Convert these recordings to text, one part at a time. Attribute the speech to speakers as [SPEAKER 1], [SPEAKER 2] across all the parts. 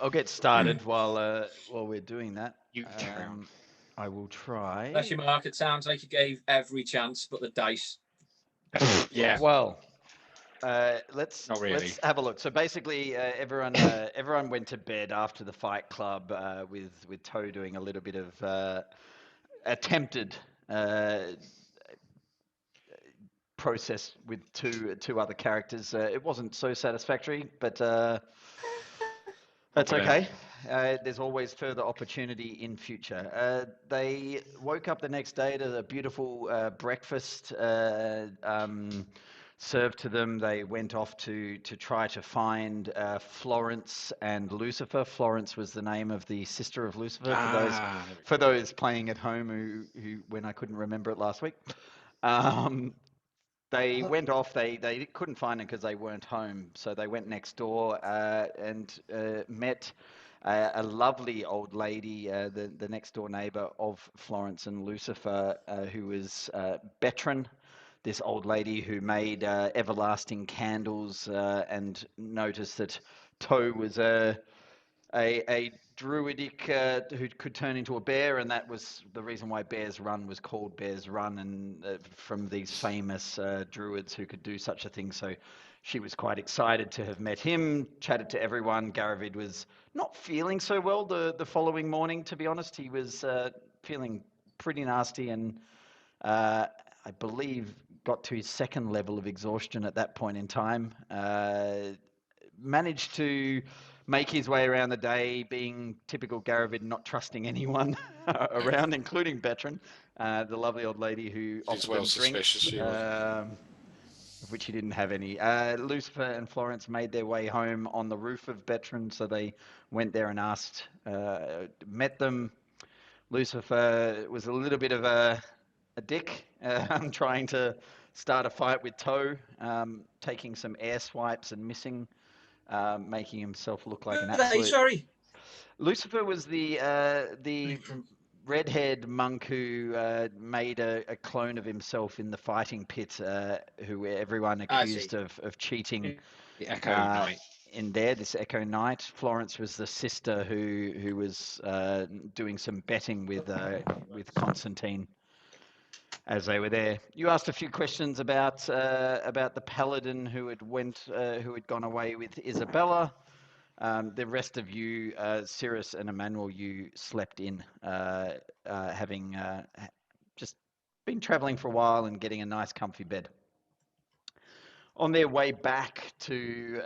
[SPEAKER 1] I'll get started while we're doing that.
[SPEAKER 2] You carry on.
[SPEAKER 1] I will
[SPEAKER 3] Bless
[SPEAKER 1] try.
[SPEAKER 3] you, Mark. It sounds like you gave every chance but the dice.
[SPEAKER 2] Yeah,
[SPEAKER 1] Well,
[SPEAKER 2] not really.
[SPEAKER 1] let's have a look. So basically, everyone went to bed after the Fight Club with Toe doing a little bit of attempted uh, process with two other characters. It wasn't so satisfactory, but
[SPEAKER 2] Not
[SPEAKER 1] that's
[SPEAKER 2] brilliant.
[SPEAKER 1] okay. There's always further opportunity in future. They woke up the next day to a beautiful breakfast served to them. They went off to try to find Florence and Lucifer. Florence was the name of the sister of Lucifer
[SPEAKER 2] There we
[SPEAKER 1] for
[SPEAKER 2] go.
[SPEAKER 1] those playing at home who when I couldn't remember it last week. Um, they went off. They couldn't find him because they weren't home. So they went next door and met a lovely old lady, the next door neighbor of Florence and Lucifer, who was Betran, this old lady who made everlasting candles, and noticed that Toe was a druidic who could turn into a bear, and that was the reason why Bear's Run was called Bear's Run, and from these famous druids who could do such a thing. So she was quite excited to have met him, chatted to everyone. Garavid was not feeling so well the following morning, to be honest. He was feeling pretty nasty and uh, I believe got to his second level of exhaustion at that point in time. Managed to make his way around the day, being typical Garavid, not trusting anyone around, including Betran, the lovely old lady who
[SPEAKER 2] She's
[SPEAKER 1] offered
[SPEAKER 2] well
[SPEAKER 1] them
[SPEAKER 2] suspicious,
[SPEAKER 1] drinks,
[SPEAKER 2] she was.
[SPEAKER 1] of which he didn't have any. Lucifer and Florence made their way home on the roof of Betran, so they went there and met them. Lucifer was a little bit of a dick, trying to start a fight with Toe, taking some air swipes and missing, making himself look
[SPEAKER 3] Who
[SPEAKER 1] like an
[SPEAKER 3] are they?
[SPEAKER 1] absolute.
[SPEAKER 3] Sorry.
[SPEAKER 1] Lucifer was the red-haired monk who made a clone of himself in the fighting pit, who everyone
[SPEAKER 3] I see.
[SPEAKER 1] accused of cheating.
[SPEAKER 2] The Echo
[SPEAKER 1] Uh,
[SPEAKER 2] Knight.
[SPEAKER 1] in there, this Echo Knight. Florence was the sister who was doing some betting with Constantine as they were there. You asked a few questions about the paladin who had gone away with Isabella. The rest of you, Cyrus and Emmanuel, you slept in, having just been traveling for a while and getting a nice comfy bed. On their way back to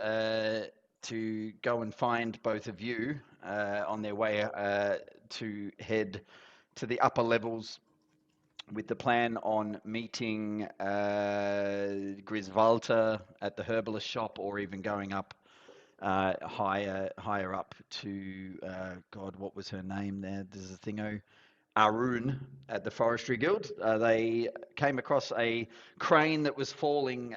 [SPEAKER 1] go and find both of you, on their way to head to the upper levels with the plan on meeting Grisvalta at the herbalist shop, or even going up higher up to God, what was her name there? There's a thingo. Arun at the Forestry Guild. They came across a crane that was falling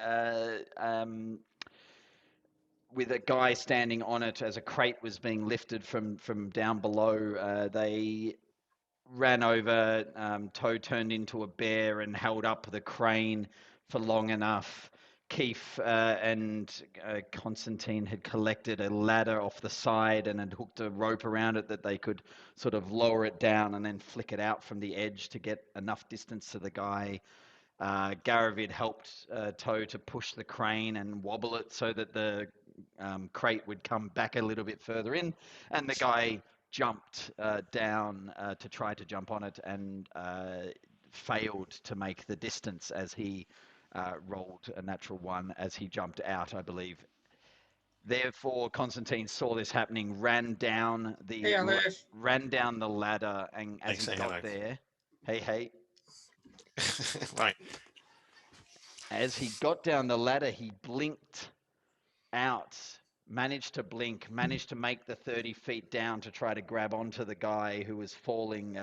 [SPEAKER 1] with a guy standing on it as a crate was being lifted from down below. They ran over. Toe turned into a bear and held up the crane for long enough. Keith and Constantine had collected a ladder off the side and had hooked a rope around it that they could sort of lower it down and then flick it out from the edge to get enough distance to the guy. Garavid helped Toe to push the crane and wobble it so that the crate would come back a little bit further in, and the guy jumped down to try to jump on it and failed to make the distance as he rolled a natural one as he jumped out, I believe. Therefore, Constantine saw this happening,
[SPEAKER 3] Hey, Alice.
[SPEAKER 1] ran down the ladder, and
[SPEAKER 2] They
[SPEAKER 1] as he
[SPEAKER 2] say hello.
[SPEAKER 1] got there, hey,
[SPEAKER 2] Right.
[SPEAKER 1] as he got down the ladder, he blinked out, managed to make the 30 feet down to try to grab onto the guy who was falling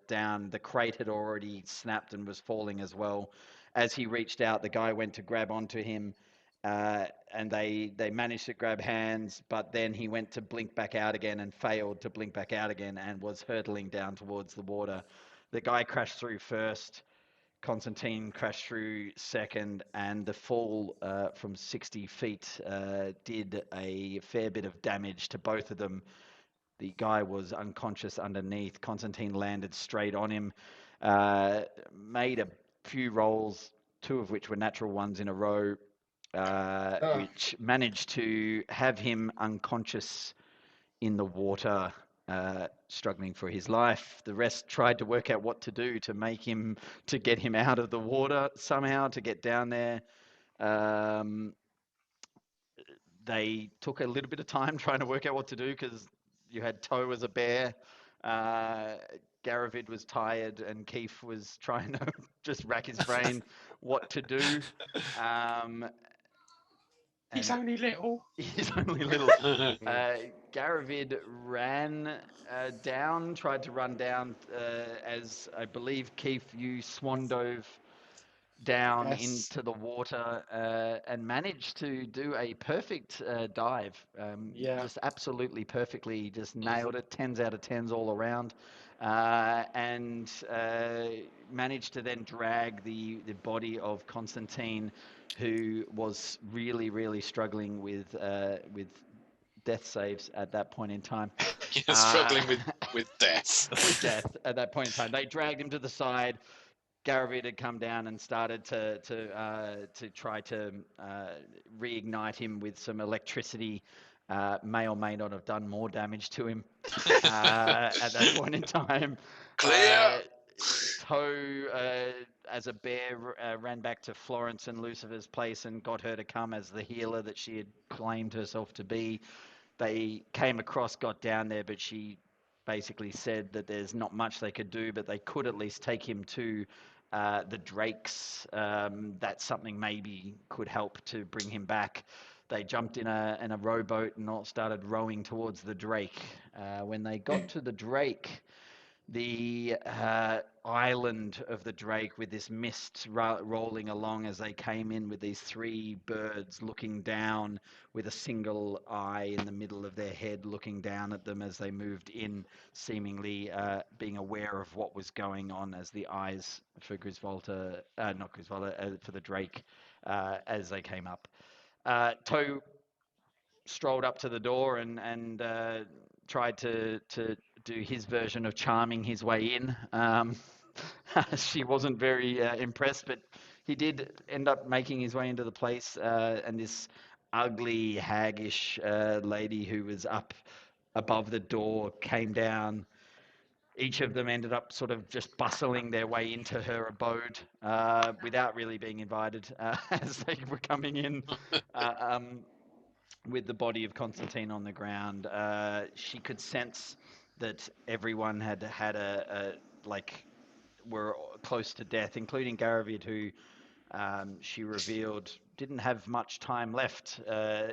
[SPEAKER 1] down. The crate had already snapped and was falling as well. As he reached out, the guy went to grab onto him, and they managed to grab hands, but then he went to blink back out again and failed to blink back out again and was hurtling down towards the water. The guy crashed through first. Constantine crashed through second, and the fall from 60 feet did a fair bit of damage to both of them. The guy was unconscious underneath. Constantine landed straight on him, made a few rolls, 2 of which were natural ones in a row, which managed to have him unconscious in the water, struggling for his life. The rest tried to work out what to do to get him out of the water somehow, to get down there. They took a little bit of time trying to work out what to do because you had Toe as a bear. Garavid was tired, and Keith was trying to just rack his brain what to do.
[SPEAKER 2] He's only little.
[SPEAKER 1] He's only little. Garavid ran down, tried to run down, as I believe, Keith, you swan dove down into the water and managed to do a perfect dive. Just absolutely perfectly, just nailed it, 10s out of 10s all around, and managed to then drag the body of Constantine, who was really, really struggling with death saves at that point in time.
[SPEAKER 2] You're struggling with death.
[SPEAKER 1] With death at that point in time. They dragged him to the side. Garavid had come down and started to try to reignite him with some electricity. May or may not have done more damage to him at that point in time.
[SPEAKER 2] Clear!
[SPEAKER 1] Toe, as a bear, ran back to Florence and Lucifer's place and got her to come as the healer that she had claimed herself to be. They came across, got down there, but she basically said that there's not much they could do, but they could at least take him to the Drakes. That's something maybe could help to bring him back. They jumped in a rowboat and all started rowing towards the Drake. When they got to the Drake, the island of the Drake, with this mist rolling along as they came in, with these 3 birds looking down with a single eye in the middle of their head, looking down at them as they moved in, seemingly being aware of what was going on as the eyes for Grisvolta, not Grisvolta, for the Drake as they came up. Toe strolled up to the door and tried to do his version of charming his way in. She wasn't very impressed, but he did end up making his way into the place, and this ugly, haggish lady who was up above the door came down. Each of them ended up sort of just bustling their way into her abode without really being invited as they were coming in. With the body of Constantine on the ground, she could sense that everyone had were close to death, including Garavid, who she revealed didn't have much time left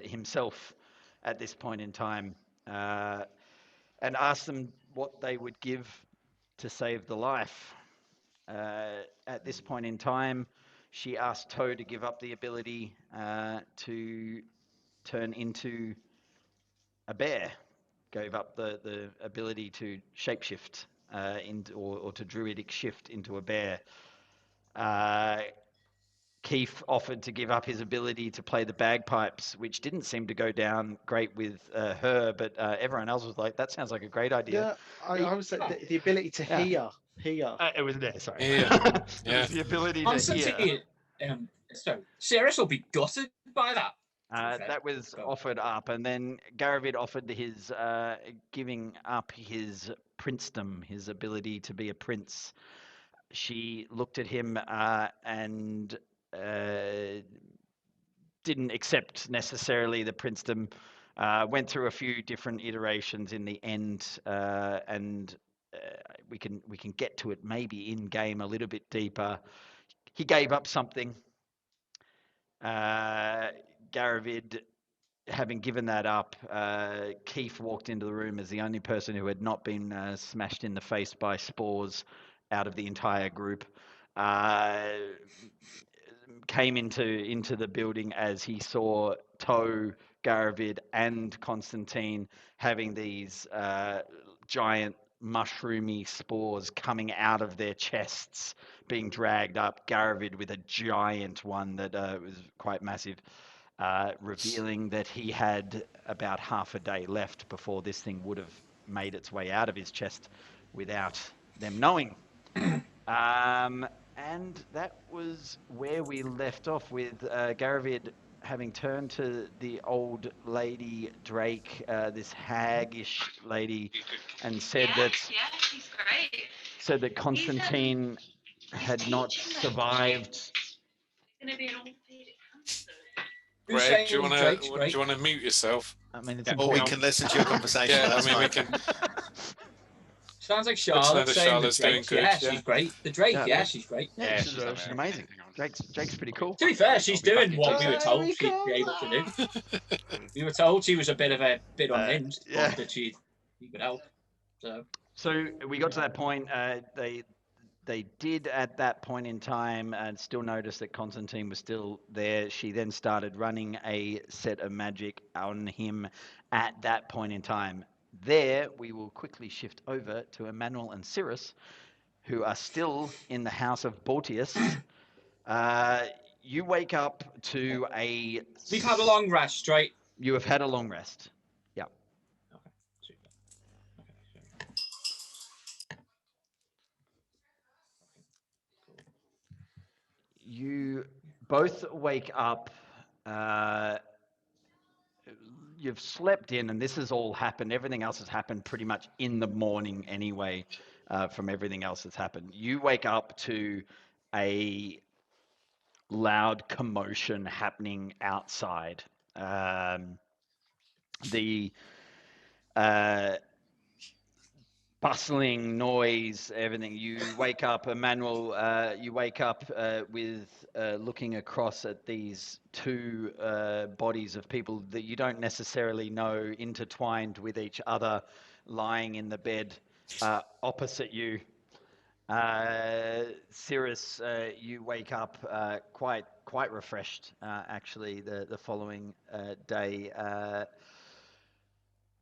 [SPEAKER 1] himself at this point in time, and asked them what they would give to save the life. At this point in time, she asked Toe to give up the ability to turn into a bear, gave up the ability to shapeshift or to druidic shift into a bear. Keith offered to give up his ability to play the bagpipes, which didn't seem to go down great with her, but everyone else was like, that sounds like a great idea.
[SPEAKER 4] Yeah, I would say the ability to hear.
[SPEAKER 1] It was there, sorry.
[SPEAKER 2] Yeah.
[SPEAKER 1] It was the ability to hear.
[SPEAKER 3] So Cirrus will be gutted by that.
[SPEAKER 1] That was offered up, and then Garavid offered his giving up his princedom, his ability to be a prince. She looked at him and didn't accept necessarily the princedom. Went through a few different iterations in the end, and we can get to it maybe in game a little bit deeper. He gave up something. Garavid, having given that up, Keith walked into the room as the only person who had not been smashed in the face by spores out of the entire group. Came into the building as he saw Toe, Garavid, and Constantine having these giant mushroomy spores coming out of their chests, being dragged up. Garavid with a giant one that was quite massive, revealing that he had about half a day left before this thing would have made its way out of his chest without them knowing. And that was where we left off with Garavid having turned to the old lady Drake, this haggish lady, and said
[SPEAKER 5] she's great.
[SPEAKER 1] said that Constantine had not survived.
[SPEAKER 5] He's gonna be an orthopedic counselor.
[SPEAKER 3] Who's
[SPEAKER 2] Greg, do you
[SPEAKER 3] saying
[SPEAKER 2] want
[SPEAKER 3] Drake's
[SPEAKER 2] to
[SPEAKER 3] great?
[SPEAKER 2] mute yourself?
[SPEAKER 1] I mean, it's
[SPEAKER 3] Yeah.
[SPEAKER 6] Or we
[SPEAKER 1] important.
[SPEAKER 6] can listen to your conversation.
[SPEAKER 2] Yeah, I
[SPEAKER 6] that's
[SPEAKER 2] mean, we
[SPEAKER 6] fine.
[SPEAKER 2] can.
[SPEAKER 3] Sounds like
[SPEAKER 2] know
[SPEAKER 3] Charlotte
[SPEAKER 2] that
[SPEAKER 3] saying
[SPEAKER 2] Charlotte's
[SPEAKER 3] the
[SPEAKER 2] doing
[SPEAKER 3] Drake's,
[SPEAKER 2] good,
[SPEAKER 3] yeah,
[SPEAKER 2] yeah.
[SPEAKER 3] she's great. The Drake,
[SPEAKER 1] Yeah.
[SPEAKER 3] yeah, she's great.
[SPEAKER 1] Yeah,
[SPEAKER 2] she's
[SPEAKER 1] she's amazing. Drake's pretty cool.
[SPEAKER 3] To be fair, she's
[SPEAKER 2] I'll be
[SPEAKER 3] doing
[SPEAKER 2] back
[SPEAKER 3] what
[SPEAKER 2] in
[SPEAKER 3] we were
[SPEAKER 1] two
[SPEAKER 3] told
[SPEAKER 1] days.
[SPEAKER 3] she'd be able to do. We were told she was a bit unhinged,
[SPEAKER 1] yeah.
[SPEAKER 3] but that she could help.
[SPEAKER 1] So we got to that point. They did at that point in time still notice that Constantine was still there. She then started running a set of magic on him at that point in time. There, we will quickly shift over to Emmanuel and Cyrus, who are still in the house of Bortius. You wake up to a...
[SPEAKER 3] We've had a long rest, straight.
[SPEAKER 1] You have had a long rest. Yeah.
[SPEAKER 3] Okay, super. Okay,
[SPEAKER 1] You both wake up. You've slept in, and this has all happened. Everything else has happened pretty much in the morning anyway, from everything else that's happened. You wake up to a loud commotion happening outside. The bustling noise, everything. You wake up, Emmanuel, you wake up with looking across at these two bodies of people that you don't necessarily know, intertwined with each other, lying in the bed opposite you. Cyrus, you wake up quite refreshed, actually, the following day.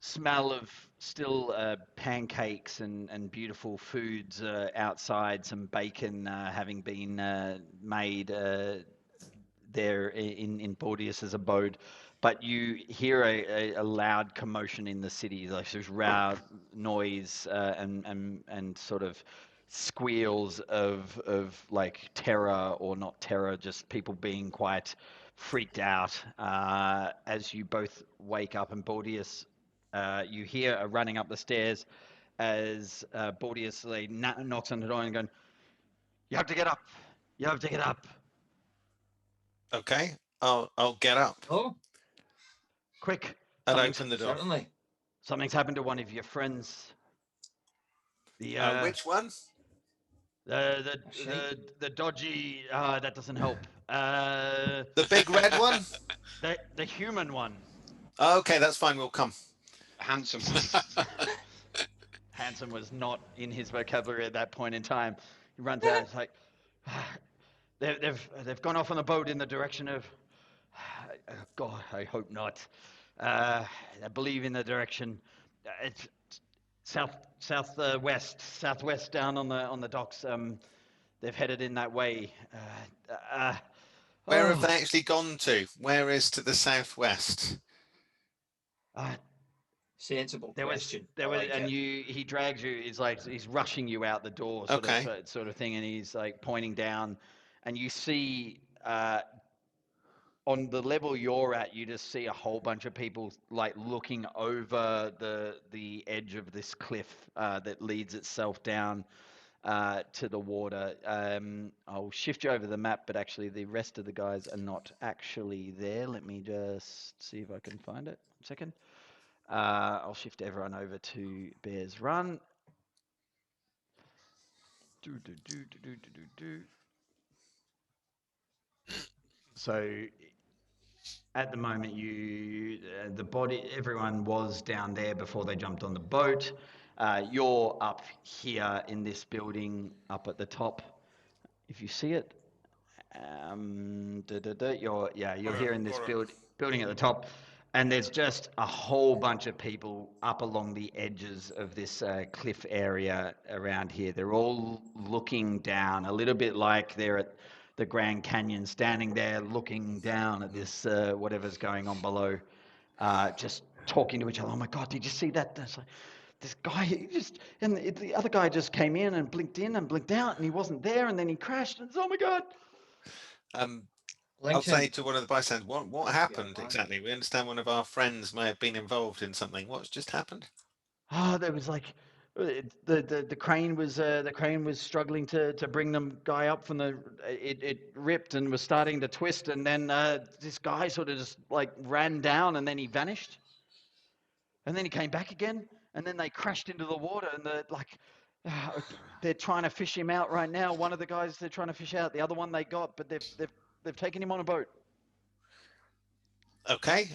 [SPEAKER 1] Smell of still pancakes and beautiful foods outside, some bacon having been made there in Bordius's abode. But you hear a loud commotion in the city, like there's loud noise and sort of squeals of like terror, or not terror, just people being quite freaked out as you both wake up. And Bordius, you hear running up the stairs as Bordius knocks on the door and going, "You have to get up. You have to get up.
[SPEAKER 6] Okay, I'll get up
[SPEAKER 3] Oh,
[SPEAKER 1] Quick.
[SPEAKER 6] and
[SPEAKER 1] Something's,
[SPEAKER 6] open the door.
[SPEAKER 3] certainly.
[SPEAKER 1] something's happened to one of your friends. The
[SPEAKER 6] Which one?
[SPEAKER 1] the dodgy. That doesn't help.
[SPEAKER 6] The big red one?
[SPEAKER 1] The human one.
[SPEAKER 6] Okay, that's fine. We'll come.
[SPEAKER 2] Handsome.
[SPEAKER 1] Handsome was not in his vocabulary at that point in time. He runs out. It's like, they've gone off on the boat in the direction of. God, I hope not. I believe in the direction. It's southwest down on the docks. They've headed in that way.
[SPEAKER 6] Where have they actually gone to? Where is to the southwest?
[SPEAKER 3] Sensible
[SPEAKER 1] There was,
[SPEAKER 3] question.
[SPEAKER 1] there
[SPEAKER 3] I
[SPEAKER 1] was,
[SPEAKER 3] like
[SPEAKER 1] and
[SPEAKER 3] it.
[SPEAKER 1] he drags you. He's like he's rushing you out the door, sort of thing, and he's like pointing down, and you see on the level you're at, you just see a whole bunch of people like looking over the edge of this cliff that leads itself down to the water. I'll shift you over the map, but actually the rest of the guys are not actually there. Let me just see if I can find it. 1 second. I'll shift everyone over to Bear's Run. So at the moment, everyone was down there before they jumped on the boat. You're up here in this building, up at the top. If you see it, you're here in this building at the top. And there's just a whole bunch of people up along the edges of this cliff area around here. They're all looking down, a little bit like they're at the Grand Canyon, standing there looking down at this whatever's going on below, just talking to each other. Oh my God, did you see that? this guy, the other guy just came in and blinked out, and he wasn't there, and then he crashed, and oh my God.
[SPEAKER 6] I'll say
[SPEAKER 3] Lincoln.
[SPEAKER 6] to one of the bystanders, what happened exactly? We understand one of our friends may have been involved in something. What's just happened?
[SPEAKER 1] There was like the crane was struggling to bring the guy up from it ripped and was starting to twist, and then this guy sort of just like ran down, and then he vanished, and then he came back again, and then they crashed into the water, and they're trying to fish him out right now. One of the guys they're trying to fish out, the other one they got, but they've taken him on a boat.
[SPEAKER 6] Okay.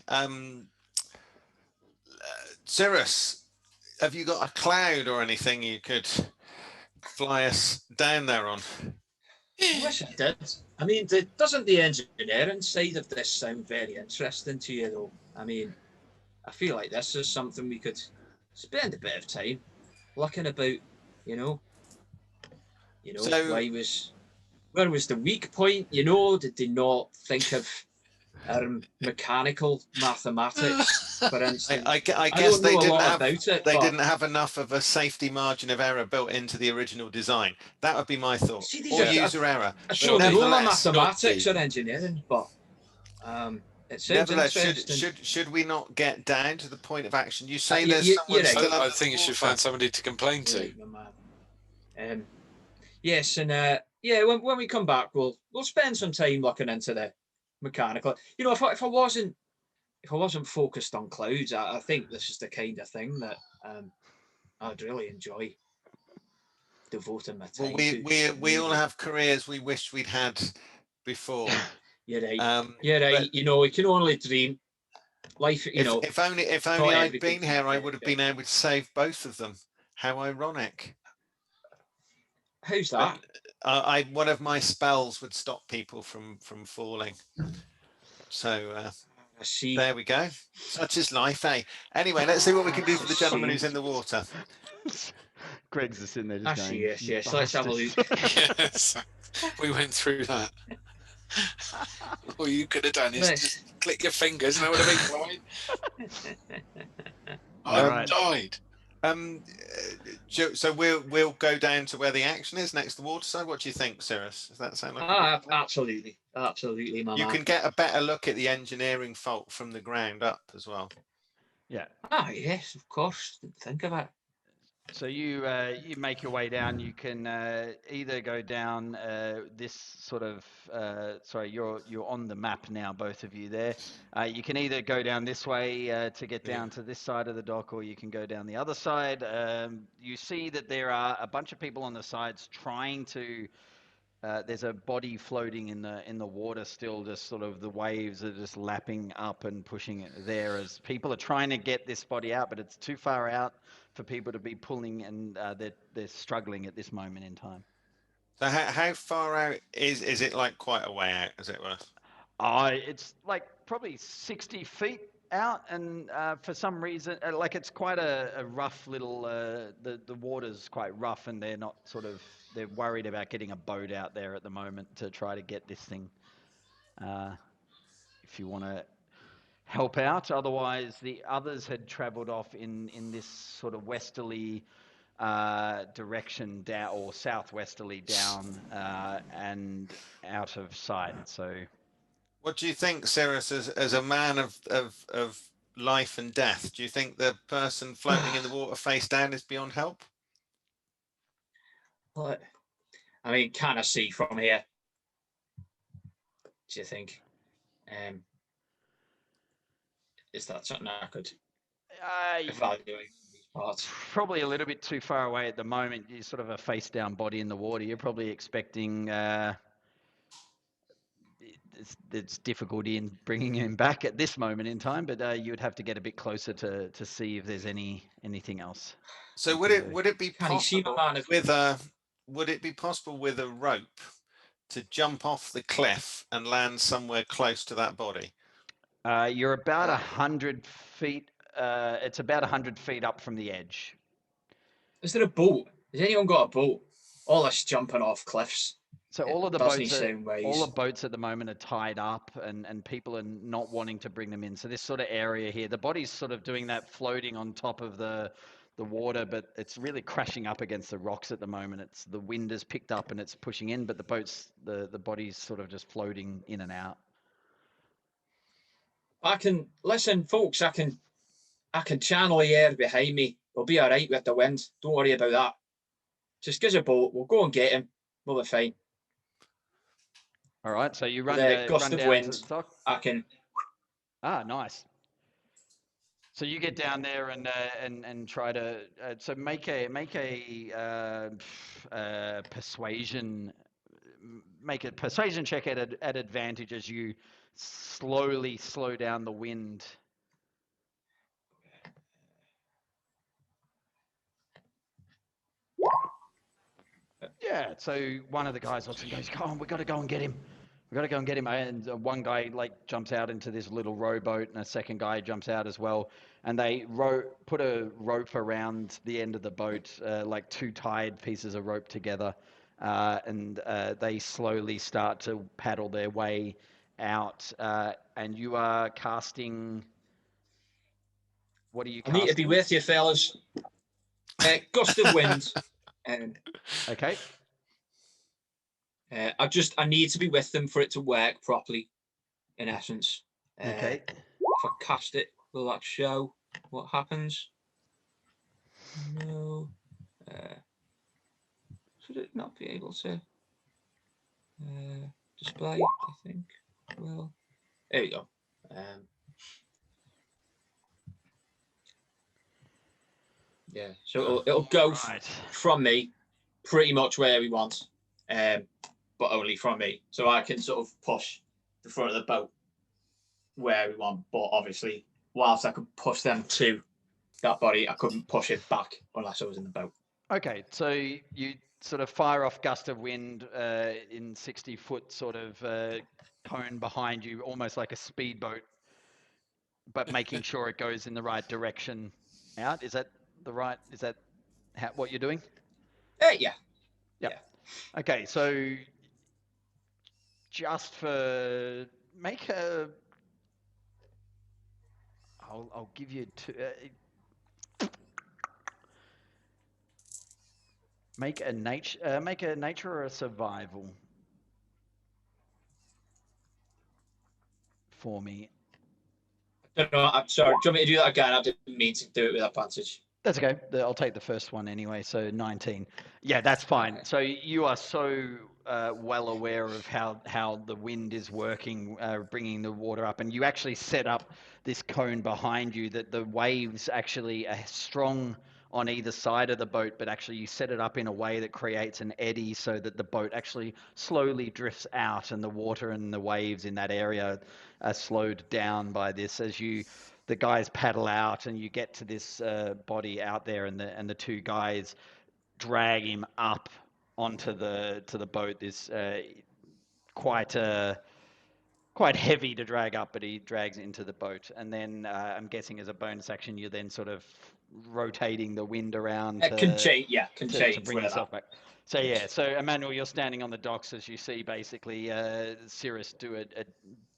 [SPEAKER 6] Cyrus, have you got a cloud or anything you could fly us down there on?
[SPEAKER 3] I wish I did. I mean, doesn't the engineering side of this sound very interesting to you, though? I mean, I feel like this is something we could spend a bit of time looking about, you know.
[SPEAKER 6] So-
[SPEAKER 3] Where was the weak point? You know, did they not think of mechanical mathematics, for instance?
[SPEAKER 6] I
[SPEAKER 3] I
[SPEAKER 6] guess
[SPEAKER 3] don't
[SPEAKER 6] they
[SPEAKER 3] know a
[SPEAKER 6] didn't
[SPEAKER 3] lot
[SPEAKER 6] have
[SPEAKER 3] about it,
[SPEAKER 6] they
[SPEAKER 3] but
[SPEAKER 6] didn't have enough of a safety margin of error built into the original design. That would be my thought.
[SPEAKER 3] See, these
[SPEAKER 6] Or
[SPEAKER 3] are-
[SPEAKER 6] user error.
[SPEAKER 3] I
[SPEAKER 6] But
[SPEAKER 3] don't know my
[SPEAKER 6] nevertheless-
[SPEAKER 3] mathematics or engineering, but it sounds
[SPEAKER 6] Nevertheless,
[SPEAKER 3] interesting.
[SPEAKER 6] should we not get down to the point of action? You say
[SPEAKER 3] you-
[SPEAKER 6] there's
[SPEAKER 3] you-
[SPEAKER 6] someone
[SPEAKER 3] you're right.
[SPEAKER 6] still
[SPEAKER 2] I
[SPEAKER 6] under
[SPEAKER 2] think you
[SPEAKER 6] the
[SPEAKER 2] should
[SPEAKER 6] water.
[SPEAKER 2] find somebody to complain to.
[SPEAKER 3] Right, my man. Yes, and when we come back, we'll spend some time looking into the mechanical. You know, if I wasn't focused on clouds, I think this is the kind of thing that I'd really enjoy devoting my time
[SPEAKER 6] Well,
[SPEAKER 3] to.
[SPEAKER 6] we all have careers we wish we'd had before.
[SPEAKER 3] You're right.
[SPEAKER 6] But
[SPEAKER 3] You know, we can only dream. Life, you know.
[SPEAKER 6] if only I'd
[SPEAKER 3] everything's
[SPEAKER 6] been here, I
[SPEAKER 3] perfect,
[SPEAKER 6] would have been able to save both of them. How ironic.
[SPEAKER 3] How's that?
[SPEAKER 6] One of my spells would stop people from falling. So
[SPEAKER 3] I see.
[SPEAKER 6] there we go. Such is life, eh? Anyway, let's see what we can do for the gentleman who's in the water.
[SPEAKER 1] Greg's just sitting there just
[SPEAKER 3] Actually,
[SPEAKER 1] going,
[SPEAKER 3] yes.
[SPEAKER 1] "You
[SPEAKER 3] Let's have a
[SPEAKER 1] bastards."
[SPEAKER 3] look.
[SPEAKER 2] Yes, we went through that. All you could have done is
[SPEAKER 3] Nice.
[SPEAKER 2] just click your fingers and I would have been fine. I
[SPEAKER 1] All right.
[SPEAKER 2] died.
[SPEAKER 6] So we'll go down to where the action is next to the waterside. What do you think, Cyrus? Does that sound like?
[SPEAKER 3] Absolutely, my
[SPEAKER 6] You
[SPEAKER 3] man.
[SPEAKER 6] can get a better look at the engineering fault from the ground up as well.
[SPEAKER 1] Yeah.
[SPEAKER 3] Yes, of course. Didn't think of it.
[SPEAKER 1] So you make your way down. You can either go down this sort of sorry, you're on the map now, both of you there. You can either go down this way to get down to this side of the dock, or you can go down the other side. You see that there are a bunch of people on the sides trying to. There's a body floating in the water still, just sort of the waves are just lapping up and pushing it there as people are trying to get this body out, but it's too far out for people to be pulling, and they're struggling at this moment in time.
[SPEAKER 6] So how far out is it? Like quite a way out, as it were.
[SPEAKER 1] It's like probably 60 feet out, and for some reason, like it's quite a rough little. The water's quite rough, and they're worried about getting a boat out there at the moment to try to get this thing. If you want to help out, otherwise the others had travelled off in this sort of westerly direction down, or southwesterly down, and out of sight. So.
[SPEAKER 6] What do you think, Cyrus, as a man of life and death? Do you think the person floating in the water face down is beyond help?
[SPEAKER 3] What? I mean, can I see from here? Do you think? Is that something I could evaluate these parts?
[SPEAKER 1] Probably a little bit too far away at the moment. You're sort of a face down body in the water. You're probably expecting it's difficulty in bringing him back at this moment in time, but you would have to get a bit closer to see if there's anything else.
[SPEAKER 6] So would it be
[SPEAKER 3] Can you see
[SPEAKER 6] possible
[SPEAKER 3] my man?
[SPEAKER 6] would it be possible with a rope to jump off the cliff and land somewhere close to that body?
[SPEAKER 1] You're about 100 feet. It's about 100 feet up from the edge.
[SPEAKER 3] Is there a boat? Has anyone got a boat? All this jumping off cliffs.
[SPEAKER 1] So all of the
[SPEAKER 3] Doesn't
[SPEAKER 1] boats,
[SPEAKER 3] sound wise.
[SPEAKER 1] all the boats at the moment are tied up, and people are not wanting to bring them in. So this sort of area here, the body's sort of doing that floating on top of the the water, but it's really crashing up against the rocks at the moment. It's the wind has picked up and it's pushing in, but the body's sort of just floating in and out.
[SPEAKER 3] I can listen, folks. I can channel the air behind me. We'll be all right with the wind. Don't worry about that. Just give us a boat. We'll go and get him. We'll be fine.
[SPEAKER 1] All right, so you
[SPEAKER 3] With
[SPEAKER 1] run
[SPEAKER 3] a gust
[SPEAKER 1] run
[SPEAKER 3] of
[SPEAKER 1] down
[SPEAKER 3] wind,
[SPEAKER 1] to the dock.
[SPEAKER 3] I can.
[SPEAKER 1] Ah, nice. So you get down there and try to so make a persuasion check at advantage as you slowly slow down the wind. Yeah, so one of the guys looks and goes, "Come on, we got to go and get him. We got to go and get him." And one guy like jumps out into this little rowboat, and a second guy jumps out as well. And they put a rope around the end of the boat, like two tied pieces of rope together, and they slowly start to paddle their way out. And you are casting. What are you
[SPEAKER 3] I
[SPEAKER 1] casting?
[SPEAKER 3] need to be with you, fellas. Gust of wind.
[SPEAKER 1] Okay.
[SPEAKER 3] I need to be with them for it to work properly. In essence.
[SPEAKER 1] Okay.
[SPEAKER 3] If I cast it, will that show what happens? No. Should it not be able to display? I think. Well, there we go. Yeah, so it'll go from me pretty much where we want, but only from me. So I can sort of push the front of the boat where we want, but obviously, whilst I could push them to that body, I couldn't push it back unless I was in the boat.
[SPEAKER 1] Okay, so you sort of fire off gust of wind in 60-foot sort of cone behind you, almost like a speedboat, but making sure it goes in the right direction out. Is that what you're doing?
[SPEAKER 3] Yeah.
[SPEAKER 1] Yep. Yeah. Okay, so just for make a, I'll give you two. Make a nature or a survival for me.
[SPEAKER 3] No, I'm sorry. Do you want me to do that again? I didn't mean to do it with advantage.
[SPEAKER 1] That's okay. I'll take the first one anyway. So 19. Yeah, that's fine.
[SPEAKER 3] Okay.
[SPEAKER 1] So you are so well aware of how the wind is working, bringing the water up, and you actually set up this cone behind you that the waves actually are strong on either side of the boat, but actually you set it up in a way that creates an eddy so that the boat actually slowly drifts out, and the water and the waves in that area are slowed down by this as the guys paddle out and you get to this body out there, and the two guys drag him up onto the boat. This quite heavy to drag up, but he drags it into the boat. And then I'm guessing as a bonus action, you're then sort of rotating the wind around
[SPEAKER 3] Can change
[SPEAKER 1] to bring yourself back. So yeah, so Emmanuel, you're standing on the docks as you see basically Cirrus do a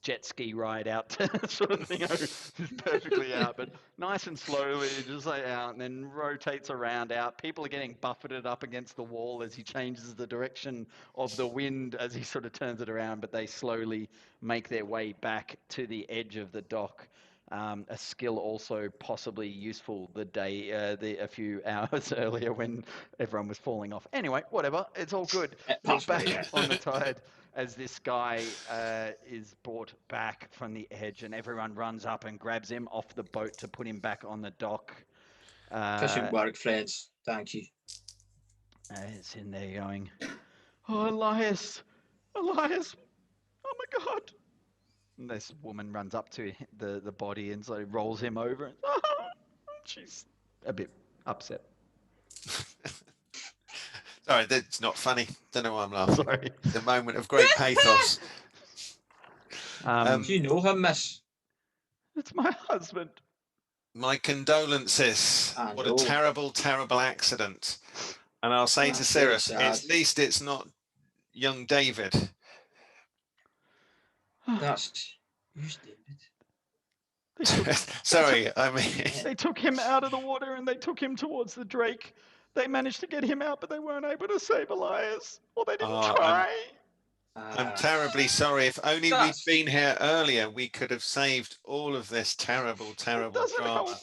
[SPEAKER 1] jet ski ride out sort of thing. He's perfectly out, but nice and slowly, just like out, and then rotates around out. People are getting buffeted up against the wall as he changes the direction of the wind as he sort of turns it around, but they slowly make their way back to the edge of the dock. A skill also possibly useful a few hours earlier when everyone was falling off. Anyway, whatever, it's all good. You're back on the tide as this guy is brought back from the edge, and everyone runs up and grabs him off the boat to put him back on the dock.
[SPEAKER 3] Efficient work, friends. Thank you.
[SPEAKER 1] It's in there going, "Oh, Elias, oh my God." And this woman runs up to the body and so rolls him over. And, she's a bit upset.
[SPEAKER 6] Sorry, that's not funny. Don't know why I'm laughing.
[SPEAKER 1] Sorry.
[SPEAKER 6] It's a moment of great pathos.
[SPEAKER 3] Do you know him, miss?
[SPEAKER 1] It's my husband.
[SPEAKER 6] My condolences. What a terrible, terrible accident. And I'll say to Cirrus, at least it's not young David.
[SPEAKER 3] That's who's David?
[SPEAKER 6] Sorry, I mean,
[SPEAKER 1] They took him out of the water and they took him towards the Drake. They managed to get him out, but they weren't able to save Elias, or they didn't
[SPEAKER 6] Oh,
[SPEAKER 1] try.
[SPEAKER 6] I'm terribly sorry. If only we'd
[SPEAKER 3] That's-
[SPEAKER 6] been here earlier, we could have saved all of this terrible,
[SPEAKER 1] It
[SPEAKER 6] terrible
[SPEAKER 1] doesn't
[SPEAKER 6] drama.
[SPEAKER 1] help.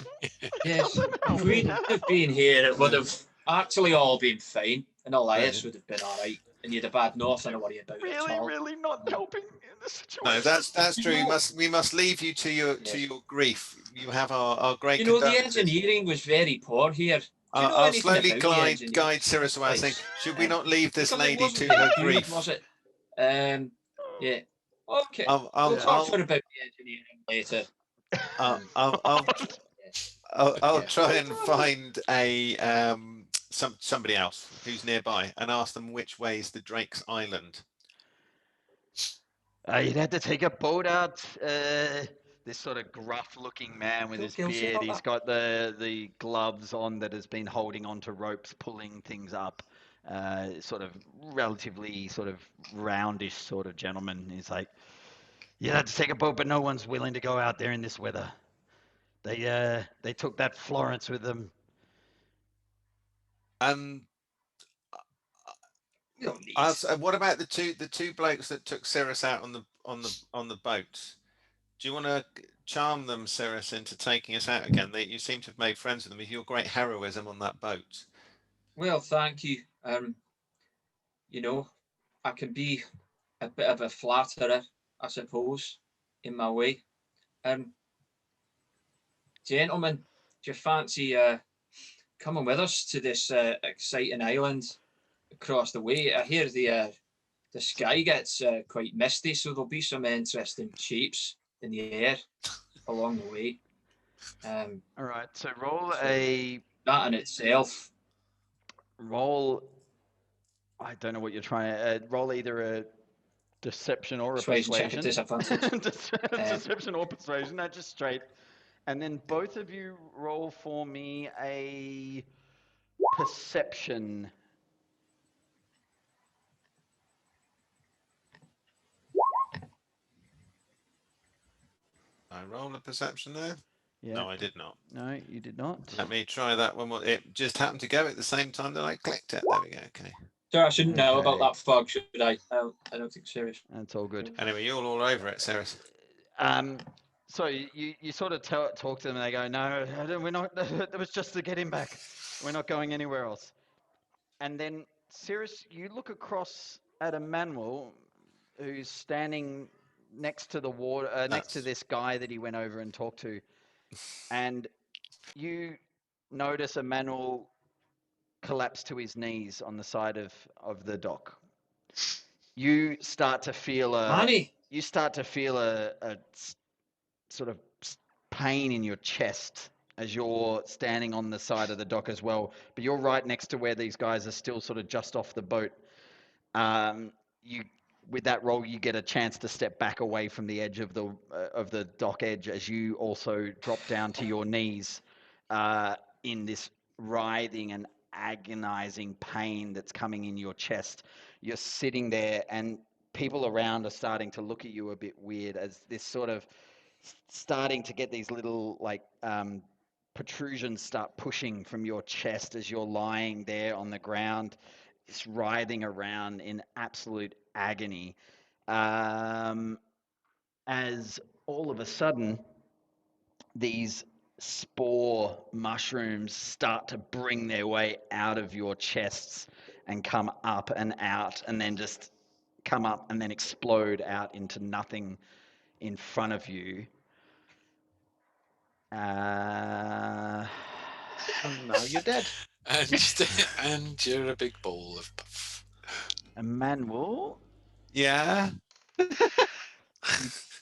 [SPEAKER 3] Yes,
[SPEAKER 1] Doesn't
[SPEAKER 3] if
[SPEAKER 1] help
[SPEAKER 3] we'd
[SPEAKER 1] now.
[SPEAKER 3] have been here, it would have actually all been fine, and Elias would have been all right, and you'd have had nothing to worry about at
[SPEAKER 1] Really,
[SPEAKER 3] all.
[SPEAKER 1] really not helping in this
[SPEAKER 6] No,
[SPEAKER 1] situation.
[SPEAKER 6] that's
[SPEAKER 3] You
[SPEAKER 6] true.
[SPEAKER 3] know-
[SPEAKER 6] We must leave you to your
[SPEAKER 3] Yes.
[SPEAKER 6] grief. You have our great
[SPEAKER 3] You know, the
[SPEAKER 6] condolences.
[SPEAKER 3] engineering was very poor here. Do you know
[SPEAKER 6] I'll
[SPEAKER 3] anything
[SPEAKER 6] slowly
[SPEAKER 3] about the engineering?
[SPEAKER 6] guide Cyrus away. I think,
[SPEAKER 3] Please.
[SPEAKER 6] should we not leave this
[SPEAKER 3] Because it
[SPEAKER 6] lady
[SPEAKER 3] wasn't
[SPEAKER 6] to
[SPEAKER 3] very
[SPEAKER 6] her
[SPEAKER 3] good,
[SPEAKER 6] grief?
[SPEAKER 3] was it? Yeah. Okay.
[SPEAKER 6] I'll
[SPEAKER 3] We'll talk
[SPEAKER 6] I'll
[SPEAKER 3] more about the engineering later.
[SPEAKER 6] I'll
[SPEAKER 3] Yeah.
[SPEAKER 6] try and find a somebody else who's nearby and ask them which way is the Drake's Island.
[SPEAKER 1] You'd have to take a boat out. This sort of gruff-looking man with
[SPEAKER 3] Feel
[SPEAKER 1] his
[SPEAKER 3] guilty
[SPEAKER 1] beard.
[SPEAKER 3] about
[SPEAKER 1] He's
[SPEAKER 3] that.
[SPEAKER 1] got the gloves on that has been holding onto ropes, pulling things up. Sort of relatively sort of roundish sort of gentleman. He's like, "You'd have to take a boat, but no one's willing to go out there in this weather. They took that Florence with them."
[SPEAKER 6] And
[SPEAKER 3] We don't need.
[SPEAKER 6] what about the two blokes that took Cyrus out on the boat? Do you want to charm them, Cyrus, into taking us out again? You seem to have made friends with them with your great heroism on that boat.
[SPEAKER 3] Well, thank you. You know, I can be a bit of a flatterer, I suppose, in my way. Gentlemen, do you fancy coming with us to this exciting island across the way? I hear the sky gets quite misty, so there'll be some interesting shapes in the air along the way.
[SPEAKER 1] All right, so roll
[SPEAKER 3] So-
[SPEAKER 1] a
[SPEAKER 3] That in itself.
[SPEAKER 1] roll. I don't know what you're trying to roll. Either a deception or a
[SPEAKER 3] Persuasion check
[SPEAKER 1] persuasion.
[SPEAKER 3] at disadvantage.
[SPEAKER 1] Deception or persuasion. No, just straight. And then both of you roll for me a perception.
[SPEAKER 6] I roll a perception there.
[SPEAKER 1] Yeah.
[SPEAKER 6] No, I did not.
[SPEAKER 1] No, you did not.
[SPEAKER 6] Let me try that one more. It just happened to go at the same time that I clicked it. There we go. Okay.
[SPEAKER 3] So I shouldn't know about
[SPEAKER 1] Okay.
[SPEAKER 3] that fog, should I? I don't think serious.
[SPEAKER 1] That's all good.
[SPEAKER 6] Anyway, you're all over it, Cyrus.
[SPEAKER 1] So you sort of talk to them and they go, no, we're not. It was just to get him back. We're not going anywhere else. And then Cyrus, you look across at Emmanuel, who's standing next to the water, next to this guy that he went over and talked to, and you notice Emmanuel collapse to his knees on the side of the dock. You start to feel
[SPEAKER 3] Manny,
[SPEAKER 1] a sort of pain in your chest as you're standing on the side of the dock as well. But you're right next to where these guys are still sort of just off the boat. With that roll, you get a chance to step back away from the edge of the dock edge as you also drop down to your knees in this writhing and agonizing pain that's coming in your chest. You're sitting there and people around are starting to look at you a bit weird as this sort of starting to get these little protrusions start pushing from your chest as you're lying there on the ground, just writhing around in absolute agony. As all of a sudden, these spore mushrooms start to bring their way out of your chests and come up and out and then just come up and then explode out into nothing in front of you.
[SPEAKER 4] And now you're dead.
[SPEAKER 2] And you're a big ball of puff.
[SPEAKER 1] Emmanuel
[SPEAKER 6] Yeah.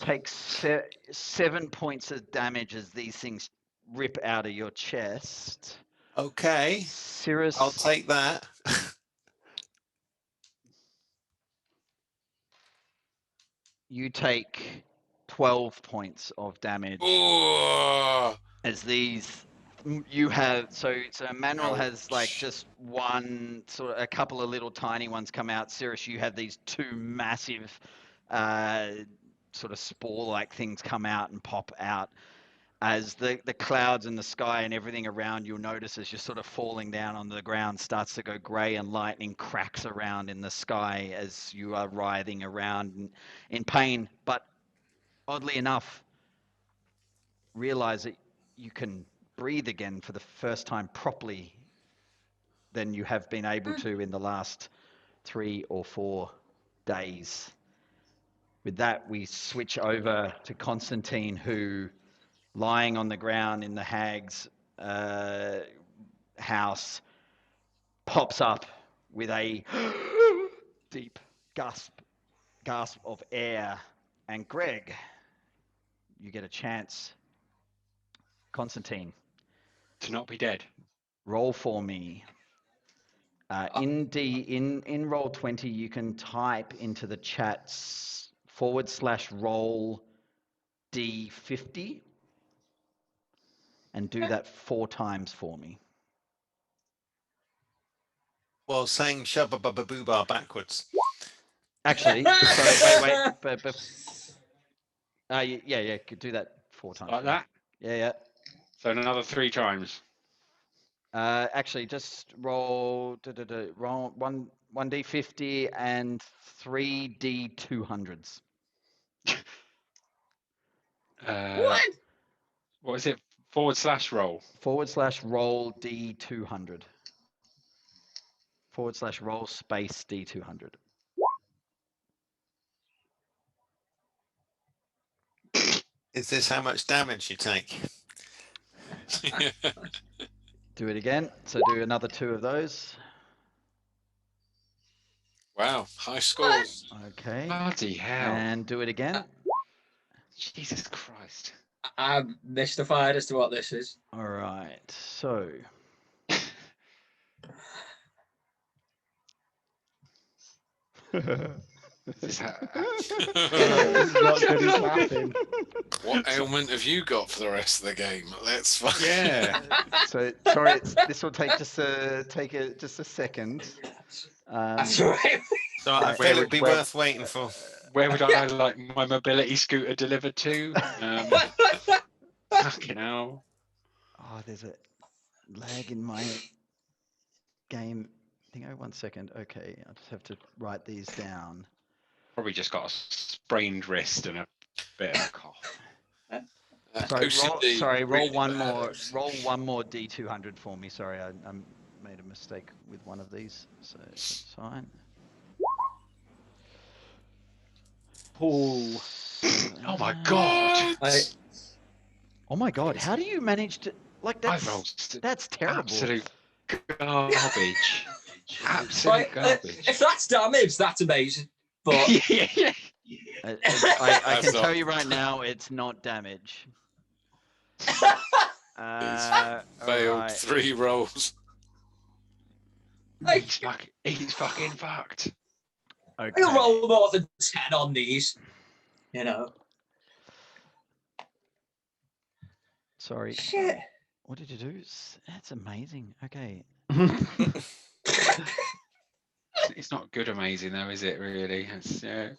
[SPEAKER 1] takes 7 points of damage as these things rip out of your chest.
[SPEAKER 6] Okay.
[SPEAKER 1] Cirrus,
[SPEAKER 6] I'll take that.
[SPEAKER 1] you take 12 points of damage
[SPEAKER 2] Oh,
[SPEAKER 1] as these you have so Emmanuel has like
[SPEAKER 2] Ouch.
[SPEAKER 1] just one sort of a couple of little tiny ones come out. Cirrus, you have these two massive sort of spore like things come out and pop out. as the clouds and the sky and everything around you'll notice as you're sort of falling down on the ground starts to go grey and lightning cracks around in the sky as you are writhing around in pain. But oddly enough, realize that you can breathe again for the first time properly than you have been able to in the last 3 or 4 days. With that, we switch over to Constantine, who, lying on the ground in the hag's house, pops up with a deep gasp of air. And Greg, you get a chance. Constantine,
[SPEAKER 7] To not be dead.
[SPEAKER 1] roll for me. In roll 20, you can type into the chats /roll D50 and do that 4 times for me.
[SPEAKER 6] Well, saying Shabba Bubba Boobar backwards.
[SPEAKER 1] Actually, sorry, wait. Yeah, could do that 4 times.
[SPEAKER 7] Like that?
[SPEAKER 1] Yeah.
[SPEAKER 7] So another 3 times.
[SPEAKER 1] Actually, just roll 1d50 and 3d200s.
[SPEAKER 3] What?
[SPEAKER 7] What is it? / roll.
[SPEAKER 1] /roll d200. /roll space d200.
[SPEAKER 6] Is this how much damage you take?
[SPEAKER 1] Do it again. So do another 2 of those.
[SPEAKER 2] Wow, high scores.
[SPEAKER 1] Okay.
[SPEAKER 7] Bloody hell.
[SPEAKER 1] And do it again.
[SPEAKER 7] Jesus Christ.
[SPEAKER 3] I'm mystified as to what this is.
[SPEAKER 1] All right. So.
[SPEAKER 7] This
[SPEAKER 4] Not good as laughing.
[SPEAKER 2] What ailment have you got for the rest of the game? Let's find.
[SPEAKER 7] Yeah.
[SPEAKER 1] So sorry, this will take just a second.
[SPEAKER 3] That's right.
[SPEAKER 6] So I feel it'd be worth waiting for.
[SPEAKER 7] Where would I like my mobility scooter delivered to? Fucking hell.
[SPEAKER 1] Oh, there's a lag in my game. Hang on 1 second. Okay, I just have to write these down.
[SPEAKER 7] Probably just got a sprained wrist and a bit of a cough.
[SPEAKER 1] Roll one more D200 for me. Sorry, I made a mistake with one of these, so it's fine.
[SPEAKER 4] Oh.
[SPEAKER 7] Oh my god!
[SPEAKER 1] Oh my god! How do you manage to that's terrible.
[SPEAKER 7] Absolute garbage. Absolute garbage.
[SPEAKER 3] If that's damage, that's amazing. But
[SPEAKER 7] yeah.
[SPEAKER 1] I can tell you right now, it's not damage.
[SPEAKER 2] Failed 3 rolls.
[SPEAKER 7] He's fucking fucked.
[SPEAKER 1] Okay.
[SPEAKER 3] I'll roll more than 10 on these. You know.
[SPEAKER 1] Sorry.
[SPEAKER 3] Shit.
[SPEAKER 1] What did you do? That's amazing. Okay.
[SPEAKER 7] It's not good amazing though, is it really? It's, oh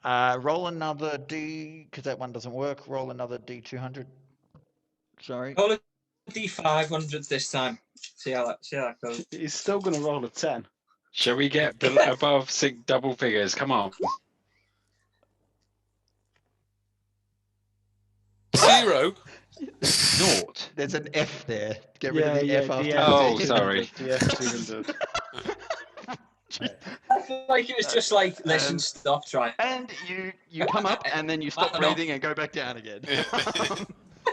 [SPEAKER 7] god.
[SPEAKER 1] Roll another D, because that one doesn't work. Roll another D200. Sorry.
[SPEAKER 3] Roll a D500 this time. See how that goes.
[SPEAKER 4] He's still going to roll a 10.
[SPEAKER 7] Shall we get above double figures? Come on.
[SPEAKER 2] 0.
[SPEAKER 7] Naught.
[SPEAKER 1] There's an F there. Get rid of the F after.
[SPEAKER 7] Oh, sorry.
[SPEAKER 4] The F200.
[SPEAKER 3] I feel like it was just like, listen, stop, try.
[SPEAKER 1] And you come up and then you stop breathing and go back down again.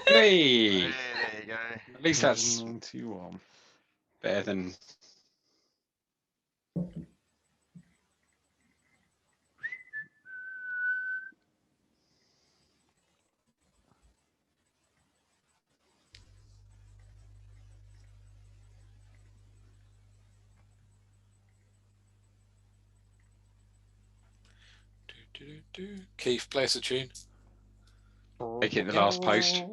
[SPEAKER 7] Hey.
[SPEAKER 1] There you go.
[SPEAKER 7] At least that's
[SPEAKER 4] 91.
[SPEAKER 7] better than.
[SPEAKER 2] Keith, play us a tune.
[SPEAKER 7] Make it the last post.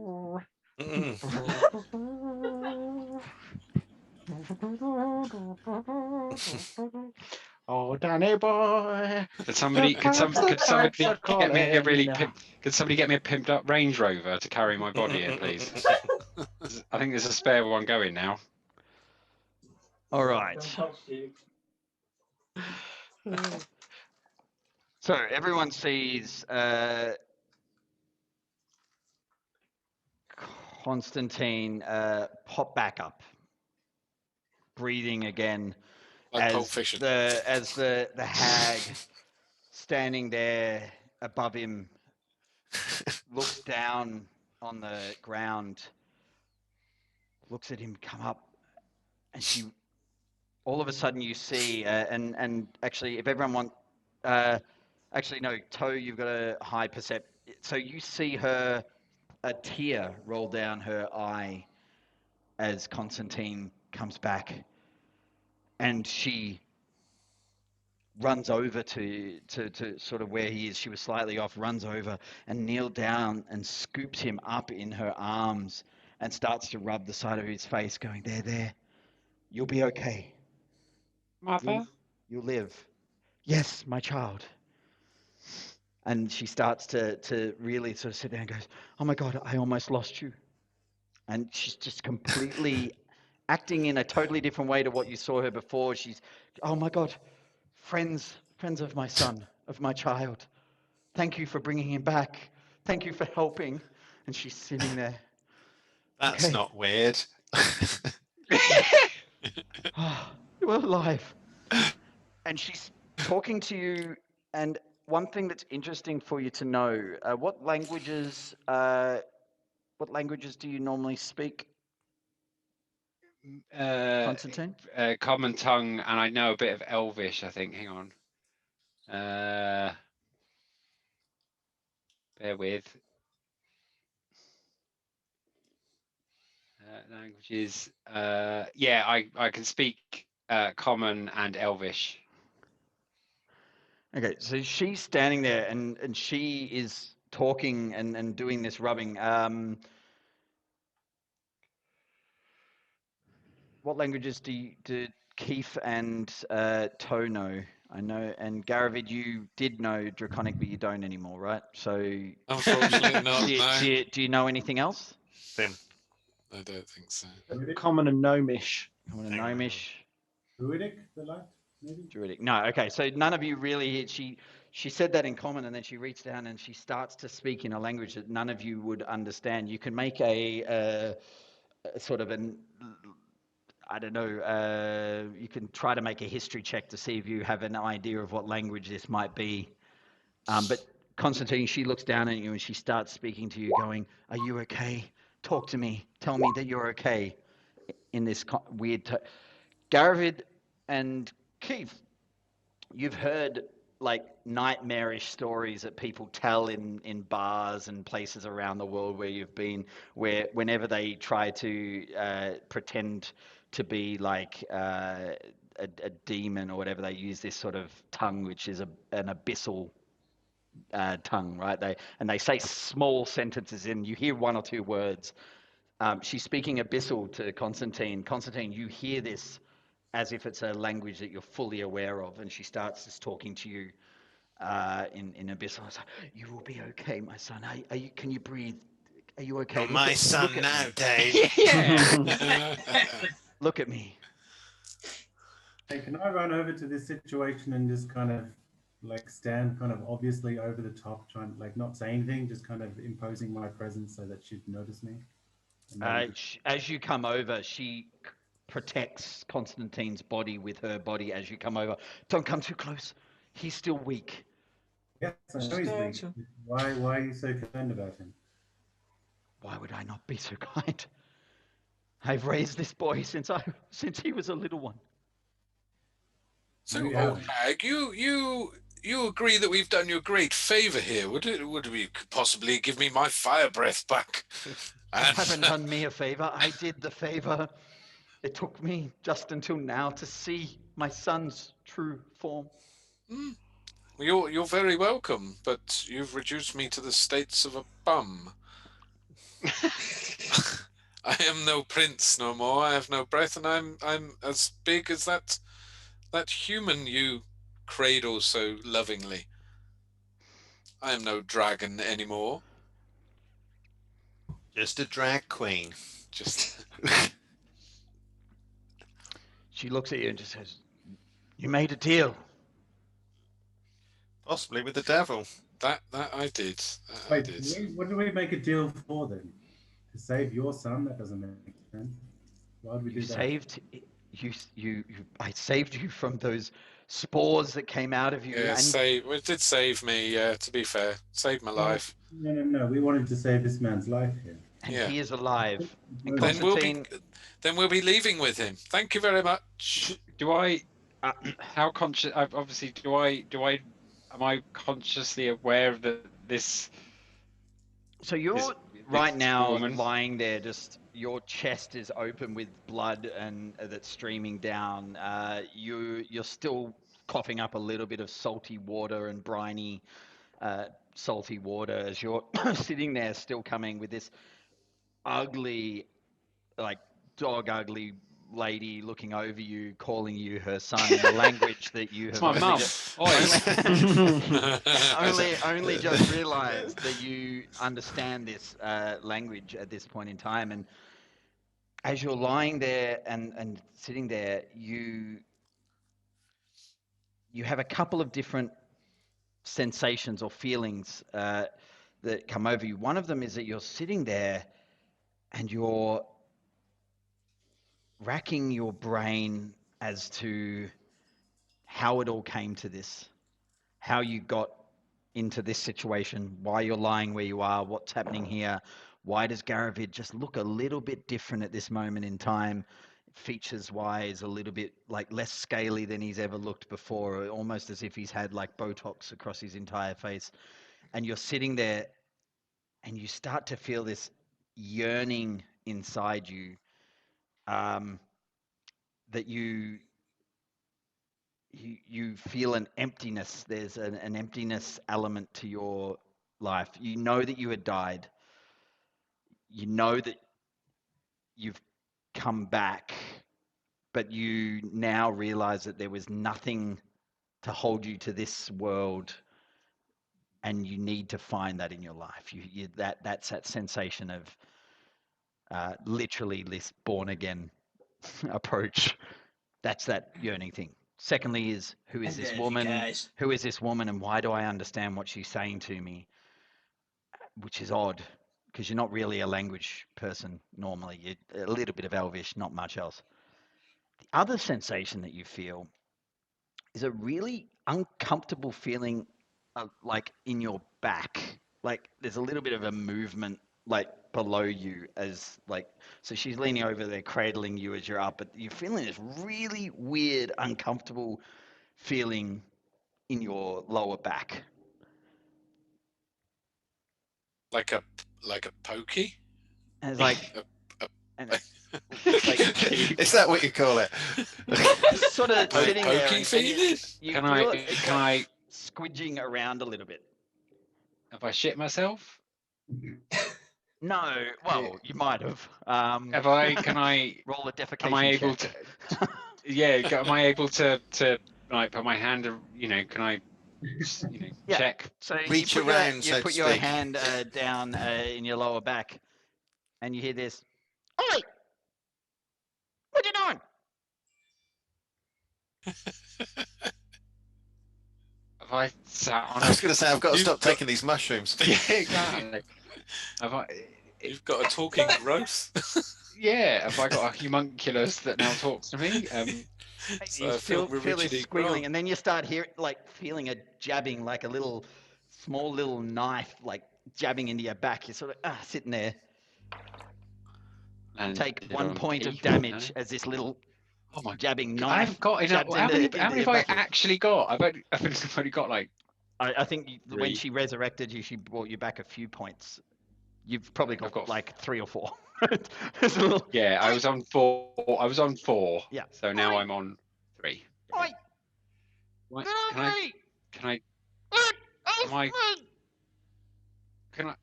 [SPEAKER 4] Oh, Danny boy.
[SPEAKER 7] Could somebody get me a really could somebody get me a pimped up Range Rover to carry my body in, please? I think there's a spare one going now.
[SPEAKER 1] All right. So everyone sees Constantine pop back up, breathing again,
[SPEAKER 2] Like Pulp
[SPEAKER 1] as
[SPEAKER 2] Fiction.
[SPEAKER 1] the hag standing there above him looks down on the ground, looks at him come up, and she all of a sudden you see and actually if everyone want actually no, Toe, you've got a high percept, so you see her a tear roll down her eye as Constantine comes back, and she runs over to sort of where he is. She was slightly off, runs over and kneeled down and scoops him up in her arms and starts to rub the side of his face, going, there, you'll be okay.
[SPEAKER 7] Mother?
[SPEAKER 1] You'll live. Yes, my child. And she starts to really sort of sit there and goes, oh my God, I almost lost you. And she's just completely acting in a totally different way to what you saw her before. She's, oh my God, friends of my son, of my child. Thank you for bringing him back. Thank you for helping. And she's sitting there.
[SPEAKER 6] That's
[SPEAKER 1] Okay.
[SPEAKER 6] not weird.
[SPEAKER 1] Oh, you're alive. And she's talking to you. And one thing that's interesting for you to know, what languages do you normally speak, Constantine?
[SPEAKER 7] Common tongue, and I know a bit of Elvish, I think. Hang on. Bear with. Languages. Yeah, I can speak Common and Elvish.
[SPEAKER 1] Okay, so she's standing there and she is talking and doing this rubbing. What languages do Keith and Toe know? I know, and Garavid, you did know Draconic, but you don't anymore, right? So,
[SPEAKER 2] Unfortunately not, no.
[SPEAKER 1] do you know anything else?
[SPEAKER 6] Then
[SPEAKER 2] I don't think so.
[SPEAKER 4] Common and gnomish.
[SPEAKER 1] Common and Gnomish.
[SPEAKER 8] Druidic, the light, maybe?
[SPEAKER 1] Druidic. No, okay. So none of you really. She said that in common, and then she reached down and she starts to speak in a language that none of you would understand. You can make a sort of an, I don't know. You can try to make a history check to see if you have an idea of what language this might be. But Constantine, she looks down at you and she starts speaking to you, going, "Are you okay? Talk to me. Tell me that you're okay." In this weird. Garavid and Keith, you've heard like nightmarish stories that people tell in bars and places around the world where you've been, where whenever they try to pretend to be like a demon or whatever, they use this sort of tongue, which is an abyssal tongue, right? They say small sentences in. You hear one or two words. She's speaking abyssal to Constantine. Constantine, you hear this as if it's a language that you're fully aware of, and she starts just talking to you in abyssal. It's like, "You will be okay, my son. Are you? Can you breathe? Are you okay?
[SPEAKER 6] you're my son now, Dave.
[SPEAKER 7] Yeah.
[SPEAKER 1] Look at me."
[SPEAKER 8] Hey, can I run over to this situation and just kind of like stand kind of obviously over the top, trying like not say anything, just kind of imposing my presence so that she'd notice me?
[SPEAKER 1] As you come over, she protects Constantine's body with her body as you come over. Don't come too close. He's still weak.
[SPEAKER 8] Yes, I know he's weak. Why are you so concerned about him?
[SPEAKER 1] Why would I not be so kind? I've raised this boy since he was a little one.
[SPEAKER 2] So,
[SPEAKER 8] Yeah.
[SPEAKER 2] old hag, you agree that we've done you a great favour here? Would we possibly give me my fire breath back?
[SPEAKER 1] You haven't done me a favor. I did the favor. It took me just until now to see my son's true form.
[SPEAKER 2] You're very welcome, but you've reduced me to the states of a bum. I am no prince no more. I have no breath, and I'm as big as that human you cradle so lovingly. I am no dragon anymore.
[SPEAKER 6] Just a drag queen.
[SPEAKER 2] Just
[SPEAKER 1] She looks at you and just says, "You made a deal."
[SPEAKER 6] Possibly with the devil.
[SPEAKER 2] that I did. That I
[SPEAKER 8] Wait,
[SPEAKER 2] did.
[SPEAKER 8] what do we make a deal for then? To save your son? That doesn't make sense. Why would we
[SPEAKER 1] You
[SPEAKER 8] do that?
[SPEAKER 1] saved I saved you from those spores that came out of you,
[SPEAKER 2] Yeah,
[SPEAKER 1] and
[SPEAKER 2] it did save me. To be fair, saved my life.
[SPEAKER 8] No. We wanted to save this man's life here.
[SPEAKER 2] Yeah.
[SPEAKER 1] he is alive. And
[SPEAKER 2] Then
[SPEAKER 1] Constantine,
[SPEAKER 2] we'll be leaving with him. Thank you very much.
[SPEAKER 7] Do I? How conscious? Obviously, am I consciously aware that this?
[SPEAKER 1] so you're
[SPEAKER 7] this
[SPEAKER 1] right now
[SPEAKER 7] woman?
[SPEAKER 1] lying there, just your chest is open with blood and that's streaming down. You're still coughing up a little bit of salty water and briny, salty water as you're sitting there, still coming with this ugly, like dog ugly lady looking over you, calling you her son in a language that you
[SPEAKER 7] It's
[SPEAKER 1] have
[SPEAKER 7] my
[SPEAKER 1] only
[SPEAKER 7] mum.
[SPEAKER 1] just,
[SPEAKER 7] Oi.
[SPEAKER 1] only just realized that you understand this language at this point in time. And as you're lying there and sitting there, you have a couple of different sensations or feelings that come over you. One of them is that you're sitting there and you're racking your brain as to how it all came to this, how you got into this situation, why you're lying where you are, what's happening here. Why does Garavid just look a little bit different at this moment in time? Features wise, a little bit like less scaly than he's ever looked before, almost as if he's had like Botox across his entire face. And you're sitting there and you start to feel this yearning inside you, that you feel an emptiness. There's an emptiness element to your life. You know that you had died. You know that you've come back, but you now realize that there was nothing to hold you to this world, and you need to find that in your life. That's that sensation of literally this born again approach. That's that yearning thing. Secondly is, who is this woman? Who is this woman, and why do I understand what she's saying to me? Which is odd, because you're not really a language person normally. You're a little bit of Elvish, not much else. The other sensation that you feel is a really uncomfortable feeling, like in your back. Like there's a little bit of a movement like below you, as like, so she's leaning over there cradling you as you're up, but you're feeling this really weird, uncomfortable feeling in your lower back.
[SPEAKER 2] Like a pokey.
[SPEAKER 1] And it's like, and it's like,
[SPEAKER 6] Is that what you call it?
[SPEAKER 1] just sort of sitting there,
[SPEAKER 2] Pokey
[SPEAKER 1] and
[SPEAKER 2] feeling.
[SPEAKER 1] you
[SPEAKER 7] Can
[SPEAKER 1] feel
[SPEAKER 7] I?
[SPEAKER 1] it, it's
[SPEAKER 7] Can
[SPEAKER 1] like
[SPEAKER 7] I?
[SPEAKER 1] squidging around a little bit.
[SPEAKER 7] Have I shit myself?
[SPEAKER 1] No, well, you might have.
[SPEAKER 7] Have I? Can I?
[SPEAKER 1] Roll a defecation
[SPEAKER 7] Am I able
[SPEAKER 1] check.
[SPEAKER 7] to? Yeah. Am I able to like put my hand? You know? Can I?
[SPEAKER 1] Yeah.
[SPEAKER 7] Check.
[SPEAKER 1] So
[SPEAKER 6] Reach
[SPEAKER 1] you put
[SPEAKER 6] around,
[SPEAKER 1] your,
[SPEAKER 6] so
[SPEAKER 1] you
[SPEAKER 6] to
[SPEAKER 1] put your
[SPEAKER 6] speak.
[SPEAKER 1] hand down in your lower back, and you hear this. Oi! What you doing?
[SPEAKER 7] Have I sat on?
[SPEAKER 6] I was going to say, I've got to
[SPEAKER 2] You've
[SPEAKER 6] stop
[SPEAKER 2] got-
[SPEAKER 6] taking these mushrooms.
[SPEAKER 7] Yeah, exactly. Have I?
[SPEAKER 2] You've got a talking growth.
[SPEAKER 7] Yeah. Have I got a homunculus that now talks to me?
[SPEAKER 2] So
[SPEAKER 1] You
[SPEAKER 2] I
[SPEAKER 1] feel
[SPEAKER 2] with
[SPEAKER 1] this
[SPEAKER 2] Richard E.
[SPEAKER 1] squiggling,
[SPEAKER 2] Grant.
[SPEAKER 1] and then you start feeling a jabbing, like a little small little knife, like jabbing into your back. You're sort of sitting there. You take
[SPEAKER 7] Landed
[SPEAKER 1] 1
[SPEAKER 7] on
[SPEAKER 1] point of
[SPEAKER 7] teeth,
[SPEAKER 1] damage
[SPEAKER 7] no?
[SPEAKER 1] as this little
[SPEAKER 7] Oh my!
[SPEAKER 1] jabbing
[SPEAKER 7] I
[SPEAKER 1] knife
[SPEAKER 7] haven't got enough.
[SPEAKER 1] jabs
[SPEAKER 7] How many?
[SPEAKER 1] into
[SPEAKER 7] How many
[SPEAKER 1] your
[SPEAKER 7] have I
[SPEAKER 1] back.
[SPEAKER 7] actually got? I've only got like.
[SPEAKER 1] I think when
[SPEAKER 7] 3.
[SPEAKER 1] she resurrected you, she brought you back a few points. You've probably
[SPEAKER 7] I've
[SPEAKER 1] got
[SPEAKER 7] got
[SPEAKER 1] like 3 or 4. There's a little,
[SPEAKER 7] Yeah, I was on 4. I was on 4.
[SPEAKER 1] Yeah.
[SPEAKER 7] So now
[SPEAKER 1] Oi!
[SPEAKER 7] I'm on 3.
[SPEAKER 1] Oi!
[SPEAKER 7] What?
[SPEAKER 1] Get off
[SPEAKER 7] Can I?
[SPEAKER 1] me!
[SPEAKER 7] Can I?
[SPEAKER 1] Get off
[SPEAKER 7] Am I?
[SPEAKER 1] me!
[SPEAKER 7] Can I?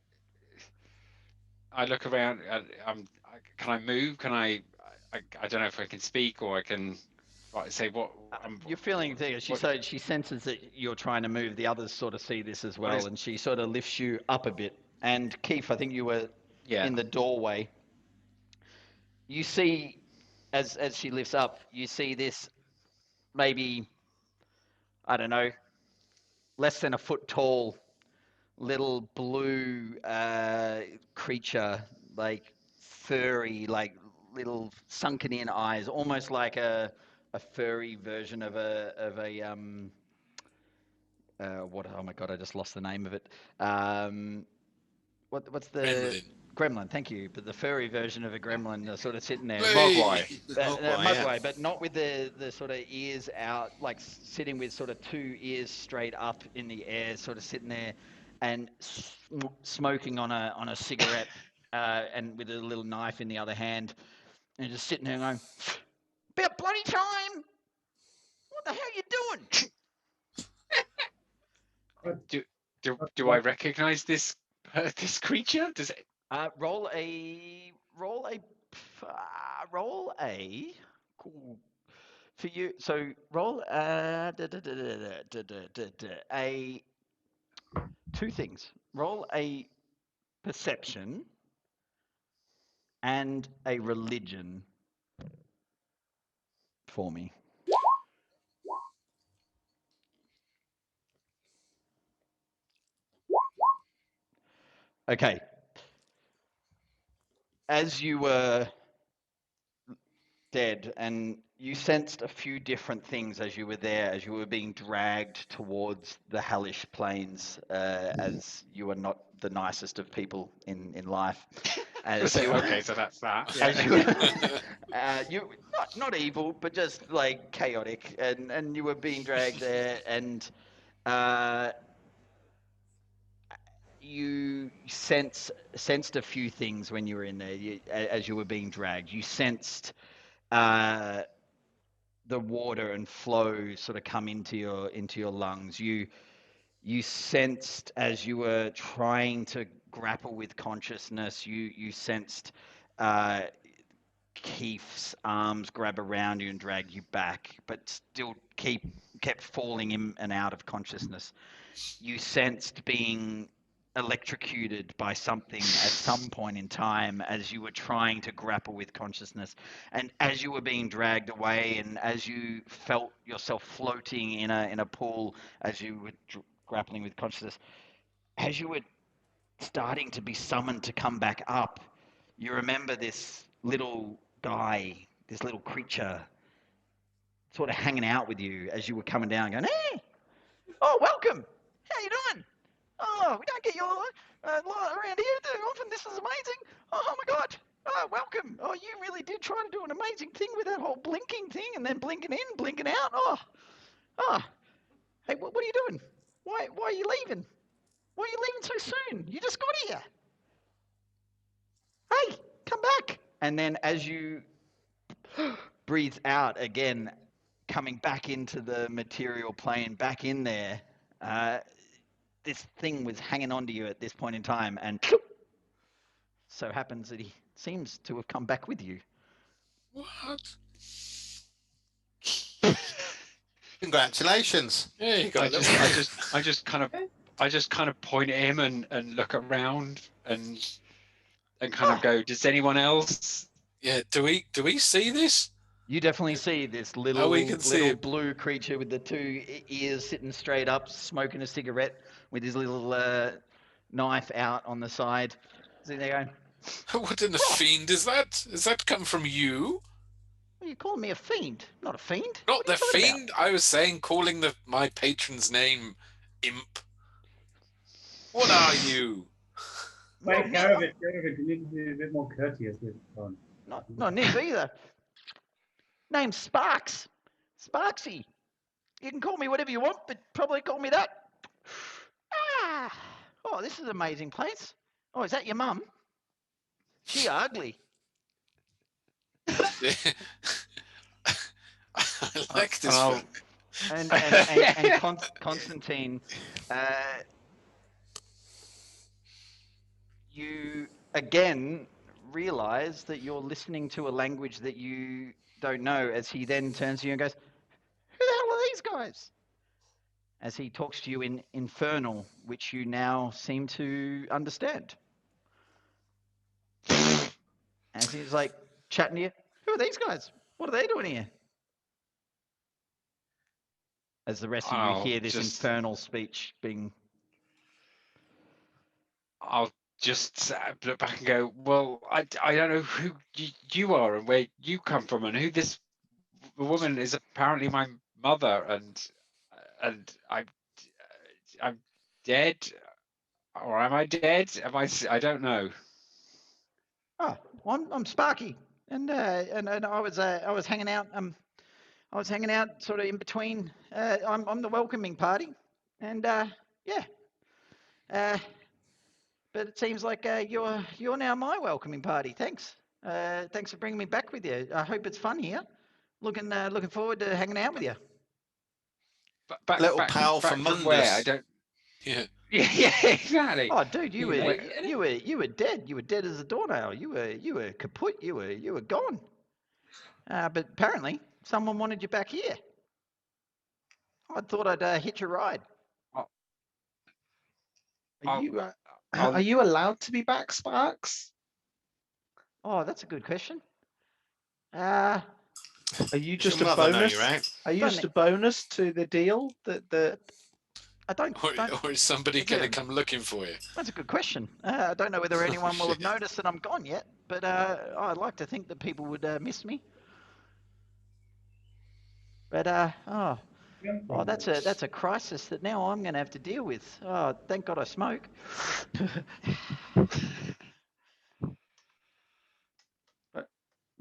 [SPEAKER 7] I look around. Can I move? Can I? I don't know if I can speak or I can. Right. Say what?
[SPEAKER 1] You're feeling things. She senses that you're trying to move. The others sort of see this as well, and she sort of lifts you up a bit. And Keith, I think you were in the doorway. You see, as she lifts up, you see this maybe, I don't know, less than a foot tall little blue creature, like furry, like little sunken in eyes, almost like a furry version of a what? Oh my god, I just lost the name of it. What's the gremlin? Thank you. But the furry version of a gremlin, sort of sitting there,
[SPEAKER 7] Mogwai.
[SPEAKER 1] Mogwai, but not with the sort of ears out, like sitting with sort of two ears straight up in the air, sort of sitting there, and smoking on a cigarette, and with a little knife in the other hand, and just sitting there going, "About bloody time! What the hell are you doing?"
[SPEAKER 7] Do I recognize this this creature? Does it?
[SPEAKER 1] Roll a cool for you. So roll a two things. Roll a perception and a religion for me. Okay. As you were dead, and you sensed a few different things as you were there, as you were being dragged towards the hellish plains, as you are not the nicest of people in life. As you,
[SPEAKER 7] okay, so that's that.
[SPEAKER 1] As you not evil, but just like chaotic, and you were being dragged there, and you sensed a few things when you were in there. As you were being dragged, you sensed the water and flow sort of come into your lungs. You sensed, as you were trying to grapple with consciousness, you sensed Keith's arms grab around you and drag you back, but still kept falling in and out of consciousness. You sensed being electrocuted by something at some point in time as you were trying to grapple with consciousness, and as you were being dragged away, and as you felt yourself floating in a pool, as you were grappling with consciousness, as you were starting to be summoned to come back up, you remember this little guy, this little creature, sort of hanging out with you as you were coming down, going, "Hey, oh, welcome. How you doing? Oh, we don't get you lot around here too often. This is amazing. Oh my God. Oh, welcome. Oh, you really did try to do an amazing thing with that whole blinking thing and then blinking in, blinking out. Oh. Hey, what are you doing? Why are you leaving? Why are you leaving so soon? You just got here. Hey, come back." And then as you breathe out again, coming back into the material plane, back in there, this thing was hanging on to you at this point in time, and so happens that he seems to have come back with you.
[SPEAKER 2] What?
[SPEAKER 6] Congratulations.
[SPEAKER 2] Yeah, you got
[SPEAKER 7] I just kind of point at him and look around and kind of go, does anyone else?
[SPEAKER 2] Yeah, do we see this?
[SPEAKER 1] You definitely see this little
[SPEAKER 2] see
[SPEAKER 1] blue creature with the two ears sitting straight up, smoking a cigarette with his little knife out on the side. So they're going,
[SPEAKER 2] What in the fiend is that? Has that come from you?
[SPEAKER 1] "Well, you calling me a fiend? Not a fiend.
[SPEAKER 2] Not
[SPEAKER 1] What are
[SPEAKER 2] the
[SPEAKER 1] you talking
[SPEAKER 2] fiend.
[SPEAKER 1] about?"
[SPEAKER 2] I was saying calling my patron's name imp. What are you?
[SPEAKER 8] Wait, Caravan, you need to be a bit more courteous with Ron.
[SPEAKER 1] Not Nick either. Name's Sparks. Sparksy. You can call me whatever you want, but probably call me that. Oh, this is an amazing place. Oh, is that your mum? She ugly.
[SPEAKER 2] I like this.
[SPEAKER 1] And Constantine, you again realize that you're listening to a language that you don't know as he then turns to you and goes, "Who the hell are these guys?" As he talks to you in Infernal, which you now seem to understand. As he's like chatting to you, "Who are these guys? What are they doing here?" As the rest of you hear this infernal speech being...
[SPEAKER 7] I'll just look back and go, well, I don't know who you are and where you come from and who this woman is. Apparently my mother, and I'm dead, or am I dead? I don't know.
[SPEAKER 1] Oh, I'm Sparky, and I was hanging out. I was hanging out sort of in between. I'm the welcoming party, and yeah. But it seems like you're now my welcoming party. Thanks. Thanks for bringing me back with you. I hope it's fun here. Looking forward to hanging out with you.
[SPEAKER 6] Little pal
[SPEAKER 7] back
[SPEAKER 6] from
[SPEAKER 7] from where? I
[SPEAKER 6] Mundus.
[SPEAKER 7] don't.
[SPEAKER 2] Yeah.
[SPEAKER 7] Yeah, exactly.
[SPEAKER 1] Oh, dude, you
[SPEAKER 3] Yeah.
[SPEAKER 1] were dead. You were dead as a doornail. You were kaput. You were gone. But apparently someone wanted you back here. I thought I'd hitch a ride.
[SPEAKER 4] Are you allowed to be back, Sparks?
[SPEAKER 1] Oh, that's a good question.
[SPEAKER 4] Are you
[SPEAKER 6] Does
[SPEAKER 4] just
[SPEAKER 6] your
[SPEAKER 4] a
[SPEAKER 6] mother know
[SPEAKER 4] bonus?
[SPEAKER 6] you're out?
[SPEAKER 4] Are you
[SPEAKER 1] Don't
[SPEAKER 4] just a bonus to the deal that
[SPEAKER 1] I don't.
[SPEAKER 2] Or is somebody
[SPEAKER 1] That's
[SPEAKER 2] going to
[SPEAKER 1] it.
[SPEAKER 2] come looking for you?
[SPEAKER 1] That's a good question. I don't know whether anyone will have
[SPEAKER 2] Shit.
[SPEAKER 1] noticed that I'm gone yet, but I'd like to think that people would miss me. But that's a crisis that now I'm going to have to deal with. Oh, thank God I smoke.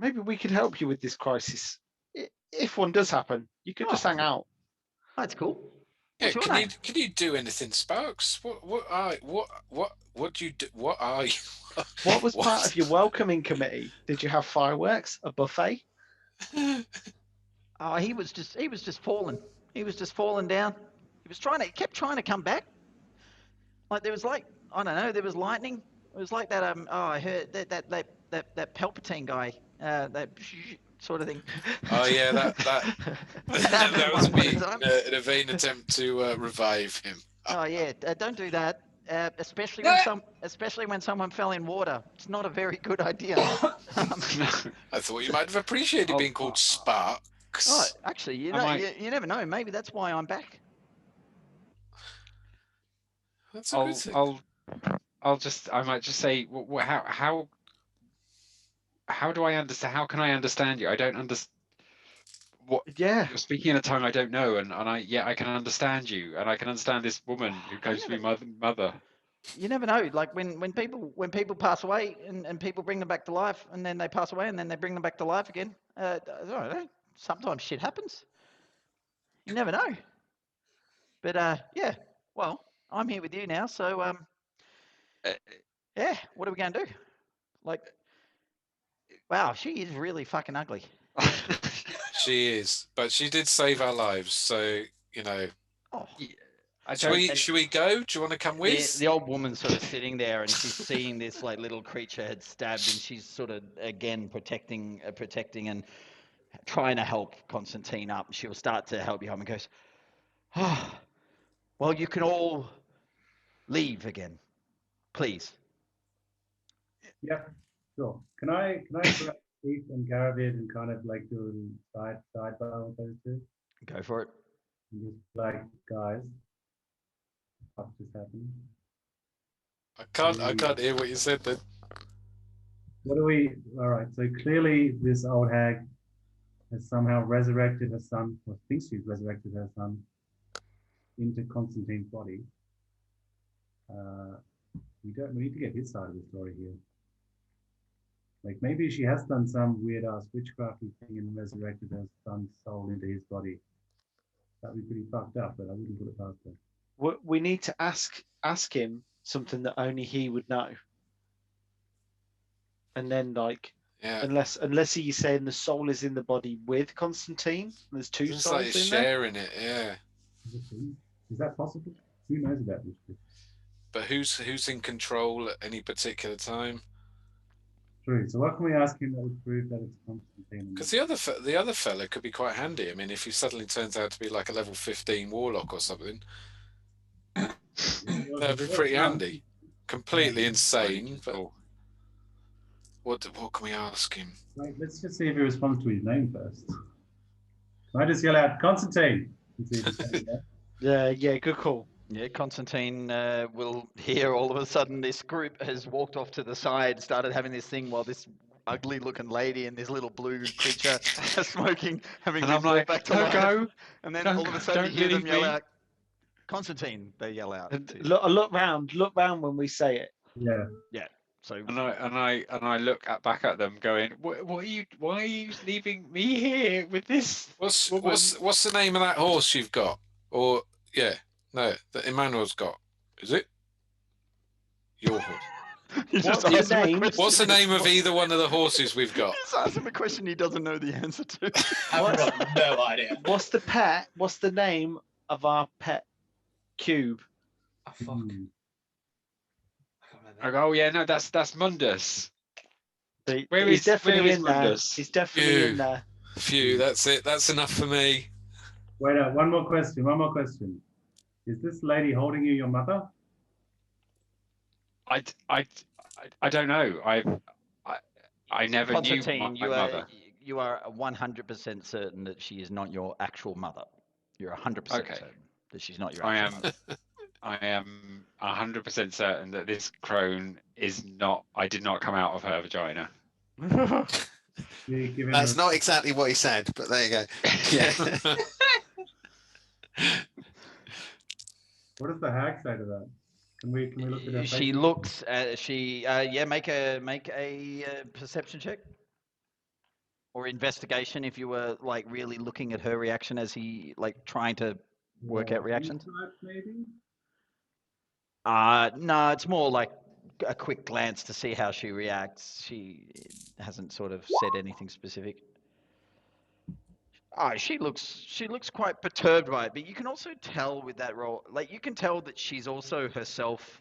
[SPEAKER 4] maybe we could help you with this crisis? If one does happen, you could just hang out.
[SPEAKER 1] That's cool.
[SPEAKER 2] Yeah,
[SPEAKER 1] What's your name?
[SPEAKER 2] can you do anything, Sparks? What do you do? What are you?
[SPEAKER 4] What was part of your welcoming committee? Did you have fireworks, a buffet?
[SPEAKER 1] Oh, he was just falling. He was just falling down. He kept trying to come back. Like there was I don't know, there was lightning. It was like that. I heard that Palpatine guy. That sort of thing.
[SPEAKER 2] Oh yeah, that was me in a vain attempt to revive him.
[SPEAKER 1] Oh yeah, don't do that. Especially when someone fell in water. It's not a very good idea.
[SPEAKER 2] I thought you might have appreciated being called Sparks.
[SPEAKER 1] Oh, actually, you never know. Maybe that's why I'm back.
[SPEAKER 2] That's a good thing.
[SPEAKER 7] I might just say, how do I understand? How can I understand you? I don't understand.
[SPEAKER 4] Yeah.
[SPEAKER 7] You're speaking in a tongue I don't know, and I can understand you, and I can understand this woman who claims to be mother.
[SPEAKER 1] You never know. Like when people pass away and people bring them back to life, and then they pass away and then they bring them back to life again. I don't know. Sometimes shit happens. You never know. But yeah. Well, I'm here with you now, so yeah. What are we going to do? Like, wow, she is really fucking ugly.
[SPEAKER 2] She is, but she did save our lives, so you know.
[SPEAKER 1] Oh.
[SPEAKER 2] Should we go? Do you want to come with?
[SPEAKER 1] The old woman's sort of sitting there, and she's seeing this like little creature had stabbed, and she's sort of again protecting and trying to help Constantine up. She'll start to help you home and goes, "Oh, well, you can all leave again, please."
[SPEAKER 8] Yep, sure. Can I grab Keith and Garavid and kind of like do a sidebar with those two?
[SPEAKER 1] Go for it.
[SPEAKER 8] And just like, guys, what just happened?
[SPEAKER 2] I can't hear what you said then.
[SPEAKER 8] What do we? All right. So clearly, this old hag has somehow resurrected her son, or thinks she's resurrected her son, into Constantine's body. We need to get his side of the story here. Like maybe she has done some weird ass witchcrafty thing and resurrected her son's soul into his body. That'd be pretty fucked up, but I wouldn't put it past her.
[SPEAKER 4] We need to ask him something that only he would know. And then unless he's saying the soul is in the body with Constantine, there's two
[SPEAKER 2] It's
[SPEAKER 4] souls
[SPEAKER 2] like
[SPEAKER 4] in
[SPEAKER 2] sharing it, yeah.
[SPEAKER 8] Is that possible? Who knows about this?
[SPEAKER 2] But who's in control at any particular time?
[SPEAKER 8] True. So what can we ask him that would prove that it's Constantine?
[SPEAKER 2] Because the other fella could be quite handy. I mean, if he suddenly turns out to be like a level 15 warlock or something, that'd be pretty handy. Completely insane, but what can we ask him?
[SPEAKER 8] Right, let's just see if he responds to his name first. Can I just yell out Constantine? And see if he says that?
[SPEAKER 4] Yeah, good call.
[SPEAKER 1] Yeah, Constantine will hear all of a sudden this group has walked off to the side, started having this thing while this ugly-looking lady and this little blue creature are smoking, having
[SPEAKER 7] And
[SPEAKER 1] been
[SPEAKER 7] I'm
[SPEAKER 1] brought
[SPEAKER 7] like,
[SPEAKER 1] back to
[SPEAKER 7] don't
[SPEAKER 1] life.
[SPEAKER 7] go.
[SPEAKER 1] And then
[SPEAKER 7] Don't
[SPEAKER 1] all of a
[SPEAKER 7] go,
[SPEAKER 1] sudden you
[SPEAKER 7] don't
[SPEAKER 1] hear them
[SPEAKER 7] leave
[SPEAKER 1] yell
[SPEAKER 7] me.
[SPEAKER 1] out, Constantine, they yell out.
[SPEAKER 4] And
[SPEAKER 1] to you.
[SPEAKER 4] look round when we say it.
[SPEAKER 8] Yeah.
[SPEAKER 1] Yeah. So
[SPEAKER 7] And I look back at them, going, "What are you? Why are you leaving me here with this
[SPEAKER 2] What's
[SPEAKER 7] woman?"
[SPEAKER 2] the name of that horse you've got? Or yeah, no, that Emmanuel's got. Is it your horse?
[SPEAKER 1] you just
[SPEAKER 4] What's the
[SPEAKER 1] asked him a
[SPEAKER 4] name?
[SPEAKER 1] question.
[SPEAKER 2] What's the name of either one of the horses we've got?
[SPEAKER 1] You just asked him a question he doesn't know the answer to.
[SPEAKER 3] I've got no idea.
[SPEAKER 4] What's the pet? What's the name of our pet cube?
[SPEAKER 3] Oh, fuck.
[SPEAKER 8] Hmm.
[SPEAKER 3] I can't
[SPEAKER 7] I
[SPEAKER 3] remember.
[SPEAKER 7] go, "Oh yeah, no, that's Mundus. Where
[SPEAKER 4] He's
[SPEAKER 7] is
[SPEAKER 4] definitely in there.
[SPEAKER 7] Mundus?"
[SPEAKER 4] He's definitely in there.
[SPEAKER 2] Phew, that's it. That's enough for me.
[SPEAKER 8] Wait up, one more question. Is this lady holding you your mother?
[SPEAKER 7] I don't know. I never knew
[SPEAKER 1] Constantine,
[SPEAKER 7] my mother.
[SPEAKER 1] you are 100% certain that she is not your actual mother. You're 100%
[SPEAKER 7] Okay.
[SPEAKER 1] certain that she's not your
[SPEAKER 7] I
[SPEAKER 1] actual
[SPEAKER 7] am.
[SPEAKER 1] mother.
[SPEAKER 7] I am 100% certain that this crone is not. I did not come out of her vagina.
[SPEAKER 8] You give him
[SPEAKER 6] That's
[SPEAKER 8] a-
[SPEAKER 6] not exactly what he said, but there you go.
[SPEAKER 7] Yeah.
[SPEAKER 8] What does the hag say to that? Can we look at her face?
[SPEAKER 1] She looks. Yeah. Make a perception check or investigation if you were like really looking at her reaction as he like trying to work out reactions.
[SPEAKER 8] Insight, maybe?
[SPEAKER 1] No, it's more like a quick glance to see how she reacts. She hasn't sort of said anything specific. She looks quite perturbed by it, but you can also tell with that role, like you can tell that she's also herself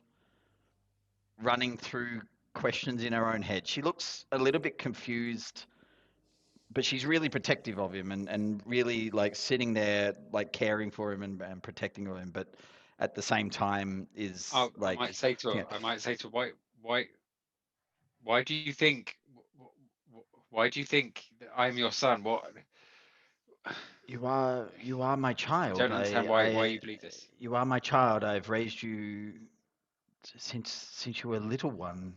[SPEAKER 1] running through questions in her own head. She looks a little bit confused, but she's really protective of him and really like sitting there like caring for him and protecting of him, but at the same time is
[SPEAKER 7] I
[SPEAKER 1] like
[SPEAKER 7] might say to her.
[SPEAKER 1] yeah.
[SPEAKER 7] I might say to her, why do you think? Why do you think that I'm your son? What?
[SPEAKER 1] You are my
[SPEAKER 7] I
[SPEAKER 1] child.
[SPEAKER 7] don't understand why you believe this.
[SPEAKER 1] You are my child. I've raised you since you were a little one.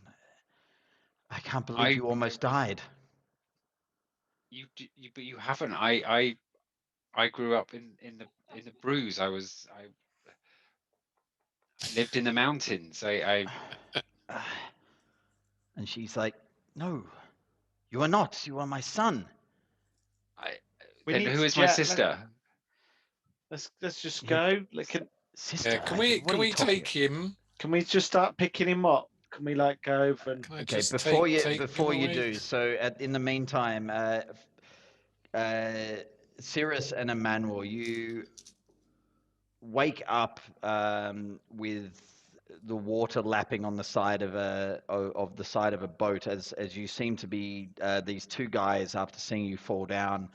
[SPEAKER 1] I can't believe you almost died.
[SPEAKER 7] But you haven't. I grew up in the brews. I lived in the mountains.
[SPEAKER 1] And she's like, "No, you are not. You are my son."
[SPEAKER 7] Then who is my sister?
[SPEAKER 4] Let's just
[SPEAKER 1] Yeah.
[SPEAKER 4] go.
[SPEAKER 1] Sister.
[SPEAKER 2] Yeah, can we
[SPEAKER 1] what are you talking
[SPEAKER 2] take him?
[SPEAKER 4] Can we just start picking him up? Can we like go over and
[SPEAKER 2] Can I
[SPEAKER 1] Okay,
[SPEAKER 2] just
[SPEAKER 1] before
[SPEAKER 2] take
[SPEAKER 1] you
[SPEAKER 2] him away?
[SPEAKER 1] do, so in the meantime, Cirrus and Emmanuel, you wake up with the water lapping on the side of a boat as you seem to be these two guys after seeing you fall down,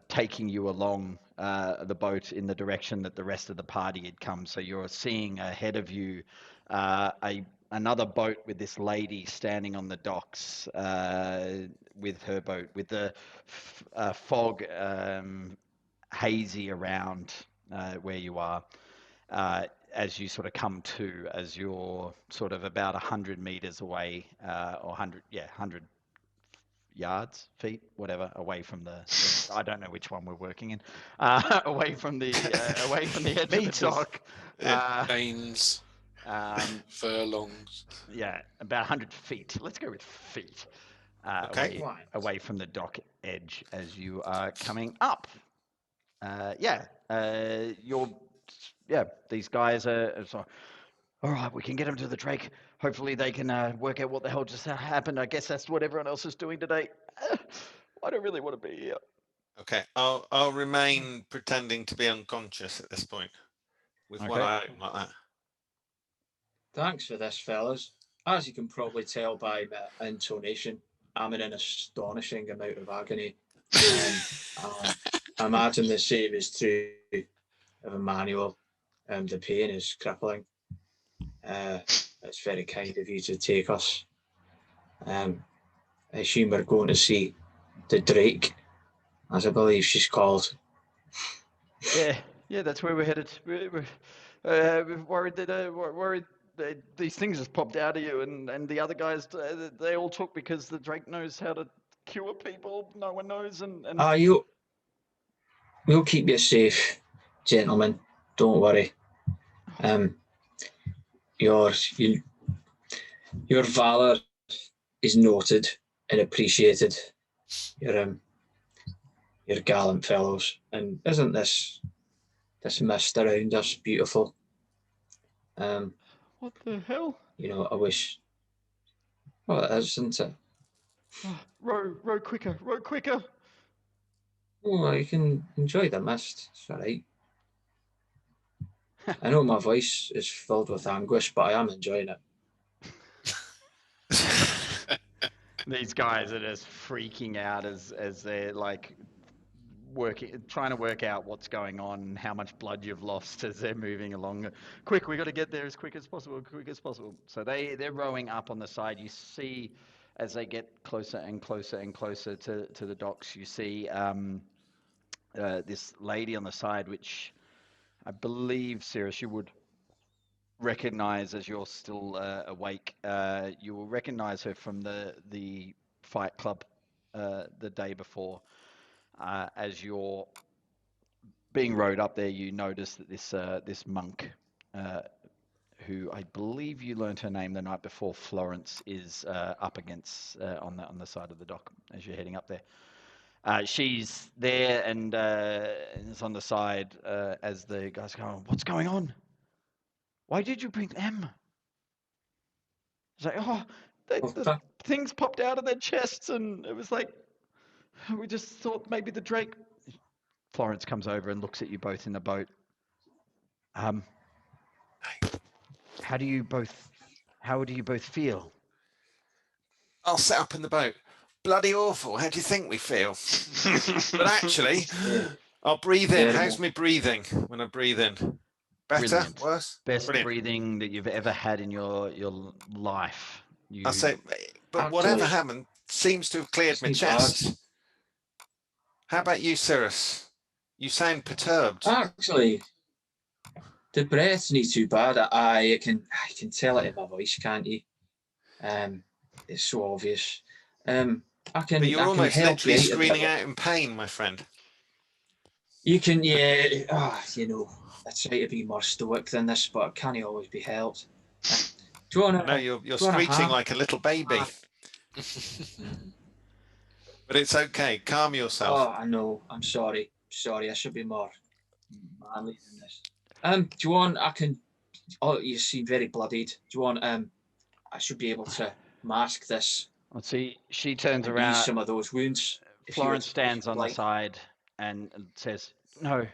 [SPEAKER 1] taking you along the boat in the direction that the rest of the party had come. So you're seeing ahead of you another boat with this lady standing on the docks with her boat, with the fog hazy around where you are. As you sort of come to, as you're sort of about 100 meters away, or 100 yards, feet, whatever, away from I don't know which one we're working in, away from the edge of the dock.
[SPEAKER 2] Chains, furlongs.
[SPEAKER 1] Yeah, about 100 feet. Let's go with feet.
[SPEAKER 6] Okay.
[SPEAKER 1] Away from the dock edge as you are coming up. These guys are so, all right, we can get them to the Drake. Hopefully they can work out what the hell just happened. I guess that's what everyone else is doing today. I don't really want to be here.
[SPEAKER 6] Okay, I'll remain pretending to be unconscious at this point with one
[SPEAKER 1] Okay.
[SPEAKER 6] eye open like that.
[SPEAKER 3] Thanks for this, fellas. as you can probably tell by my intonation, I'm in an astonishing amount of agony. I imagine the same is true of Emmanuel. The pain is crippling. It's very kind of you to take us. I assume we're going to see the Drake, as I believe she's called.
[SPEAKER 1] Yeah, yeah, that's where we're headed. We're worried that these things just popped out of you, and the other guys they all took because the Drake knows how to cure people. No one knows, and
[SPEAKER 3] We'll keep you safe, gentlemen. Don't worry. Your valor is noted and appreciated. You're gallant fellows, and isn't this mist around us beautiful?
[SPEAKER 1] what the hell?
[SPEAKER 3] I wish. Well, it is, isn't it?
[SPEAKER 1] Oh, row quicker, row quicker.
[SPEAKER 3] Oh, you can enjoy the mist. It's all right. I know my voice is filled with anguish, but I am enjoying it.
[SPEAKER 1] These guys are just freaking out as they're like trying to work out what's going on and how much blood you've lost as they're moving along. Quick, we got to get there as quick as possible, quick as possible. So they're rowing up on the side. You see, as they get closer and closer and closer to the docks, you see this lady on the side, which I believe, Cirrus, you would recognize as you're still awake. You will recognize her from the fight club the day before. As you're being rowed up there, you notice that this monk, who I believe you learned her name the night before, Florence, is up against on the side of the dock as you're heading up there. She's there and is on the side as the guys go, "What's going on? Why did you bring them?" It's like, "Oh, the things popped out of their chests, and it was like we just thought maybe the Drake." Florence comes over and looks at you both in the boat. How do you both feel?
[SPEAKER 6] I'll set up in the boat. Bloody awful. How do you think we feel? But actually, I'll breathe in. How's me breathing when I breathe in? Better?
[SPEAKER 1] Brilliant.
[SPEAKER 6] Worse?
[SPEAKER 1] Best
[SPEAKER 6] Brilliant.
[SPEAKER 1] breathing that you've ever had in your life.
[SPEAKER 6] I'll say, but whatever happened seems to have cleared my chest. How about you, Cirrus? You sound perturbed.
[SPEAKER 3] Actually, the breath's not too bad. I can tell it in my voice, can't you? It's so obvious.
[SPEAKER 6] But you're almost literally screaming out in pain, my friend.
[SPEAKER 3] You can, yeah. I try to be more stoic than this, but it can't always be helped. Do you want to?
[SPEAKER 6] No, you're screeching like a little baby. But it's okay. Calm yourself.
[SPEAKER 3] Oh, I know. I'm sorry. I should be more manly than this. Do you want? I can. Oh, you seem very bloodied. Do you want? I should be able to mask this.
[SPEAKER 1] Let's see. She turns around.
[SPEAKER 3] Some of those wounds.
[SPEAKER 1] Florence stands on the side and says, "No,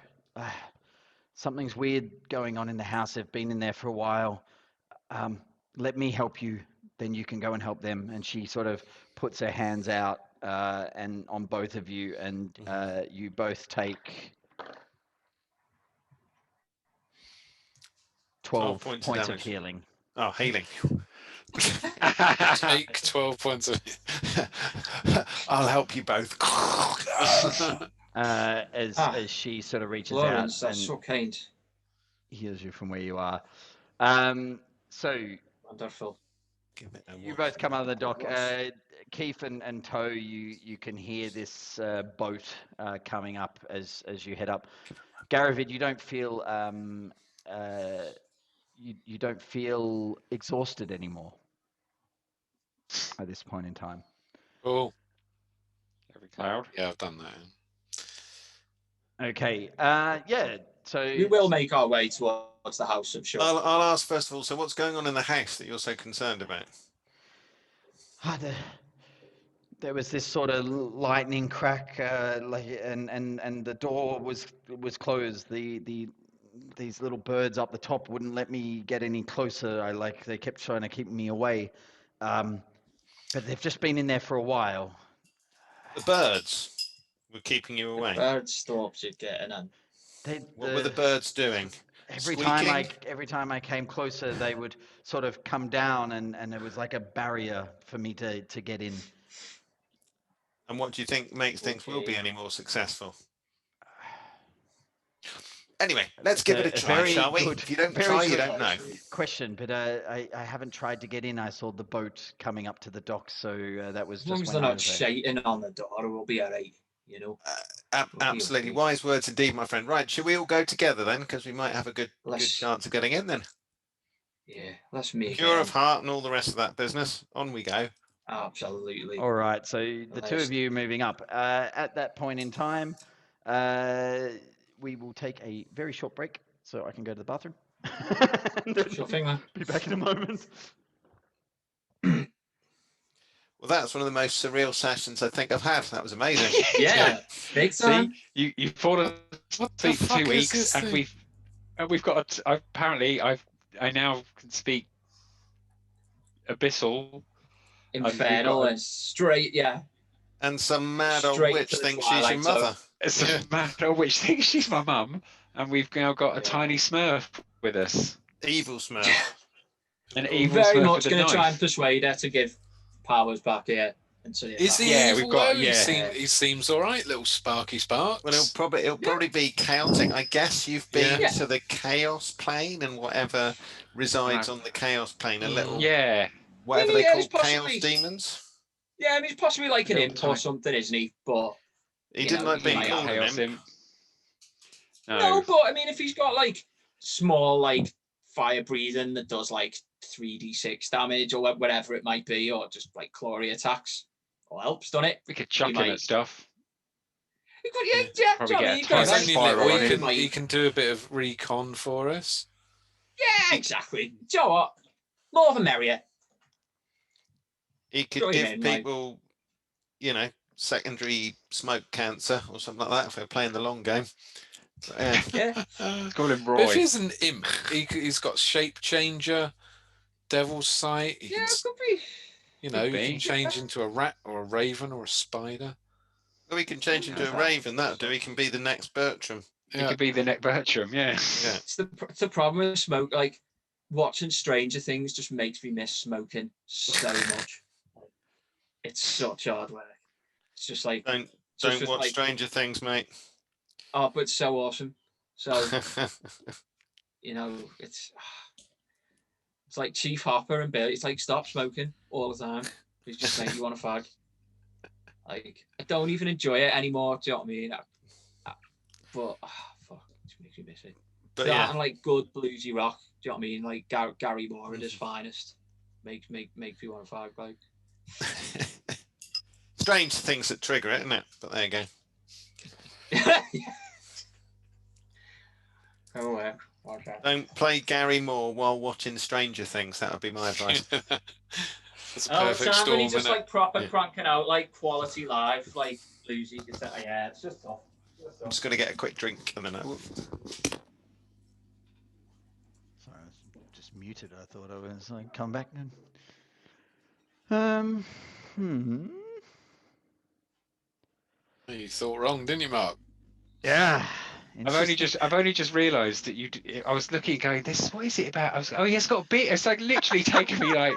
[SPEAKER 1] something's weird going on in the house. They've been in there for a while. Let me help you. Then you can go and help them." And she sort of puts her hands out and on both of you, and you both take 12 points of healing.
[SPEAKER 6] Oh, healing.
[SPEAKER 2] Take 12 points of
[SPEAKER 6] I'll help you both.
[SPEAKER 1] As she sort of reaches
[SPEAKER 3] Florence,
[SPEAKER 1] out
[SPEAKER 3] that's so kind.
[SPEAKER 1] Heals you from where you are. So
[SPEAKER 3] wonderful.
[SPEAKER 1] You both come out of the dock. Keith and Toe, you can hear this boat coming up as you head up. Garavid, you don't feel you don't feel exhausted anymore at this point in time.
[SPEAKER 2] Oh,
[SPEAKER 7] every cloud.
[SPEAKER 2] Yeah, I've done that.
[SPEAKER 1] Okay. Yeah. So
[SPEAKER 3] we will make our way towards the house, I'm sure.
[SPEAKER 6] I'll ask first of all. So, what's going on in the house that you're so concerned about?
[SPEAKER 1] There was this sort of lightning crack, and the door was closed. The these little birds up the top wouldn't let me get any closer. They kept trying to keep me away. But they've just been in there for a while.
[SPEAKER 6] The birds were keeping you away.
[SPEAKER 3] Bird stops you getting in.
[SPEAKER 6] What were the birds doing?
[SPEAKER 1] Every
[SPEAKER 6] Squeaking?
[SPEAKER 1] time I came closer, they would sort of come down, and it was like a barrier for me to get in.
[SPEAKER 6] And what do you think makes things will be
[SPEAKER 3] Okay.
[SPEAKER 6] any more successful? Anyway, let's
[SPEAKER 1] It's
[SPEAKER 6] give it a
[SPEAKER 1] a
[SPEAKER 6] try,
[SPEAKER 1] very
[SPEAKER 6] shall we?
[SPEAKER 1] good-
[SPEAKER 6] If you don't
[SPEAKER 1] very
[SPEAKER 6] try, you
[SPEAKER 1] good
[SPEAKER 6] don't know.
[SPEAKER 1] question, but I haven't tried to get in. I saw the boat coming up to the dock, so that was
[SPEAKER 3] As long
[SPEAKER 1] just
[SPEAKER 3] as
[SPEAKER 1] when
[SPEAKER 3] they're
[SPEAKER 1] I
[SPEAKER 3] not
[SPEAKER 1] was there.
[SPEAKER 3] shouting on the door, we'll be all right. You know. We'll be
[SPEAKER 6] Absolutely
[SPEAKER 3] okay.
[SPEAKER 6] wise words indeed, my friend. Right, should we all go together then? Because we might have a good chance of getting in then.
[SPEAKER 3] Yeah, let's make
[SPEAKER 6] Cure
[SPEAKER 3] it.
[SPEAKER 6] of heart and all the rest of that business. On we go.
[SPEAKER 3] Absolutely.
[SPEAKER 1] All right, so the two of you moving up. At that point in time, we will take a very short break so I can go to the bathroom. And then
[SPEAKER 3] Sure thing, man.
[SPEAKER 1] be back in a moment.
[SPEAKER 6] Well, that's one of the most surreal sessions I think I've had. That was amazing.
[SPEAKER 3] Yeah, big time.
[SPEAKER 7] See, you've fallen
[SPEAKER 2] What the
[SPEAKER 7] asleep for
[SPEAKER 2] fuck
[SPEAKER 7] 2
[SPEAKER 2] is
[SPEAKER 7] weeks,
[SPEAKER 2] this
[SPEAKER 7] and
[SPEAKER 2] thing?
[SPEAKER 7] we've got. Apparently, I now can speak abyssal.
[SPEAKER 3] Infernal and straight, yeah.
[SPEAKER 6] And some mad old
[SPEAKER 3] Straight
[SPEAKER 6] witch
[SPEAKER 3] to the
[SPEAKER 6] thinks she's your
[SPEAKER 3] Twilight Zone.
[SPEAKER 6] mother.
[SPEAKER 7] It's a matter which thinks she's my mum, and we've now got a
[SPEAKER 3] Yeah.
[SPEAKER 7] tiny Smurf with us.
[SPEAKER 6] Evil Smurf.
[SPEAKER 7] An evil
[SPEAKER 3] Very
[SPEAKER 7] Smurf
[SPEAKER 3] much
[SPEAKER 7] with a
[SPEAKER 3] going to try and
[SPEAKER 7] knife.
[SPEAKER 3] persuade her to give powers back here. And so,
[SPEAKER 2] Is he
[SPEAKER 7] Yeah,
[SPEAKER 2] evil
[SPEAKER 7] we've got-
[SPEAKER 2] though?
[SPEAKER 7] yeah.
[SPEAKER 2] He seems all right, little Sparky Sparks.
[SPEAKER 6] Well, it'll probably be chaotic. I guess you've been
[SPEAKER 2] Yeah.
[SPEAKER 6] to the chaos plane and whatever resides on the chaos plane. A little
[SPEAKER 7] Yeah.
[SPEAKER 6] whatever
[SPEAKER 3] Yeah,
[SPEAKER 6] they
[SPEAKER 3] yeah,
[SPEAKER 6] call
[SPEAKER 3] it's possibly-
[SPEAKER 6] chaos demons.
[SPEAKER 3] Yeah, I mean, he's possibly like an
[SPEAKER 7] Little
[SPEAKER 3] imp or
[SPEAKER 7] tiny-
[SPEAKER 3] something, isn't he? But
[SPEAKER 6] He
[SPEAKER 3] you
[SPEAKER 6] didn't
[SPEAKER 3] know,
[SPEAKER 6] like
[SPEAKER 3] he
[SPEAKER 6] being
[SPEAKER 3] might
[SPEAKER 6] called an
[SPEAKER 7] Chaos
[SPEAKER 6] imp.
[SPEAKER 7] imp.
[SPEAKER 3] no, but I mean, if he's got like small, like fire breathing that does like 3d6 damage or whatever it might be, or just like clawy attacks, all helps, doesn't it?
[SPEAKER 7] We could chuck him
[SPEAKER 3] might-
[SPEAKER 7] at stuff.
[SPEAKER 3] He could, yeah,
[SPEAKER 7] Probably
[SPEAKER 3] do you know what I
[SPEAKER 7] get
[SPEAKER 3] mean?
[SPEAKER 7] a
[SPEAKER 3] He could
[SPEAKER 2] He's
[SPEAKER 7] tiny
[SPEAKER 3] have,
[SPEAKER 2] only
[SPEAKER 3] like,
[SPEAKER 7] spiral
[SPEAKER 2] little.
[SPEAKER 7] on
[SPEAKER 2] He
[SPEAKER 7] him.
[SPEAKER 2] can, he can do a bit of recon for us.
[SPEAKER 3] Yeah, exactly. Do you know what? More the merrier.
[SPEAKER 6] He could
[SPEAKER 3] Throw him
[SPEAKER 6] give
[SPEAKER 3] in, like-
[SPEAKER 6] people, secondary smoke cancer or something like that if they're playing the long game. But,
[SPEAKER 3] Yeah.
[SPEAKER 7] Call him
[SPEAKER 2] But if
[SPEAKER 7] Roy.
[SPEAKER 2] he's an imp, he's got shape changer, devil's sight. He
[SPEAKER 3] Yeah,
[SPEAKER 2] can,
[SPEAKER 3] it could be.
[SPEAKER 2] you know,
[SPEAKER 7] Could
[SPEAKER 2] he can
[SPEAKER 7] be.
[SPEAKER 2] change into a rat or a raven or a spider.
[SPEAKER 6] well, he can change into a raven. That'll do. He can be the next Bertram.
[SPEAKER 7] He
[SPEAKER 2] Yeah.
[SPEAKER 7] could be the next Bertram, yeah.
[SPEAKER 6] Yeah.
[SPEAKER 3] It's the problem with smoke. Like watching Stranger Things just makes me miss smoking so much. It's such hard work. It's just like
[SPEAKER 6] Don't
[SPEAKER 3] just
[SPEAKER 6] watch
[SPEAKER 3] like,
[SPEAKER 6] Stranger Things, mate.
[SPEAKER 3] oh, but it's so awesome. So you know, it's like Chief Hopper and Billy. It's like stop smoking all the time. He's just like, you want a fag? Like I don't even enjoy it anymore. Do you know what I mean? But fuck, it just makes me miss it.
[SPEAKER 6] But
[SPEAKER 3] That
[SPEAKER 6] yeah,
[SPEAKER 3] and like good bluesy rock. Do you know what I mean? Like Gary Moore at his finest. Makes me want to fag like.
[SPEAKER 6] strange things that trigger it, isn't it? But there you go.
[SPEAKER 3] Oh yeah. Okay.
[SPEAKER 6] Don't play Gary Moore while watching Stranger Things. That would be my advice.
[SPEAKER 2] That's a
[SPEAKER 3] Oh,
[SPEAKER 2] perfect
[SPEAKER 3] Sam,
[SPEAKER 2] storm,
[SPEAKER 3] he's just
[SPEAKER 2] isn't
[SPEAKER 3] like proper
[SPEAKER 6] Yeah.
[SPEAKER 3] cranking out like quality live, like bluesy guitar. Yeah, it's just tough.
[SPEAKER 6] I'm just going to get a quick drink and then I will.
[SPEAKER 1] Sorry, I was just muted. I thought I was like, come back then.
[SPEAKER 2] You thought wrong, didn't you, Mark?
[SPEAKER 1] Yeah.
[SPEAKER 7] I've only just realised that I was looking, going, what is it about? I was, oh, yeah, it's got a bit. It's like literally taken me like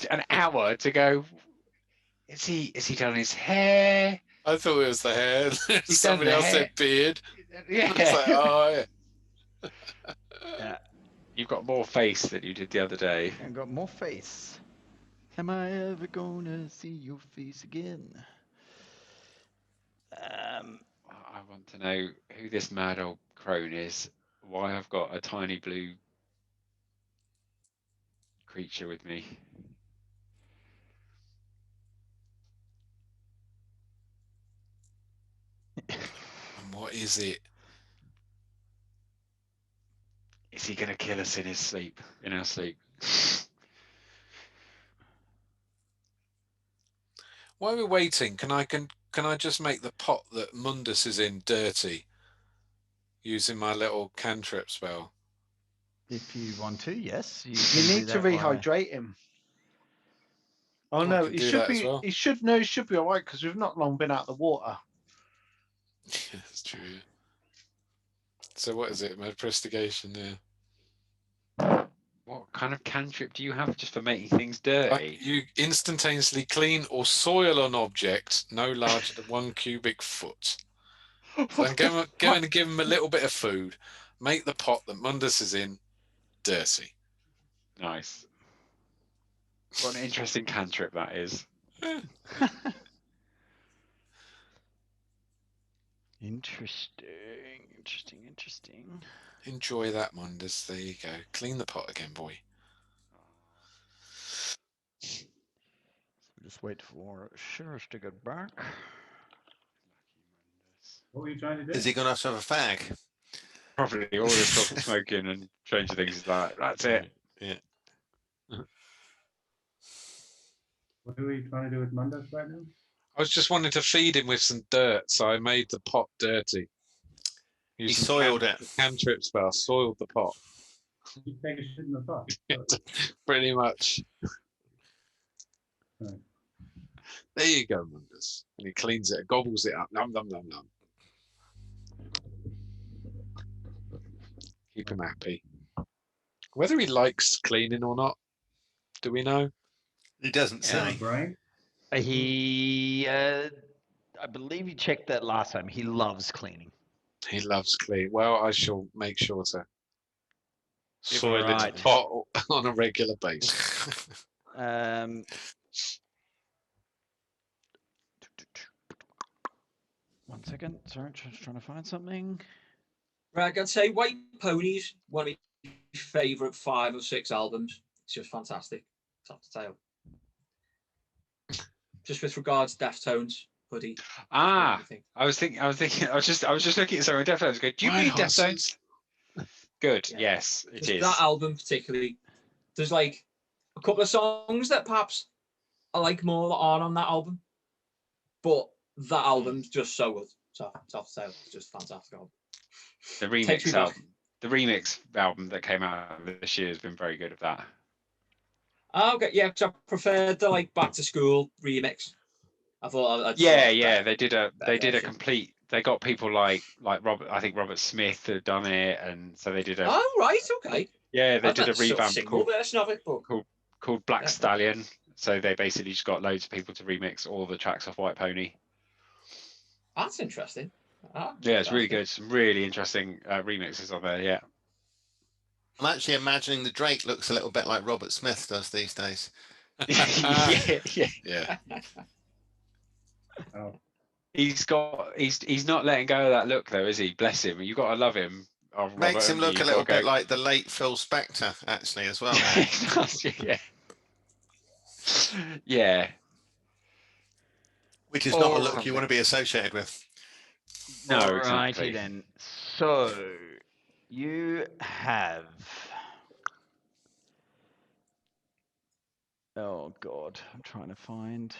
[SPEAKER 7] an hour to go. Is he done his hair?
[SPEAKER 2] I thought it was the hair.
[SPEAKER 7] He's
[SPEAKER 2] Somebody
[SPEAKER 7] done the
[SPEAKER 2] else
[SPEAKER 7] hair.
[SPEAKER 2] said beard.
[SPEAKER 7] Yeah.
[SPEAKER 2] It's like, oh, yeah.
[SPEAKER 1] Yeah.
[SPEAKER 7] You've got more face than you did the other day.
[SPEAKER 1] I got more face. Am I ever gonna see your face again?
[SPEAKER 7] I want to know who this mad old crone is. Why I've got a tiny blue creature with me.
[SPEAKER 2] And what is it?
[SPEAKER 7] Is he going to kill us in his sleep? In our sleep?
[SPEAKER 2] While we're waiting, can I just make the pot that Mundus is in dirty? using my little cantrip spell?
[SPEAKER 1] If you want to, yes. You
[SPEAKER 4] You
[SPEAKER 1] can do
[SPEAKER 4] need to
[SPEAKER 1] that via-
[SPEAKER 4] rehydrate him. Oh
[SPEAKER 2] I
[SPEAKER 4] no,
[SPEAKER 2] can
[SPEAKER 4] he
[SPEAKER 2] do
[SPEAKER 4] should
[SPEAKER 2] that as
[SPEAKER 4] be.
[SPEAKER 2] well.
[SPEAKER 4] He should know. He should be all right because we've not long been out of the water.
[SPEAKER 2] Yeah, that's true. So what is it? My prestigation there.
[SPEAKER 7] What kind of cantrip do you have just for making things dirty?
[SPEAKER 2] You instantaneously clean or soil an object no larger than 1 cubic foot. So
[SPEAKER 4] What
[SPEAKER 2] go
[SPEAKER 4] the
[SPEAKER 2] and give him a little bit of food. Make the pot that Mundus is in dirty.
[SPEAKER 7] Nice. What an interesting cantrip that is.
[SPEAKER 1] Interesting.
[SPEAKER 2] Enjoy that, Mundus. There you go. Clean the pot again, boy.
[SPEAKER 1] Just wait for Sheriff to get back.
[SPEAKER 8] What were you trying to do?
[SPEAKER 6] Is he going to have to have a fag?
[SPEAKER 7] Probably all this talk of smoking and changing things is like, that's it.
[SPEAKER 6] Yeah.
[SPEAKER 8] What are we trying to do with Mundas right now?
[SPEAKER 2] I was just wanting to feed him with some dirt, so I made the pot dirty.
[SPEAKER 6] He soiled it.
[SPEAKER 2] Cantrip spell, soiled the pot.
[SPEAKER 8] You take a shit in the pot.
[SPEAKER 2] Pretty much.
[SPEAKER 8] Right.
[SPEAKER 2] There you go, Mundus. And he cleans it, gobbles it up. Nom, nom, nom, nom. Keep him happy. Whether he likes cleaning or not, do we know?
[SPEAKER 6] He doesn't say.
[SPEAKER 8] Brian?
[SPEAKER 1] He, I believe you checked that last time. He loves cleaning.
[SPEAKER 2] He loves clean. Well, I shall make sure to soil his
[SPEAKER 1] Right.
[SPEAKER 2] pot on a regular basis.
[SPEAKER 1] One second. Sorry, just trying to find something.
[SPEAKER 3] Right, I'd say White Ponies, one of my favourite 5 or 6 albums. It's just fantastic, top to tail. Just with regards to Deftones, Hoodie.
[SPEAKER 7] Ah, I was just looking at something Deftones. Go, do you mean Deftones? Good.
[SPEAKER 3] Yeah.
[SPEAKER 7] Yes, it
[SPEAKER 3] Just
[SPEAKER 7] is.
[SPEAKER 3] that album particularly. There's like a couple of songs that perhaps I like more that aren't on that album, but that album's just so good. So top to tail, it's just a fantastic album.
[SPEAKER 7] The
[SPEAKER 3] Takes me
[SPEAKER 7] remix
[SPEAKER 3] back.
[SPEAKER 7] album. The remix album that came out this year has been very good of that.
[SPEAKER 3] Oh, okay, yeah, 'cause I preferred the like Back to School remix. I thought I'd
[SPEAKER 7] Yeah. They did a
[SPEAKER 3] version.
[SPEAKER 7] complete. They got people like Robert. I think Robert Smith had done it, and so they did a.
[SPEAKER 3] Oh right, okay.
[SPEAKER 7] Yeah, they
[SPEAKER 3] I've
[SPEAKER 7] did a
[SPEAKER 3] done sort of
[SPEAKER 7] revamp
[SPEAKER 3] single version of it, but
[SPEAKER 7] called Black
[SPEAKER 3] Yeah.
[SPEAKER 7] Stallion. So they basically just got loads of people to remix all the tracks off White Pony.
[SPEAKER 3] that's interesting.
[SPEAKER 7] Yeah, it's really good. Some really interesting remixes on there. Yeah.
[SPEAKER 6] I'm actually imagining the Drake looks a little bit like Robert Smith does these days.
[SPEAKER 2] Yeah.
[SPEAKER 8] Oh,
[SPEAKER 7] He's not letting go of that look though, is he? Bless him. You got to love him. Oh,
[SPEAKER 6] Makes
[SPEAKER 7] Robert,
[SPEAKER 6] him look a
[SPEAKER 7] you've
[SPEAKER 6] little
[SPEAKER 7] gotta
[SPEAKER 6] bit like the late Phil Spector, actually, as well.
[SPEAKER 7] yeah. Yeah.
[SPEAKER 6] Which is not a
[SPEAKER 1] Or
[SPEAKER 6] look
[SPEAKER 7] something.
[SPEAKER 6] you want to be associated with.
[SPEAKER 7] No,
[SPEAKER 1] Alrighty
[SPEAKER 7] exactly.
[SPEAKER 1] then. So you have. Oh God, I'm trying to find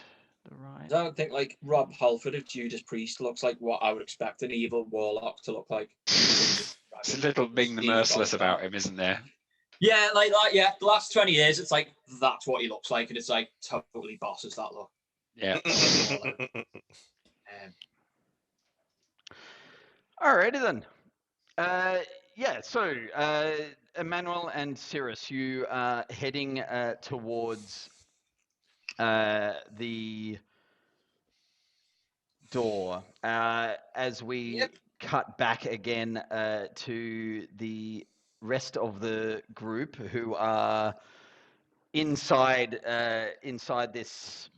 [SPEAKER 1] the right.
[SPEAKER 3] I don't think like Rob Halford of Judas Priest looks like what I would expect an evil warlock to look like.
[SPEAKER 7] It's a little Ming the Merciless about him, isn't there?
[SPEAKER 3] Yeah, yeah. The last 20 years, it's like that's what he looks like, and it's like totally bosses that look.
[SPEAKER 7] Yeah.
[SPEAKER 1] Alrighty then. Yeah, so Emmanuel and Cirrus, you are heading towards the door. As we cut back again to the rest of the group who are inside this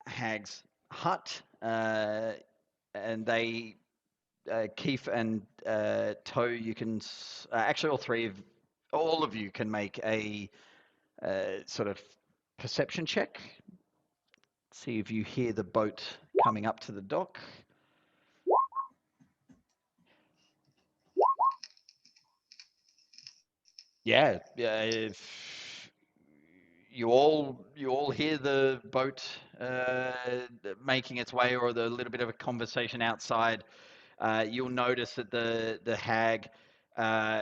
[SPEAKER 1] hag's hut, and they Keith and Toe, you can actually all of you can make a sort of perception check. See if you hear the boat coming up to the dock. Yeah, if you all hear the boat making its way, or the little bit of a conversation outside. You'll notice that the hag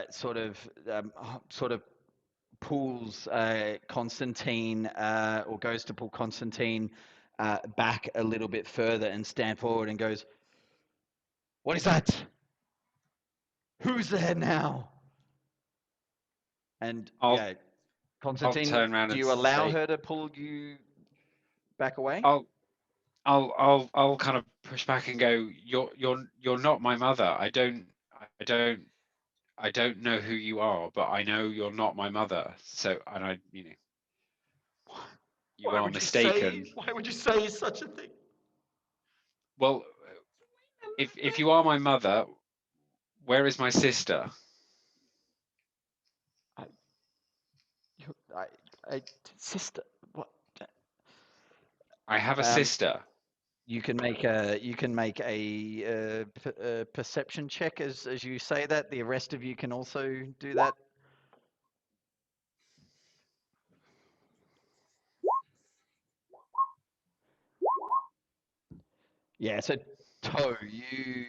[SPEAKER 1] sort of pulls Constantine or goes to pull Constantine back a little bit further and stand forward and goes, "What is that? Who's there now?" And
[SPEAKER 7] I'll
[SPEAKER 1] yeah, Constantine,
[SPEAKER 7] turn around
[SPEAKER 1] do
[SPEAKER 7] and
[SPEAKER 1] you allow
[SPEAKER 7] say,
[SPEAKER 1] her to pull you back away?
[SPEAKER 7] I'll kind of push back and go, you're not my mother. I don't know who you are, but I know you're not my mother. So, and you
[SPEAKER 1] Why
[SPEAKER 7] are
[SPEAKER 1] would you say?
[SPEAKER 7] mistaken.
[SPEAKER 1] Why would you say such a thing?
[SPEAKER 7] Well, if you are my mother, where is my sister?
[SPEAKER 1] I, sister. What?
[SPEAKER 7] I have a
[SPEAKER 1] Um,
[SPEAKER 7] sister.
[SPEAKER 1] you can make a perception check as you say that. The rest of you can also do that. Yeah. So Toe, you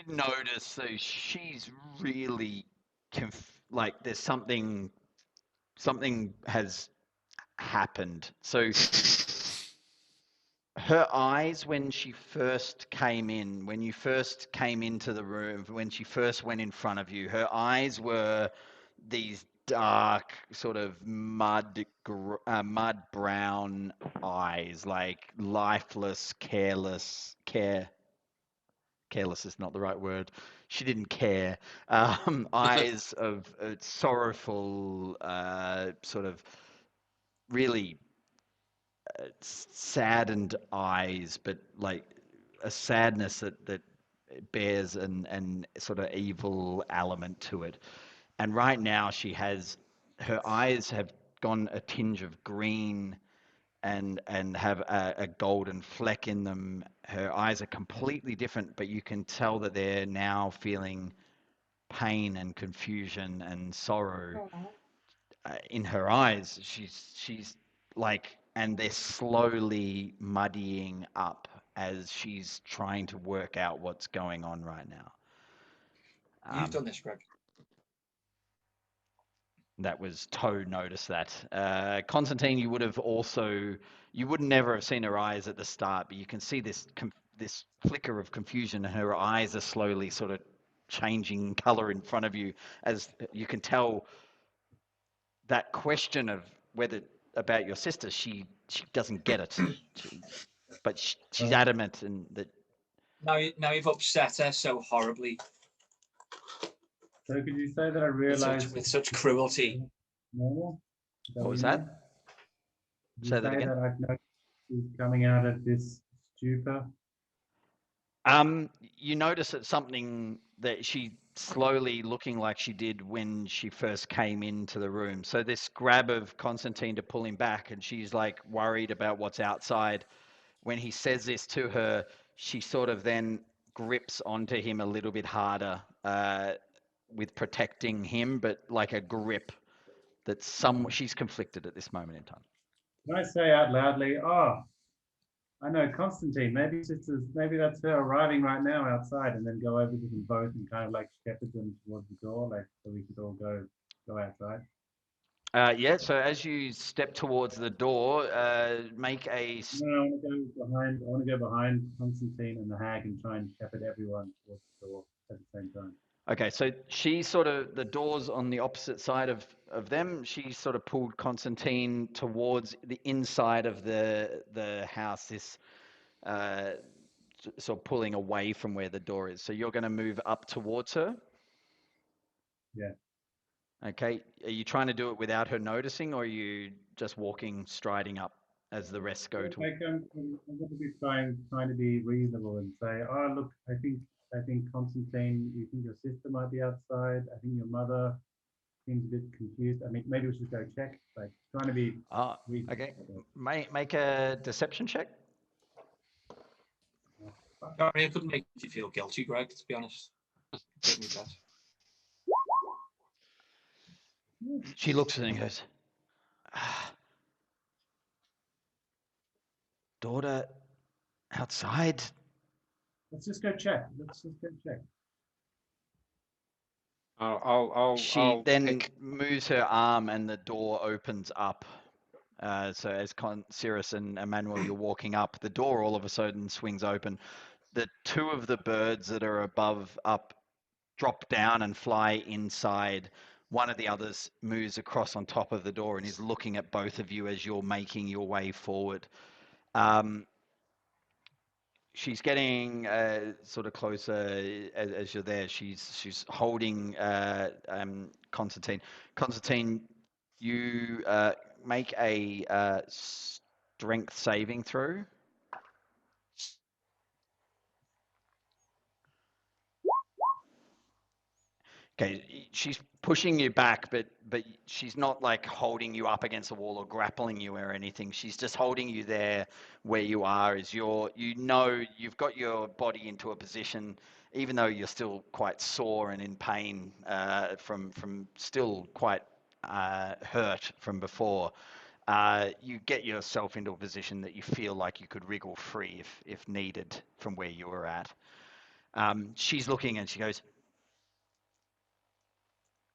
[SPEAKER 1] notice so she's really like there's something has happened. So her eyes when she first came in, when you first came into the room, when she first went in front of you, her eyes were these dark sort of mud brown eyes, like lifeless, careless is not the right word. She didn't care. Eyes of sorrowful, sort of really saddened eyes, but like a sadness that bears an sort of evil element to it. And right now her eyes have gone a tinge of green and have a golden fleck in them. Her eyes are completely different, but you can tell that they're now feeling pain and confusion and sorrow in her eyes. She's like, and they're slowly muddying up as she's trying to work out what's going on right now.
[SPEAKER 3] You've done this, Greg.
[SPEAKER 1] That was Toe noticed that. Constantine, you would never have seen her eyes at the start, but you can see this flicker of confusion, and her eyes are slowly sort of changing color in front of you, as you can tell that question of whether about your sister, she doesn't get it, but she's adamant and that.
[SPEAKER 3] Now you've upset her so horribly
[SPEAKER 8] So could you say that I
[SPEAKER 3] with
[SPEAKER 8] realized
[SPEAKER 3] with such cruelty.
[SPEAKER 8] normal? Is that
[SPEAKER 1] What was
[SPEAKER 8] you mean?
[SPEAKER 1] that?
[SPEAKER 8] Did
[SPEAKER 1] Say
[SPEAKER 8] you
[SPEAKER 1] that
[SPEAKER 8] say
[SPEAKER 1] again.
[SPEAKER 8] that I've noticed she's coming out of this stupor?
[SPEAKER 1] You notice that something that she slowly looking like she did when she first came into the room. So this grab of Constantine to pull him back, and she's like worried about what's outside. When he says this to her, she sort of then grips onto him a little bit harder, with protecting him, but like a grip that she's conflicted at this moment in time.
[SPEAKER 8] Can I say out loudly, oh, I know Constantine, maybe that's her arriving right now outside, and then go over to them both and kind of like shepherd them towards the door, like so we could all go outside.
[SPEAKER 1] Yeah, so as you step towards the door, make a.
[SPEAKER 8] No, I want to go behind. I want to go behind Constantine and the hag and try and shepherd everyone towards the door at the same time.
[SPEAKER 1] Okay, so the door's on the opposite side of them. She sort of pulled Constantine towards the inside of the house, this sort of pulling away from where the door is. So you're going to move up towards her?
[SPEAKER 8] Yeah.
[SPEAKER 1] Okay, are you trying to do it without her noticing, or are you just walking, striding up as the rest go to?
[SPEAKER 8] I'm going to be trying to be reasonable and say, oh look, I think Constantine, you think your sister might be outside. I think your mother seems a bit confused. I mean, maybe we should go check. Like trying to be reasonable.
[SPEAKER 1] Okay. Make a deception check.
[SPEAKER 3] Sorry, I couldn't make you feel guilty, Greg, to be honest. Did me best.
[SPEAKER 1] She looks at it and goes, daughter outside?
[SPEAKER 8] Let's just go check. Let's just go check.
[SPEAKER 7] I'll
[SPEAKER 1] then
[SPEAKER 7] pick.
[SPEAKER 1] moves her arm and the door opens up. So as Cirrus and Emmanuel, you're walking up, the door all of a sudden swings open. The two of the birds that are up drop down and fly inside. One of the others moves across on top of the door and is looking at both of you as you're making your way forward. She's getting sort of closer as you're there. She's holding Constantine. Constantine, you make a strength saving throw. Okay, she's pushing you back, but she's not like holding you up against a wall or grappling you or anything. She's just holding you there where you are. As you've got your body into a position, even though you're still quite sore and in pain from still quite hurt from before. You get yourself into a position that you feel like you could wriggle free if needed from where you were at. She's looking and she goes,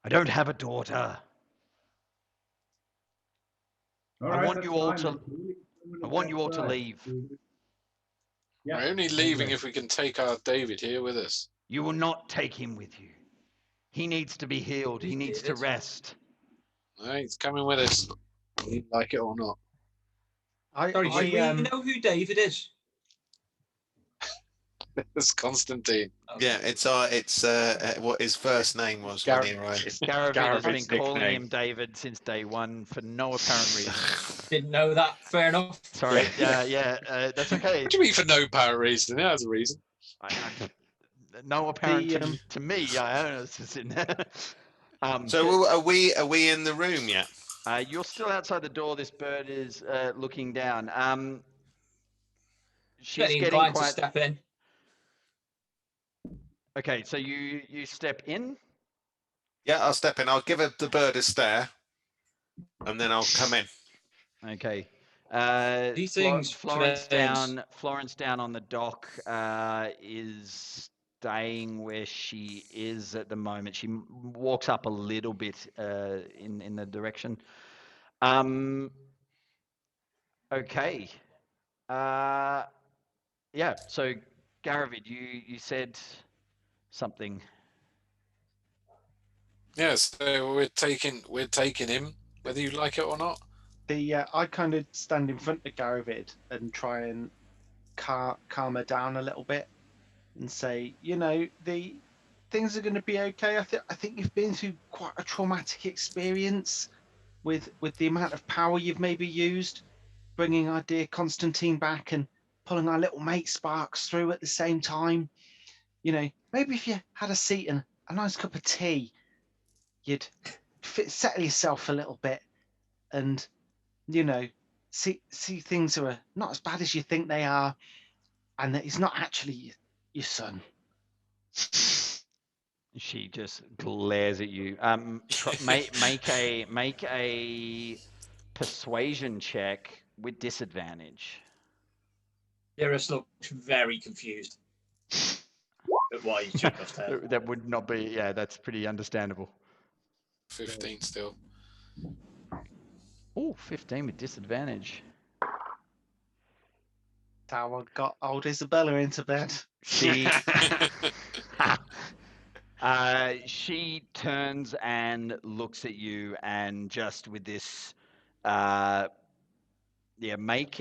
[SPEAKER 1] I don't have a daughter. I want you all to leave.
[SPEAKER 8] Yeah,
[SPEAKER 2] We're only leaving if we can take our David here with us.
[SPEAKER 1] You will not take him with you. He needs to be healed. He needs to rest.
[SPEAKER 2] No, he's coming with us. You like it or not.
[SPEAKER 3] Sorry, do we know who David is?
[SPEAKER 2] It's Constantine.
[SPEAKER 6] Yeah, it's what his first name was when he arrived.
[SPEAKER 1] Garavid has been
[SPEAKER 7] Garavid's
[SPEAKER 1] calling
[SPEAKER 7] nickname.
[SPEAKER 1] him David since day one for no apparent reason.
[SPEAKER 3] Didn't know that. Fair enough.
[SPEAKER 1] Sorry, that's okay.
[SPEAKER 2] What do you mean for no apparent reason? It has a reason.
[SPEAKER 1] No apparent to me. I don't know. It's just in there.
[SPEAKER 6] So are we in the room yet?
[SPEAKER 1] You're still outside the door. This bird is looking down. She's getting quite.
[SPEAKER 3] To step in.
[SPEAKER 1] Okay, so you step in.
[SPEAKER 6] Yeah, I'll step in. I'll give the bird a stare, and then I'll come in.
[SPEAKER 1] Okay.
[SPEAKER 3] These things.
[SPEAKER 1] Florence down on the dock is staying where she is at the moment. She walks up a little bit in the direction. Okay. Yeah. So Garavid, you said something.
[SPEAKER 2] Yeah, so we're taking him, whether you like it or not.
[SPEAKER 4] I kind of stand in front of Garavid and try and calm her down a little bit and say, the things are going to be okay. I think you've been through quite a traumatic experience with the amount of power you've maybe used, bringing our dear Constantine back and pulling our little mate Sparks through at the same time. Maybe if you had a seat and a nice cup of tea, you'd settle yourself a little bit and, see things are not as bad as you think they are, and that he's not actually your son.
[SPEAKER 1] She just glares at you. Make a persuasion check with disadvantage.
[SPEAKER 3] Iris looked very confused at why he took us there.
[SPEAKER 1] That would not be. Yeah, that's pretty understandable.
[SPEAKER 2] 15 still.
[SPEAKER 1] Oh, 15 with disadvantage.
[SPEAKER 4] How I got old Isabella into bed.
[SPEAKER 1] She she turns and looks at you and just with this make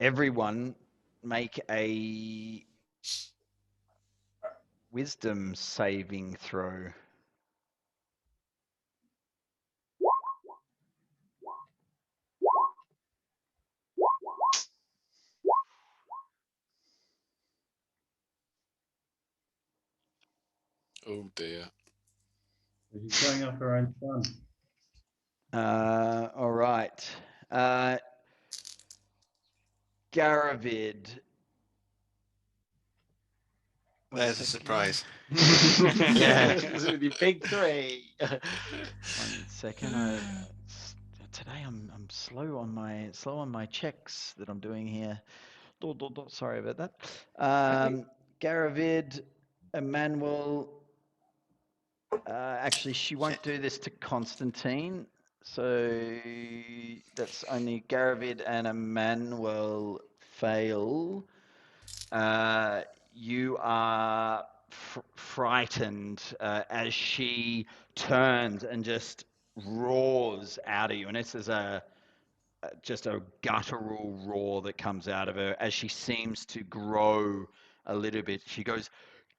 [SPEAKER 1] everyone make a wisdom saving throw.
[SPEAKER 2] Oh dear.
[SPEAKER 8] She's going up her own son.
[SPEAKER 1] All right. Garavid.
[SPEAKER 6] There's a surprise.
[SPEAKER 1] Yeah.
[SPEAKER 4] This is the big three.
[SPEAKER 1] 1 second. Today I'm slow on my checks that I'm doing here. Sorry about that. Garavid, Emmanuel. Actually, she won't do this to Constantine. So that's only Garavid and Emmanuel fail. You are frightened as she turns and just roars out at you. And this is just a guttural roar that comes out of her as she seems to grow a little bit. She goes,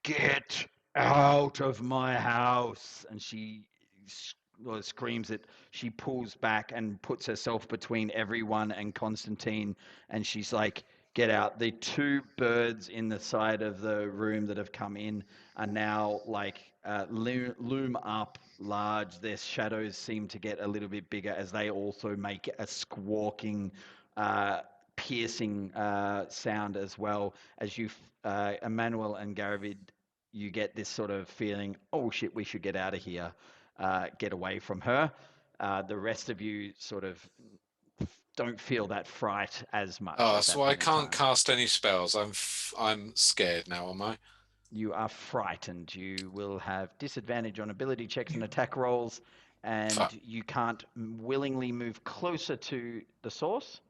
[SPEAKER 1] "Get out of my house!" And she screams it. She pulls back and puts herself between everyone and Constantine, and she's like, "Get out." The two birds in the side of the room that have come in are now like loom up large. Their shadows seem to get a little bit bigger as they also make a squawking, piercing sound as well. As you, Emmanuel and Garavid, you get this sort of feeling, oh shit, we should get out of here, get away from her. The rest of you sort of don't feel that fright as much
[SPEAKER 2] Oh,
[SPEAKER 1] at that
[SPEAKER 2] so I
[SPEAKER 1] point in
[SPEAKER 2] can't
[SPEAKER 1] time.
[SPEAKER 2] cast any spells. I'm scared now, am I?
[SPEAKER 1] You are frightened. You will have disadvantage on ability checks and attack rolls, and
[SPEAKER 2] Fuck.
[SPEAKER 1] you can't willingly move closer to the source.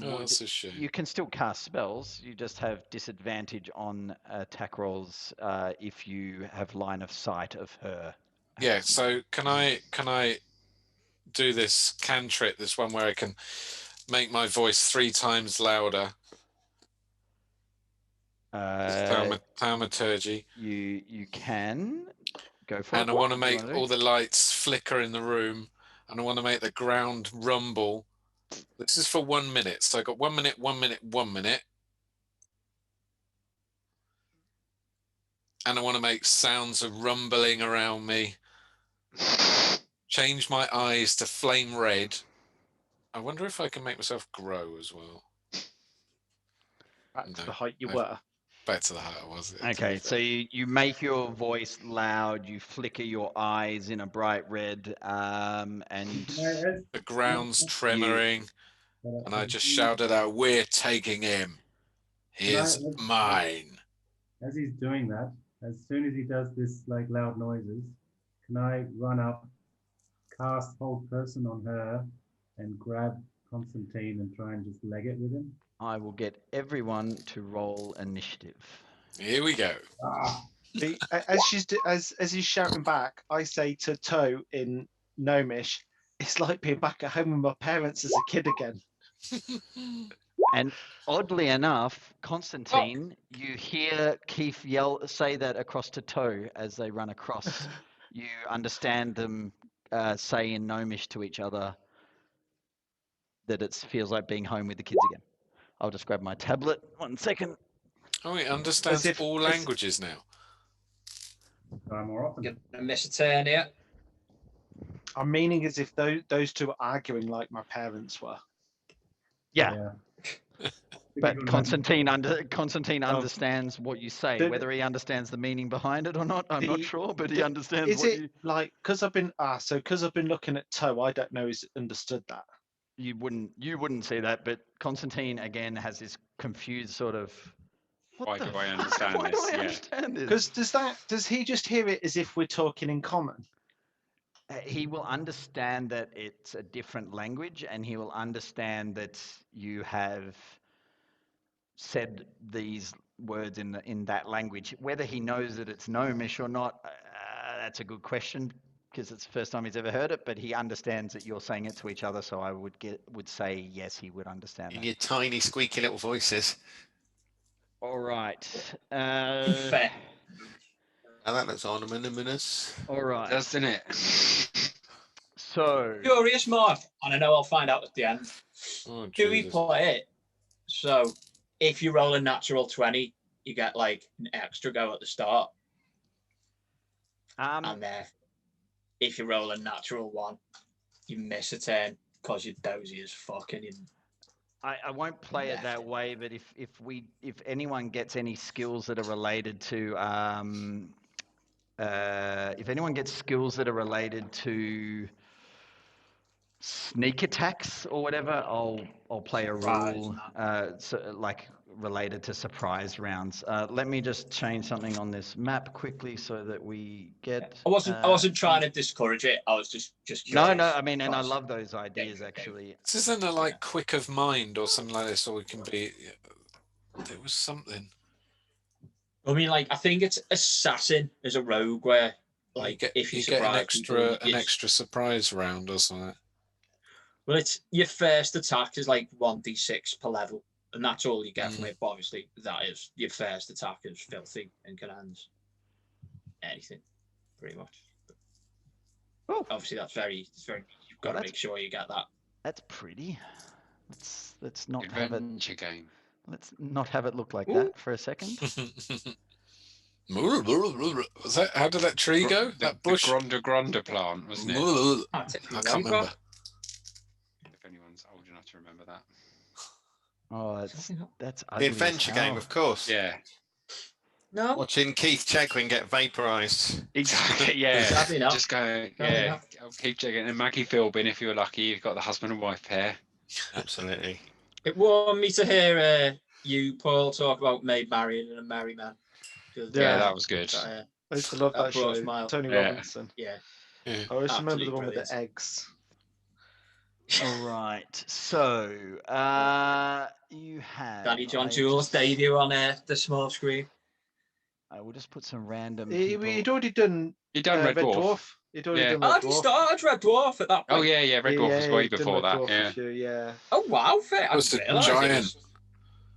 [SPEAKER 2] Oh, that's a shame.
[SPEAKER 1] You can still cast spells. You just have disadvantage on attack rolls if you have line of sight of her. at
[SPEAKER 2] Yeah.
[SPEAKER 1] that
[SPEAKER 2] So
[SPEAKER 1] moment.
[SPEAKER 2] can I do this cantrip? This one where I can make my voice 3 times louder. Thaumaturgy.
[SPEAKER 1] You can go for it.
[SPEAKER 2] And I
[SPEAKER 1] What
[SPEAKER 2] want to
[SPEAKER 1] do you
[SPEAKER 2] make
[SPEAKER 1] want to
[SPEAKER 2] all
[SPEAKER 1] do?
[SPEAKER 2] the lights flicker in the room, and I want to make the ground rumble. This is for 1 minute. So I got 1 minute, 1 minute, 1 minute. And I want to make sounds of rumbling around me. Change my eyes to flame red. I wonder if I can make myself grow as well.
[SPEAKER 4] Back to
[SPEAKER 2] No,
[SPEAKER 4] the height you
[SPEAKER 2] I-
[SPEAKER 4] were.
[SPEAKER 2] Back to the height I was.
[SPEAKER 1] Okay, so you make your voice loud, you flicker your eyes in a bright red, and
[SPEAKER 2] the ground's tremoring, and I just
[SPEAKER 8] As
[SPEAKER 2] shouted out, "We're taking him. He's mine."
[SPEAKER 8] he's doing that, as soon as he does this like loud noises, can I run up, cast hold person on her, and grab Constantine and try and just leg it with him?
[SPEAKER 1] I will get everyone to roll initiative.
[SPEAKER 2] Here we go.
[SPEAKER 4] As he's shouting back, I say to Toe in Gnomish, "It's like being back at home with my parents as a kid again."
[SPEAKER 1] And oddly enough, Constantine, you hear Keith say that across to Toe as they run across. You understand them say in Gnomish to each other that it feels like being home with the kids again. I'll just grab my tablet. 1 second.
[SPEAKER 2] Oh, he understands
[SPEAKER 4] if-
[SPEAKER 2] all
[SPEAKER 4] as-
[SPEAKER 2] languages now.
[SPEAKER 8] Try more often.
[SPEAKER 3] Gonna miss a turn here.
[SPEAKER 4] I'm meaning as if those two are arguing like my parents were.
[SPEAKER 1] Yeah. But Constantine understands what you say.
[SPEAKER 4] The-
[SPEAKER 1] Whether he understands the meaning behind it or not, I'm not sure. But he understands
[SPEAKER 4] Is
[SPEAKER 1] what
[SPEAKER 4] it like because I've been looking at Toe, I don't know he's understood that.
[SPEAKER 1] you wouldn't see that. But Constantine again has this confused sort of.
[SPEAKER 7] Why
[SPEAKER 1] the
[SPEAKER 7] do I
[SPEAKER 1] fuck?
[SPEAKER 7] understand
[SPEAKER 1] Why
[SPEAKER 7] this?
[SPEAKER 1] do I
[SPEAKER 7] Yeah.
[SPEAKER 1] understand this?
[SPEAKER 4] Because does he just hear it as if we're talking in common?
[SPEAKER 1] He will understand that it's a different language, and he will understand that you have said these words in that language. Whether he knows that it's Gnomish or not, that's a good question because it's the first time he's ever heard it. But he understands that you're saying it to each other, so I would say yes, he would understand
[SPEAKER 6] In
[SPEAKER 1] that.
[SPEAKER 6] your tiny, squeaky little voices.
[SPEAKER 1] All right.
[SPEAKER 3] Fair.
[SPEAKER 6] Now that looks ominous.
[SPEAKER 1] All right.
[SPEAKER 7] Doesn't it?
[SPEAKER 1] So
[SPEAKER 3] Curious more, and I know I'll find out at the end.
[SPEAKER 2] Oh,
[SPEAKER 3] Do we
[SPEAKER 2] Jesus.
[SPEAKER 3] play it so if you roll a natural 20, you get like an extra go at the start, and then if you roll a natural 1, you miss a turn because you're dozy as fucking.
[SPEAKER 1] I won't play it that way, but if anyone gets any skills that are related to if anyone gets skills that are related to sneak attacks or whatever, I'll play a
[SPEAKER 3] Surprise,
[SPEAKER 1] rule like related to surprise rounds. Let me just change something on this map quickly so that we get.
[SPEAKER 3] I wasn't trying to discourage it. I was just
[SPEAKER 1] No,
[SPEAKER 3] curious.
[SPEAKER 1] I mean, and I
[SPEAKER 3] because-
[SPEAKER 1] love those ideas
[SPEAKER 3] okay.
[SPEAKER 1] actually.
[SPEAKER 2] This isn't a like quick of mind or something like this, or we can be. There was something.
[SPEAKER 3] I mean, like I think it's assassin as a rogue where, like, if you
[SPEAKER 2] get an
[SPEAKER 3] surprise people,
[SPEAKER 2] extra surprise round or something.
[SPEAKER 3] well, it's your first attack is like 1d6 per level, and that's all you get from it. But obviously, that is your first attack is filthy and can end anything, pretty much.
[SPEAKER 1] Oh,
[SPEAKER 3] Obviously, it's very. You've got to make sure you get that.
[SPEAKER 1] that's pretty. Let's not have it.
[SPEAKER 7] Adventure game.
[SPEAKER 1] Let's not have it look like that for a second.
[SPEAKER 2] Was that? How did that tree go? That bush.
[SPEAKER 7] The Gronda plant, wasn't it?
[SPEAKER 2] I can't remember.
[SPEAKER 7] If anyone's old enough to remember that.
[SPEAKER 1] Oh, that's
[SPEAKER 6] The
[SPEAKER 1] ugly as
[SPEAKER 6] adventure game,
[SPEAKER 1] hell.
[SPEAKER 6] of course.
[SPEAKER 7] Yeah.
[SPEAKER 3] No.
[SPEAKER 6] Watching Keith Chegwin get vaporized.
[SPEAKER 7] Exactly. Yeah.
[SPEAKER 3] Sadly not.
[SPEAKER 7] Just go.
[SPEAKER 3] Sadly
[SPEAKER 7] Yeah.
[SPEAKER 3] not.
[SPEAKER 7] I'll keep checking. And Maggie Philbin, if you're lucky, you've got the husband and wife pair.
[SPEAKER 6] Absolutely.
[SPEAKER 3] It warmed me to hear you, Paul, talk about Maid Marian and a Merry Man.
[SPEAKER 7] Yeah, that was good.
[SPEAKER 4] I used to love that
[SPEAKER 3] brought a
[SPEAKER 4] show.
[SPEAKER 3] smile.
[SPEAKER 4] Tony
[SPEAKER 7] Yeah.
[SPEAKER 4] Robinson.
[SPEAKER 3] Yeah.
[SPEAKER 4] I always remember the one with
[SPEAKER 3] Absolutely
[SPEAKER 4] the eggs.
[SPEAKER 1] All right. So, you have.
[SPEAKER 3] Danny John
[SPEAKER 1] I
[SPEAKER 3] Jules
[SPEAKER 1] just-
[SPEAKER 3] debut on the small screen.
[SPEAKER 1] I will just put some random.
[SPEAKER 4] He'd
[SPEAKER 1] people-
[SPEAKER 4] already done
[SPEAKER 7] You've done Red Dwarf.
[SPEAKER 4] He'd already
[SPEAKER 7] Yeah.
[SPEAKER 4] done
[SPEAKER 3] Oh,
[SPEAKER 4] Red
[SPEAKER 3] had he
[SPEAKER 4] Dwarf.
[SPEAKER 3] started Red Dwarf at that point?
[SPEAKER 7] Oh yeah, Red Dwarf was way before that. Yeah.
[SPEAKER 4] Yeah.
[SPEAKER 3] Oh, wow. Fair. I
[SPEAKER 2] Was the
[SPEAKER 3] didn't realise it
[SPEAKER 2] giant.
[SPEAKER 3] was-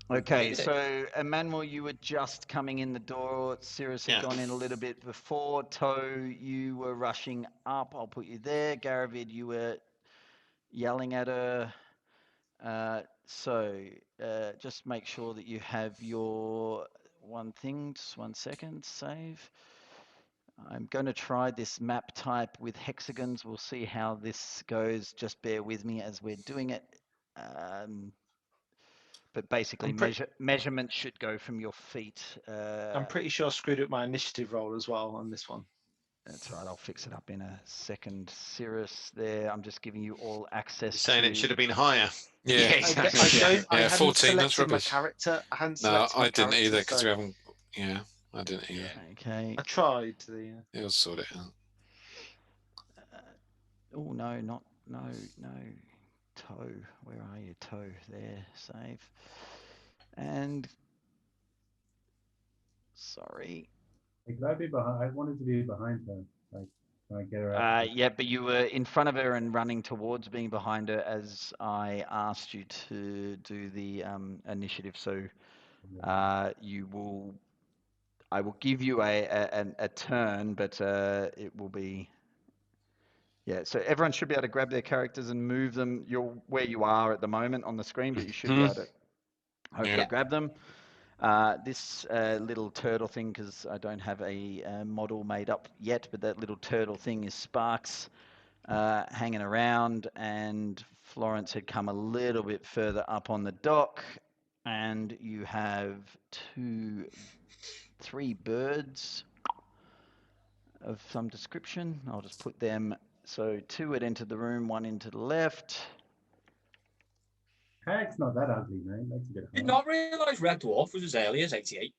[SPEAKER 1] Okay,
[SPEAKER 3] Did it?
[SPEAKER 1] so Emmanuel, you were just coming in the door. Cirrus had
[SPEAKER 6] Yeah.
[SPEAKER 1] gone in a little bit before. Toe, you were rushing up. I'll put you there. Garavid, you were yelling at her. Just make sure that you have your one thing. Just 1 second. Save. I'm going to try this map type with hexagons. We'll see how this goes. Just bear with me as we're doing it. But basically, measurements should go from your feet.
[SPEAKER 4] I'm pretty sure I screwed up my initiative roll as well on this one.
[SPEAKER 1] That's right. I'll fix it up in a second. Cirrus, there. I'm just giving you all access.
[SPEAKER 6] You're saying it should have been higher.
[SPEAKER 2] Yeah.
[SPEAKER 7] exactly.
[SPEAKER 4] I hadn't
[SPEAKER 2] 14. That's
[SPEAKER 4] selected my
[SPEAKER 2] rubbish.
[SPEAKER 4] character. I hadn't
[SPEAKER 2] No,
[SPEAKER 4] selected my
[SPEAKER 2] I didn't either
[SPEAKER 4] character,
[SPEAKER 2] because
[SPEAKER 4] so
[SPEAKER 2] we haven't. Yeah, I didn't either.
[SPEAKER 1] Okay.
[SPEAKER 4] I tried.
[SPEAKER 2] You'll sort it out.
[SPEAKER 1] Oh no, no. Toe. Where are you? Toe. There. Save. And sorry.
[SPEAKER 8] Could I be behind? I wanted to be behind her. Like, can I get her out?
[SPEAKER 1] Yeah, but you were in front of her and running towards being behind her as I asked you to do the initiative. So I will give you a turn, but it will be. Yeah, so everyone should be able to grab their characters and move them. You're where you are at the moment on the screen, but you should be able to hopefully grab them. This little turtle thing, because I don't have a model made up yet, but that little turtle thing is Sparks hanging around, and Florence had come a little bit further up on the dock, and you have 3 birds of some description. I'll just put them. So 2 had entered the room, 1 into the left.
[SPEAKER 8] Kayak's not that ugly, man. That's a bit
[SPEAKER 3] Did
[SPEAKER 8] hard.
[SPEAKER 3] not realise Red Dwarf was as early as 88.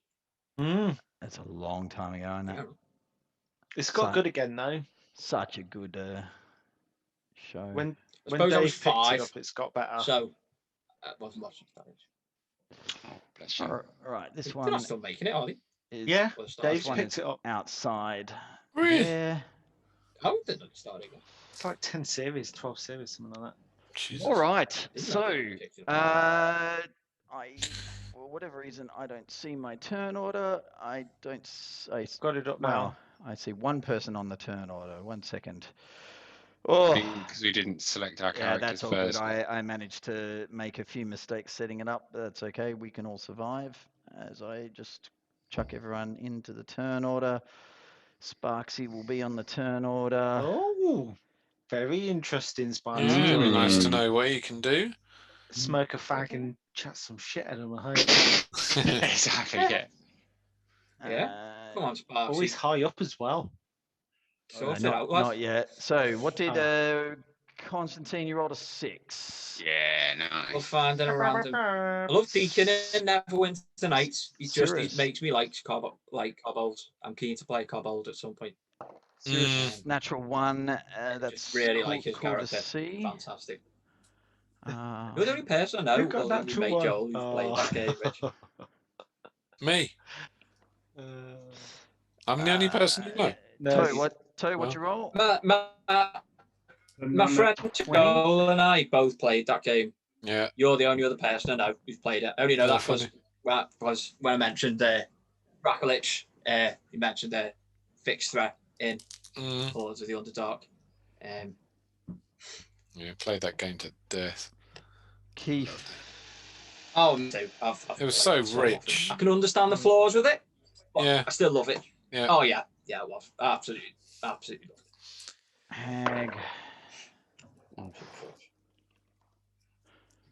[SPEAKER 1] That's a long time ago, isn't it?
[SPEAKER 4] It's got
[SPEAKER 1] So-
[SPEAKER 4] good again though.
[SPEAKER 1] Such a good show.
[SPEAKER 4] When
[SPEAKER 3] suppose I was
[SPEAKER 4] Dave picked
[SPEAKER 3] 5,
[SPEAKER 4] it up, it's got better.
[SPEAKER 3] So, wasn't watching stage.
[SPEAKER 7] Oh, bless you.
[SPEAKER 1] All right, this
[SPEAKER 3] They're
[SPEAKER 1] one
[SPEAKER 3] not still making it, are they?
[SPEAKER 1] is
[SPEAKER 4] Yeah,
[SPEAKER 3] Or the start
[SPEAKER 4] Dave's
[SPEAKER 1] one
[SPEAKER 3] again?
[SPEAKER 4] picked it up.
[SPEAKER 1] outside.
[SPEAKER 2] Really?
[SPEAKER 1] Yeah.
[SPEAKER 3] How did it start again?
[SPEAKER 4] It's like 10 series, 12 series, something like that.
[SPEAKER 2] Jesus.
[SPEAKER 1] All right.
[SPEAKER 3] Didn't
[SPEAKER 1] So,
[SPEAKER 3] know they picked it up.
[SPEAKER 1] for whatever reason, I don't see my turn order. I don't.
[SPEAKER 4] Got it up
[SPEAKER 1] Wow.
[SPEAKER 4] now.
[SPEAKER 1] I see one person on the turn order. 1 second. Oh.
[SPEAKER 7] Because we didn't select our
[SPEAKER 1] Yeah,
[SPEAKER 7] characters
[SPEAKER 1] that's all
[SPEAKER 7] first.
[SPEAKER 1] good. I managed to make a few mistakes setting it up, but that's okay. We can all survive as I just chuck everyone into the turn order. Sparksy will be on the turn order.
[SPEAKER 4] Oh, very interesting, Sparky.
[SPEAKER 2] It'd be nice to
[SPEAKER 7] Mm.
[SPEAKER 2] know what you can do.
[SPEAKER 4] Smoke a fag and chat some shit at him, I hope.
[SPEAKER 7] Exactly. Yeah.
[SPEAKER 3] Yeah. Come on, Sparks.
[SPEAKER 4] Always high up as well.
[SPEAKER 3] Sort it
[SPEAKER 1] not,
[SPEAKER 3] out, lad.
[SPEAKER 1] not yet. So, what did Constantine, you rolled a 6.
[SPEAKER 7] Yeah,
[SPEAKER 3] We'll
[SPEAKER 7] nice.
[SPEAKER 3] find it around him. I love Deacon in Neverwinter Nights. He
[SPEAKER 1] Cirrus.
[SPEAKER 3] makes me like Cobalt. I'm keen to play Cobalt at some point.
[SPEAKER 1] Cirrus, natural 1.
[SPEAKER 3] I
[SPEAKER 1] That's
[SPEAKER 3] just really
[SPEAKER 1] cool,
[SPEAKER 3] like his
[SPEAKER 1] cool to
[SPEAKER 3] character.
[SPEAKER 1] see.
[SPEAKER 3] Fantastic. You're the only person I know
[SPEAKER 4] Who got
[SPEAKER 3] other than
[SPEAKER 4] natural
[SPEAKER 3] mate
[SPEAKER 4] one?
[SPEAKER 3] Joel who's played that game, Rich.
[SPEAKER 2] Me. I'm the only person you know.
[SPEAKER 4] No,
[SPEAKER 1] Toe, what'd you roll?
[SPEAKER 3] My friend
[SPEAKER 1] 20?
[SPEAKER 3] Joel and I both played that game.
[SPEAKER 2] Yeah.
[SPEAKER 3] You're the only other person I know who's played it. I only know
[SPEAKER 2] Oh,
[SPEAKER 3] that
[SPEAKER 2] funny.
[SPEAKER 3] because when I mentioned Rakolich, you mentioned Fixed Threat in Lords of the Underdark.
[SPEAKER 2] Yeah, played that game to death.
[SPEAKER 1] Keith.
[SPEAKER 3] Oh, me too.
[SPEAKER 2] It was so rich.
[SPEAKER 3] I can understand the flaws with it, but
[SPEAKER 2] Yeah.
[SPEAKER 3] I still love it.
[SPEAKER 2] Yeah.
[SPEAKER 3] Oh yeah, I love absolutely love it.
[SPEAKER 1] Hag.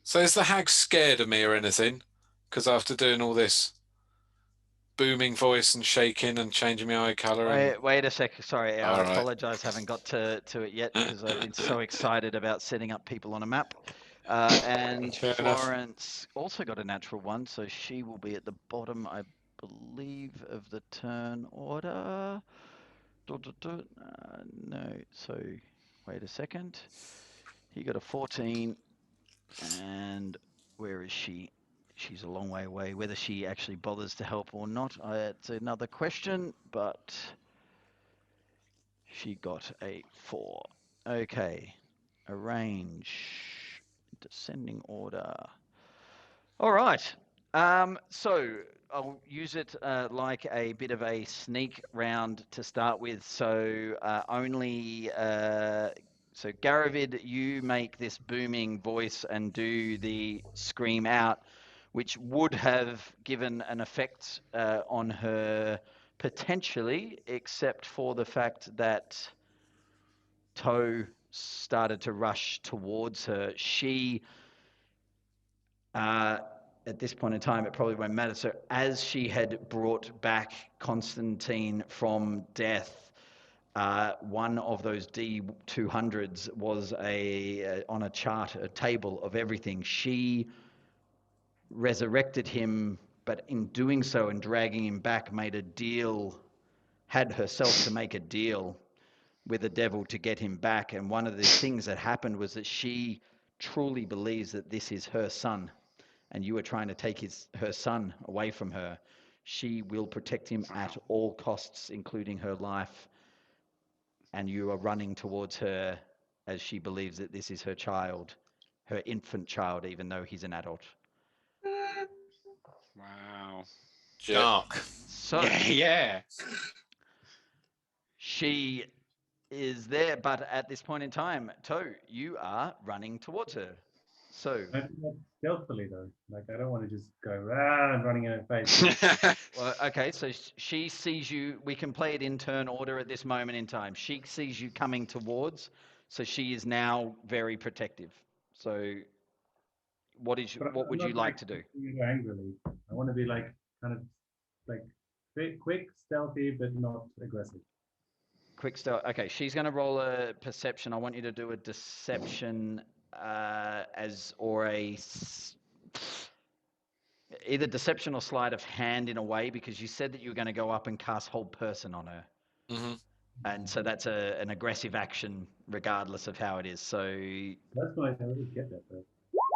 [SPEAKER 2] So is the hag scared of me or anything? Because after doing all this booming voice and shaking and changing my eye colour and...
[SPEAKER 1] Wait a sec. Sorry, I
[SPEAKER 2] All right.
[SPEAKER 1] apologize. Haven't got to it yet because I've been so excited about setting up people on a map. And
[SPEAKER 2] Fair enough.
[SPEAKER 1] Florence also got a natural 1, so she will be at the bottom, I believe, of the turn order. No, so wait a second. He got a 14, and where is she? She's a long way away. Whether she actually bothers to help or not, it's another question, but she got a 4. Okay, arrange, descending order. All right, so I'll use it like a bit of a sneak round to start with. So so Garavid, you make this booming voice and do the scream out, which would have given an effect on her potentially, except for the fact that Toe started to rush towards her. She, at this point in time, it probably won't matter. So as she had brought back Constantine from death, one of those D200s was on a chart, a table of everything. She resurrected him, but in doing so and dragging him back, had herself to make a deal with the devil to get him back. And one of the things that happened was that she truly believes that this is her son, and you are trying to take her son away from her. She will protect him at all costs, including her life. And you are running towards her as she believes that this is her child, her infant child, even though he's an adult.
[SPEAKER 7] Wow.
[SPEAKER 6] Dark.
[SPEAKER 1] So
[SPEAKER 7] Yeah.
[SPEAKER 1] she is there, but at this point in time, Toe, you are running towards her. So,
[SPEAKER 8] I do that stealthily though. Like I don't want to just go and running in her face.
[SPEAKER 1] well, okay, so she sees you. We can play it in turn order at this moment in time. She sees you coming towards, so she is now very protective. So, what
[SPEAKER 8] I'm
[SPEAKER 1] would you
[SPEAKER 8] not,
[SPEAKER 1] like to do?
[SPEAKER 8] doing it angrily. I want to be like kind of like quick, stealthy, but not aggressive.
[SPEAKER 1] Quick start. Okay, she's going to roll a perception. I want you to do a deception either deception or sleight of hand in a way, because you said that you were going to go up and cast hold person on her.
[SPEAKER 2] Mm-hmm.
[SPEAKER 1] And so that's an aggressive action regardless of how it is. So
[SPEAKER 8] That's nice. I always get that though.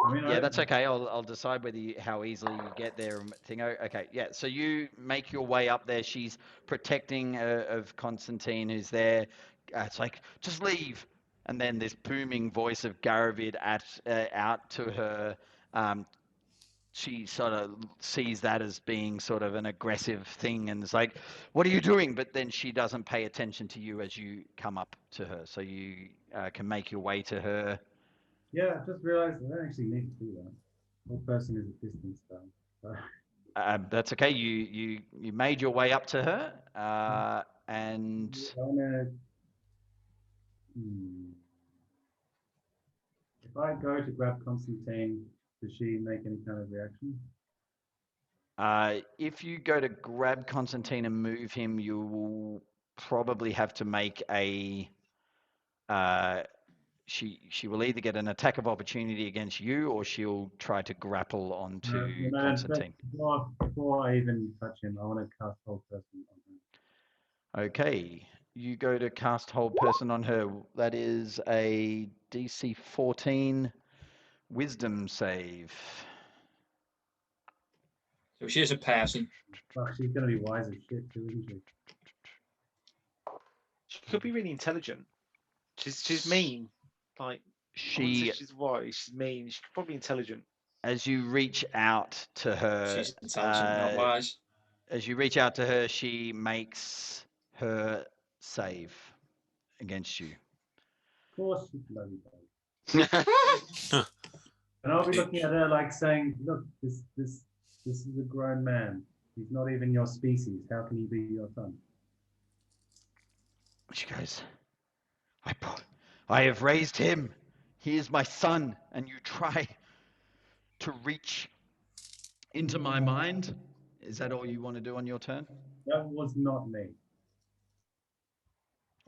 [SPEAKER 8] I mean,
[SPEAKER 1] yeah, that's okay. I'll decide how easily you get there. Okay, yeah. So you make your way up there. She's protecting of Constantine, who's there. It's like, just leave. And then this booming voice of Garavid out to her. She sort of sees that as being sort of an aggressive thing, and it's like, what are you doing? But then she doesn't pay attention to you as you come up to her. So you can make your way to her.
[SPEAKER 8] Yeah, I just realized I don't actually need to do that. Whole person is a distance spell.
[SPEAKER 1] That's okay. You made your way up to her, and
[SPEAKER 8] I wanna, if I go to grab Constantine, does she make any kind of reaction?
[SPEAKER 1] if you go to grab Constantine and move him, you will probably have to make a. she will either get an attack of opportunity against you, or she'll try to grapple onto Constantine.
[SPEAKER 8] Before I even touch him, I want to cast hold person on him.
[SPEAKER 1] Okay, you go to cast hold person on her. That is a DC 14 wisdom save.
[SPEAKER 3] So she is a person.
[SPEAKER 8] Fuck, she's gonna be wise as shit too, isn't she?
[SPEAKER 4] She could be really intelligent. She's mean. Like, I wouldn't say
[SPEAKER 1] She,
[SPEAKER 4] she's wise. She's mean. She's probably intelligent.
[SPEAKER 1] as you reach out to her,
[SPEAKER 3] She's intelligent, not wise.
[SPEAKER 1] as you reach out to her, she makes her save against you.
[SPEAKER 8] Of course she's bloody bad. And I'll be looking at her like saying, "Look, this is a grown man. He's not even your species. How can he be your son?"
[SPEAKER 1] She goes, I have raised him. He is my son, and you try to reach into my mind. Is that all you want to do on your turn?
[SPEAKER 8] That was not me.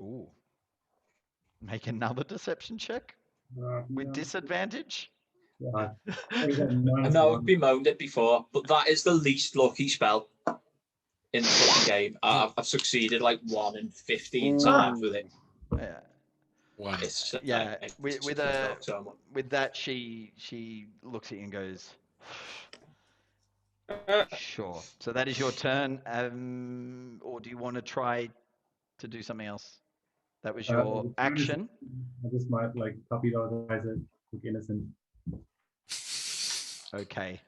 [SPEAKER 1] Ooh. Make another deception check with
[SPEAKER 8] No.
[SPEAKER 1] disadvantage.
[SPEAKER 8] Yeah,
[SPEAKER 3] I know I've bemoaned it before, but that is the least lucky spell in the fucking game. I've succeeded like 1 in 15 times with it.
[SPEAKER 1] Yeah.
[SPEAKER 2] One.
[SPEAKER 3] It's
[SPEAKER 1] Yeah.
[SPEAKER 3] it's
[SPEAKER 1] With
[SPEAKER 3] fucked so much.
[SPEAKER 1] that, she looks at you and goes, sure. So that is your turn. Or do you want to try to do something else? That was your action.
[SPEAKER 8] I just might like puppy dog eyes it, look innocent.
[SPEAKER 1] Okay.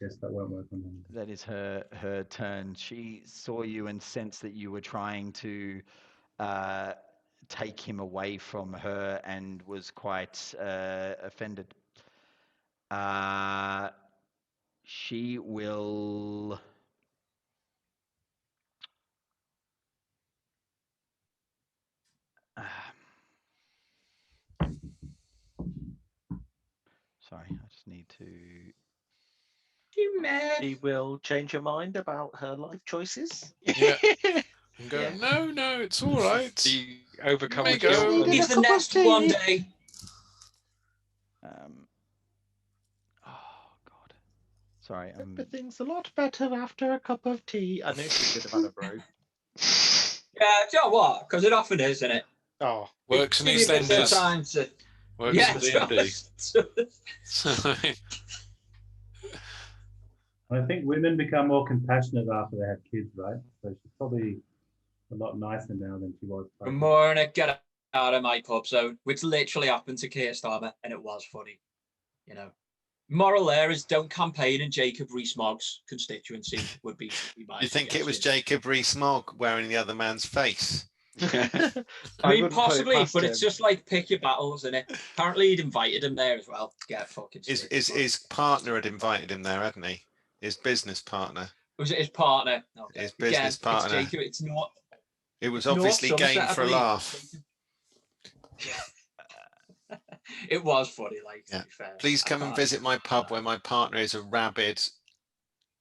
[SPEAKER 8] Guess that won't work on them.
[SPEAKER 1] That is her turn. She saw you and sensed that you were trying to take him away from her and was quite offended. She will. Sorry, I just need to.
[SPEAKER 3] You mad?
[SPEAKER 4] She will change her mind about her life choices.
[SPEAKER 2] Yeah. And go,
[SPEAKER 3] Yeah.
[SPEAKER 2] no, it's all right.
[SPEAKER 7] You overcome
[SPEAKER 2] May
[SPEAKER 7] with
[SPEAKER 2] go.
[SPEAKER 7] guilt.
[SPEAKER 3] He's the next one day.
[SPEAKER 1] Oh God. Sorry.
[SPEAKER 4] Everything's a lot better after a cup of tea. I knew she could have had a brew.
[SPEAKER 3] Yeah, do you know what? Because it often is, isn't it?
[SPEAKER 4] Oh,
[SPEAKER 2] Works in
[SPEAKER 3] Give me a bit of
[SPEAKER 2] EastEnders.
[SPEAKER 3] time to-
[SPEAKER 2] Works
[SPEAKER 3] Yeah,
[SPEAKER 2] in D&D.
[SPEAKER 8] I think women become more compassionate after they have kids, right? So she's probably a lot nicer now than she was.
[SPEAKER 3] Good morning, get out of my pub zone, which literally happened to Keir Starmer, and it was funny. You know, moral there is don't campaign in Jacob Rees-Mogg's constituency. Would be my
[SPEAKER 6] You think it was
[SPEAKER 3] suggestion.
[SPEAKER 6] Jacob Rees-Mogg wearing the other man's face?
[SPEAKER 3] I mean, possibly, but it's just like pick your battles, isn't it? Apparently, he'd invited him there as well. Get fucking sick.
[SPEAKER 6] His partner had invited him there, hadn't he? His business partner.
[SPEAKER 3] Was it his partner? Okay.
[SPEAKER 6] His business partner.
[SPEAKER 3] It's Jacob. It's not.
[SPEAKER 6] It was
[SPEAKER 3] it's North
[SPEAKER 6] obviously
[SPEAKER 3] Somerset,
[SPEAKER 6] game
[SPEAKER 3] I
[SPEAKER 6] for a
[SPEAKER 3] believe.
[SPEAKER 6] laugh.
[SPEAKER 3] It was funny, like.
[SPEAKER 6] Yeah.
[SPEAKER 3] To be fair.
[SPEAKER 6] Please
[SPEAKER 3] I
[SPEAKER 6] come and
[SPEAKER 3] can't-
[SPEAKER 6] visit my pub where my partner is a rabid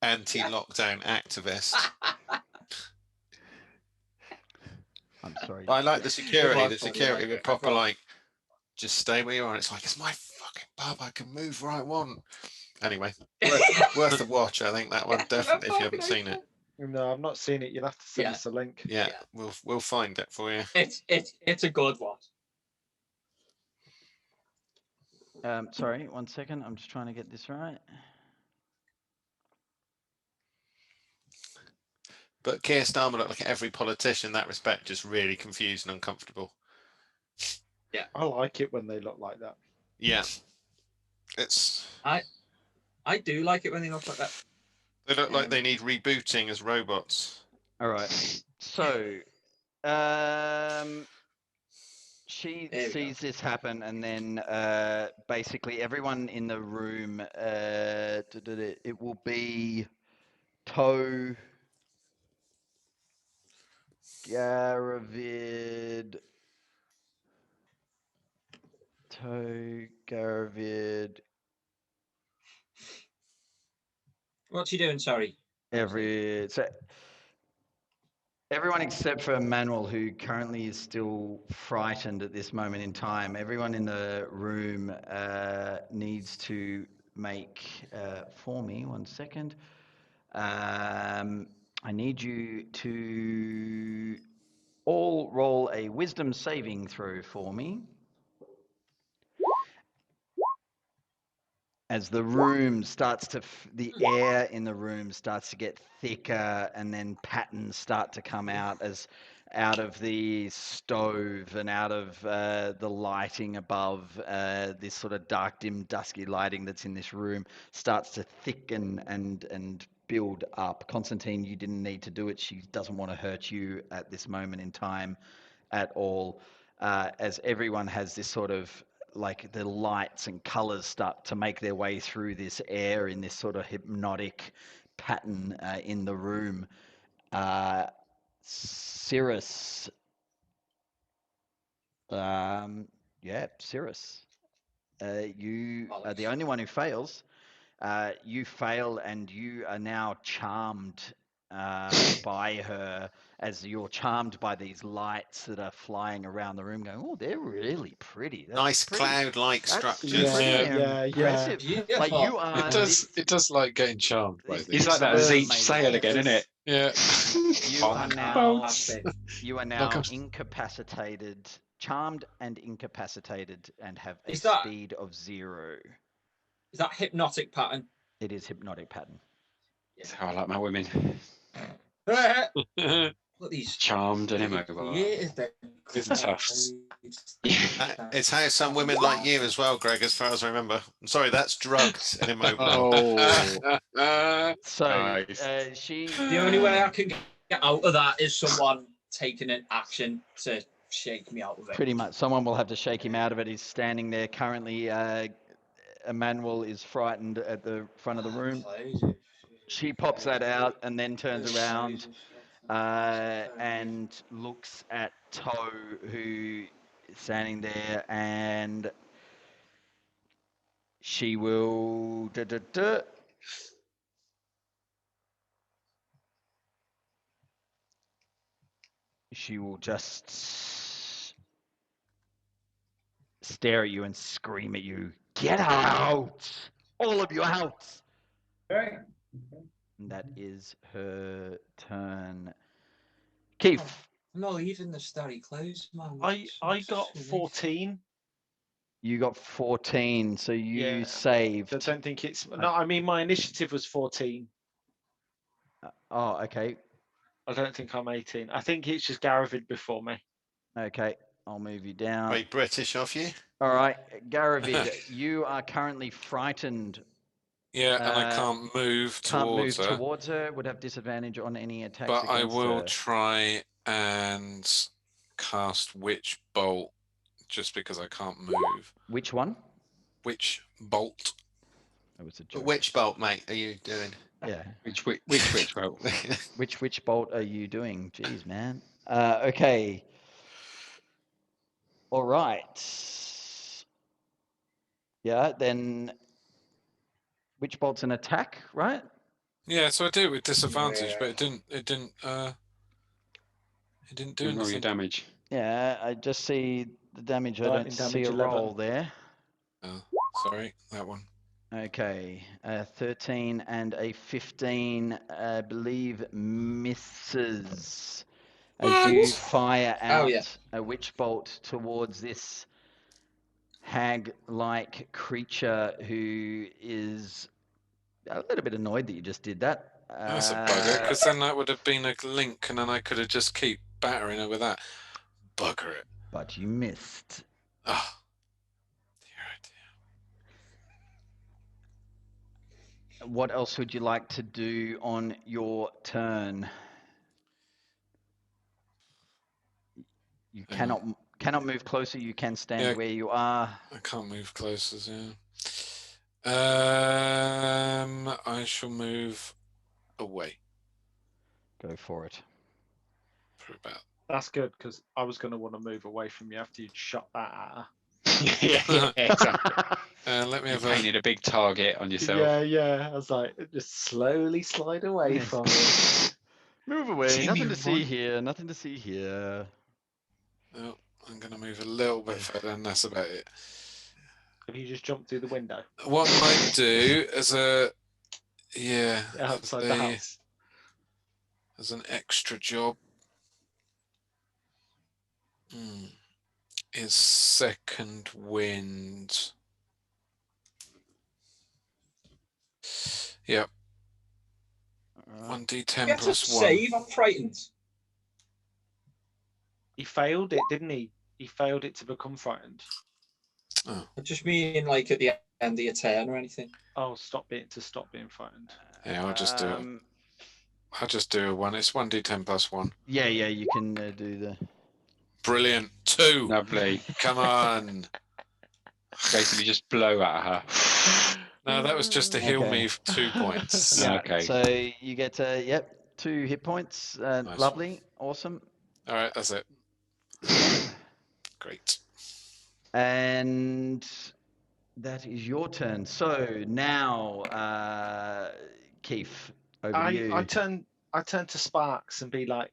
[SPEAKER 6] anti-lockdown activist.
[SPEAKER 1] I'm sorry.
[SPEAKER 6] But I like the security.
[SPEAKER 3] was
[SPEAKER 6] The
[SPEAKER 3] funny,
[SPEAKER 6] security
[SPEAKER 3] like,
[SPEAKER 6] were
[SPEAKER 3] I
[SPEAKER 6] proper
[SPEAKER 3] thought-
[SPEAKER 6] like, just stay where you are. It's like, it's my fucking pub. I can move where I want. Anyway, worth a watch. I think that one definitely. If you haven't seen it,
[SPEAKER 4] no, I've not seen it. You'll have to send us a link.
[SPEAKER 6] yeah, we'll find it for you.
[SPEAKER 3] It's a good one.
[SPEAKER 1] Sorry, 1 second. I'm just trying to get this right.
[SPEAKER 6] But Keir Starmer looked like every politician in that respect, just really confused and uncomfortable.
[SPEAKER 3] Yeah,
[SPEAKER 4] I like it when they look like that.
[SPEAKER 6] Yeah, it's.
[SPEAKER 3] I do like it when they look like that.
[SPEAKER 6] They look like they need rebooting as robots.
[SPEAKER 1] All right. So, she
[SPEAKER 3] There we
[SPEAKER 1] sees this happen, and then basically everyone in the room, it will be Toe, Garavid,
[SPEAKER 3] What's he doing? Sorry.
[SPEAKER 1] so Everyone except for Manuel, who currently is still frightened at this moment in time. Everyone in the room needs to make, for me, 1 second. I need you to all roll a wisdom saving throw for me. As the room starts to, the air in the room starts to get thicker, and then patterns start to come out out of the stove and out of the lighting above. This sort of dark, dim, dusky lighting that's in this room starts to thicken and build up. Constantine, you didn't need to do it. She doesn't want to hurt you at this moment in time at all. As everyone has this sort of, like, the lights and colors start to make their way through this air in this sort of hypnotic pattern in the room. Cirrus, Cirrus, you are the only one who fails. You fail, and you are now charmed by her, as you're charmed by these lights that are flying around the room, going, oh, they're really pretty. That's
[SPEAKER 6] Nice
[SPEAKER 1] pretty.
[SPEAKER 6] cloud-like
[SPEAKER 1] That's
[SPEAKER 6] structures.
[SPEAKER 1] pretty
[SPEAKER 3] Yeah.
[SPEAKER 1] impressive. Like, you are.
[SPEAKER 2] It does like getting charmed by
[SPEAKER 1] This-
[SPEAKER 2] these.
[SPEAKER 7] It's like that
[SPEAKER 1] These are
[SPEAKER 7] Zeech
[SPEAKER 1] amazing.
[SPEAKER 7] sale again, isn't it?
[SPEAKER 2] Yeah.
[SPEAKER 1] You are now.
[SPEAKER 3] Fantastic.
[SPEAKER 1] You are now
[SPEAKER 2] Welcome.
[SPEAKER 1] incapacitated, charmed and incapacitated, and have a
[SPEAKER 3] Is that-
[SPEAKER 1] speed of 0.
[SPEAKER 3] Is that hypnotic pattern?
[SPEAKER 1] It is hypnotic pattern.
[SPEAKER 7] That's how I like my women.
[SPEAKER 3] Look at these
[SPEAKER 7] Charmed and immobile.
[SPEAKER 3] creative.
[SPEAKER 7] With tufts.
[SPEAKER 6] It's how some women like you as well, Greg, as far as I remember. I'm sorry, that's drugged and immobile.
[SPEAKER 7] Oh.
[SPEAKER 1] So
[SPEAKER 7] Nice.
[SPEAKER 1] she.
[SPEAKER 3] The only way I can get out of that is someone taking an action to shake me out of it.
[SPEAKER 1] Pretty much, someone will have to shake him out of it. He's standing there currently. Emmanuel is frightened at the front of the room. She pops that out and then turns around and looks at Toe, who is standing there, and she will. She will just stare at you and scream at you. Get out! All of you out!
[SPEAKER 8] Okay.
[SPEAKER 1] And that is her turn. Keith,
[SPEAKER 3] I'm not leaving the starry clothes, man.
[SPEAKER 4] I got 14.
[SPEAKER 1] you got 14, so you
[SPEAKER 4] Yeah.
[SPEAKER 1] saved.
[SPEAKER 4] I don't think it's. No, I mean, my initiative was 14.
[SPEAKER 1] Oh, okay.
[SPEAKER 4] I don't think I'm 18. I think it's just Garavid before me.
[SPEAKER 1] Okay, I'll move you down.
[SPEAKER 6] Very British of you.
[SPEAKER 1] All right, Garavid, you are currently frightened.
[SPEAKER 2] Yeah, and I can't move
[SPEAKER 1] Can't move
[SPEAKER 2] towards her.
[SPEAKER 1] towards her. Would have disadvantage on any attacks
[SPEAKER 2] But I
[SPEAKER 1] against
[SPEAKER 2] will
[SPEAKER 1] her.
[SPEAKER 2] try and cast Witch Bolt just because I can't move.
[SPEAKER 1] Which one?
[SPEAKER 2] Witch Bolt.
[SPEAKER 1] That was a joke.
[SPEAKER 6] Which bolt, mate, are you doing?
[SPEAKER 1] Yeah.
[SPEAKER 7] Which boat?
[SPEAKER 1] Which bolt are you doing? Jeez, man. Okay. All right. Yeah, then which bolt's an attack, right?
[SPEAKER 2] Yeah, so I do it with disadvantage, but it didn't do
[SPEAKER 7] Doing all your
[SPEAKER 2] anything.
[SPEAKER 7] damage.
[SPEAKER 1] Yeah, I just see the damage. I
[SPEAKER 4] Lightning
[SPEAKER 1] don't see
[SPEAKER 4] damage
[SPEAKER 1] a
[SPEAKER 4] 11.
[SPEAKER 1] roll there.
[SPEAKER 2] Oh, sorry, that one.
[SPEAKER 1] Okay, 13 and a 15, I believe, misses. As you fire out a witch bolt towards this hag-like creature who is a little bit annoyed that you just did that.
[SPEAKER 2] That's a bugger, because then that would have been a link, and then I could have just keep battering her with that. Bugger it.
[SPEAKER 1] But you missed.
[SPEAKER 2] Oh,
[SPEAKER 1] What else would you like to do on your turn? You cannot move closer. You can stand where you are.
[SPEAKER 2] I can't move closer. Yeah. I shall move away.
[SPEAKER 1] Go for it.
[SPEAKER 2] For about.
[SPEAKER 4] That's good, because I was going to want to move away from you after you'd shot that at her.
[SPEAKER 7] Yeah, exactly.
[SPEAKER 2] Let me
[SPEAKER 7] You
[SPEAKER 2] have
[SPEAKER 7] painted a big target on yourself.
[SPEAKER 4] Yeah. I was like, just slowly slide away from it.
[SPEAKER 1] Move away.
[SPEAKER 7] Jimmy,
[SPEAKER 1] Nothing to see
[SPEAKER 7] what?
[SPEAKER 1] here. Nothing to see here.
[SPEAKER 2] Oh, I'm going to move a little bit further, and that's about it.
[SPEAKER 4] Have you just jumped through the window
[SPEAKER 2] What I might do as a
[SPEAKER 4] outside the house?
[SPEAKER 2] as an extra job is second wind. Yep.
[SPEAKER 1] Alright.
[SPEAKER 2] 1d10
[SPEAKER 3] Get a
[SPEAKER 2] plus 1.
[SPEAKER 3] save. I'm frightened.
[SPEAKER 4] He failed it, didn't he? He failed it to become frightened.
[SPEAKER 2] Oh,
[SPEAKER 3] I just mean like at the end of your turn or anything.
[SPEAKER 4] Oh, stop being frightened.
[SPEAKER 2] yeah, I'll just do it. I'll just do a 1. It's 1d10 plus 1.
[SPEAKER 1] Yeah, you can do the.
[SPEAKER 2] Brilliant. 2.
[SPEAKER 7] Lovely.
[SPEAKER 2] Come on.
[SPEAKER 7] Basically, just blow at her.
[SPEAKER 2] No, that was just to heal
[SPEAKER 1] Okay.
[SPEAKER 2] me for 2 points.
[SPEAKER 1] Yeah.
[SPEAKER 7] Okay.
[SPEAKER 1] So you get 2 hit points.
[SPEAKER 2] Nice.
[SPEAKER 1] Lovely, awesome.
[SPEAKER 2] All right, that's it. Great.
[SPEAKER 1] And that is your turn. So now, Keith, over to you.
[SPEAKER 4] I turn to Sparks and be like,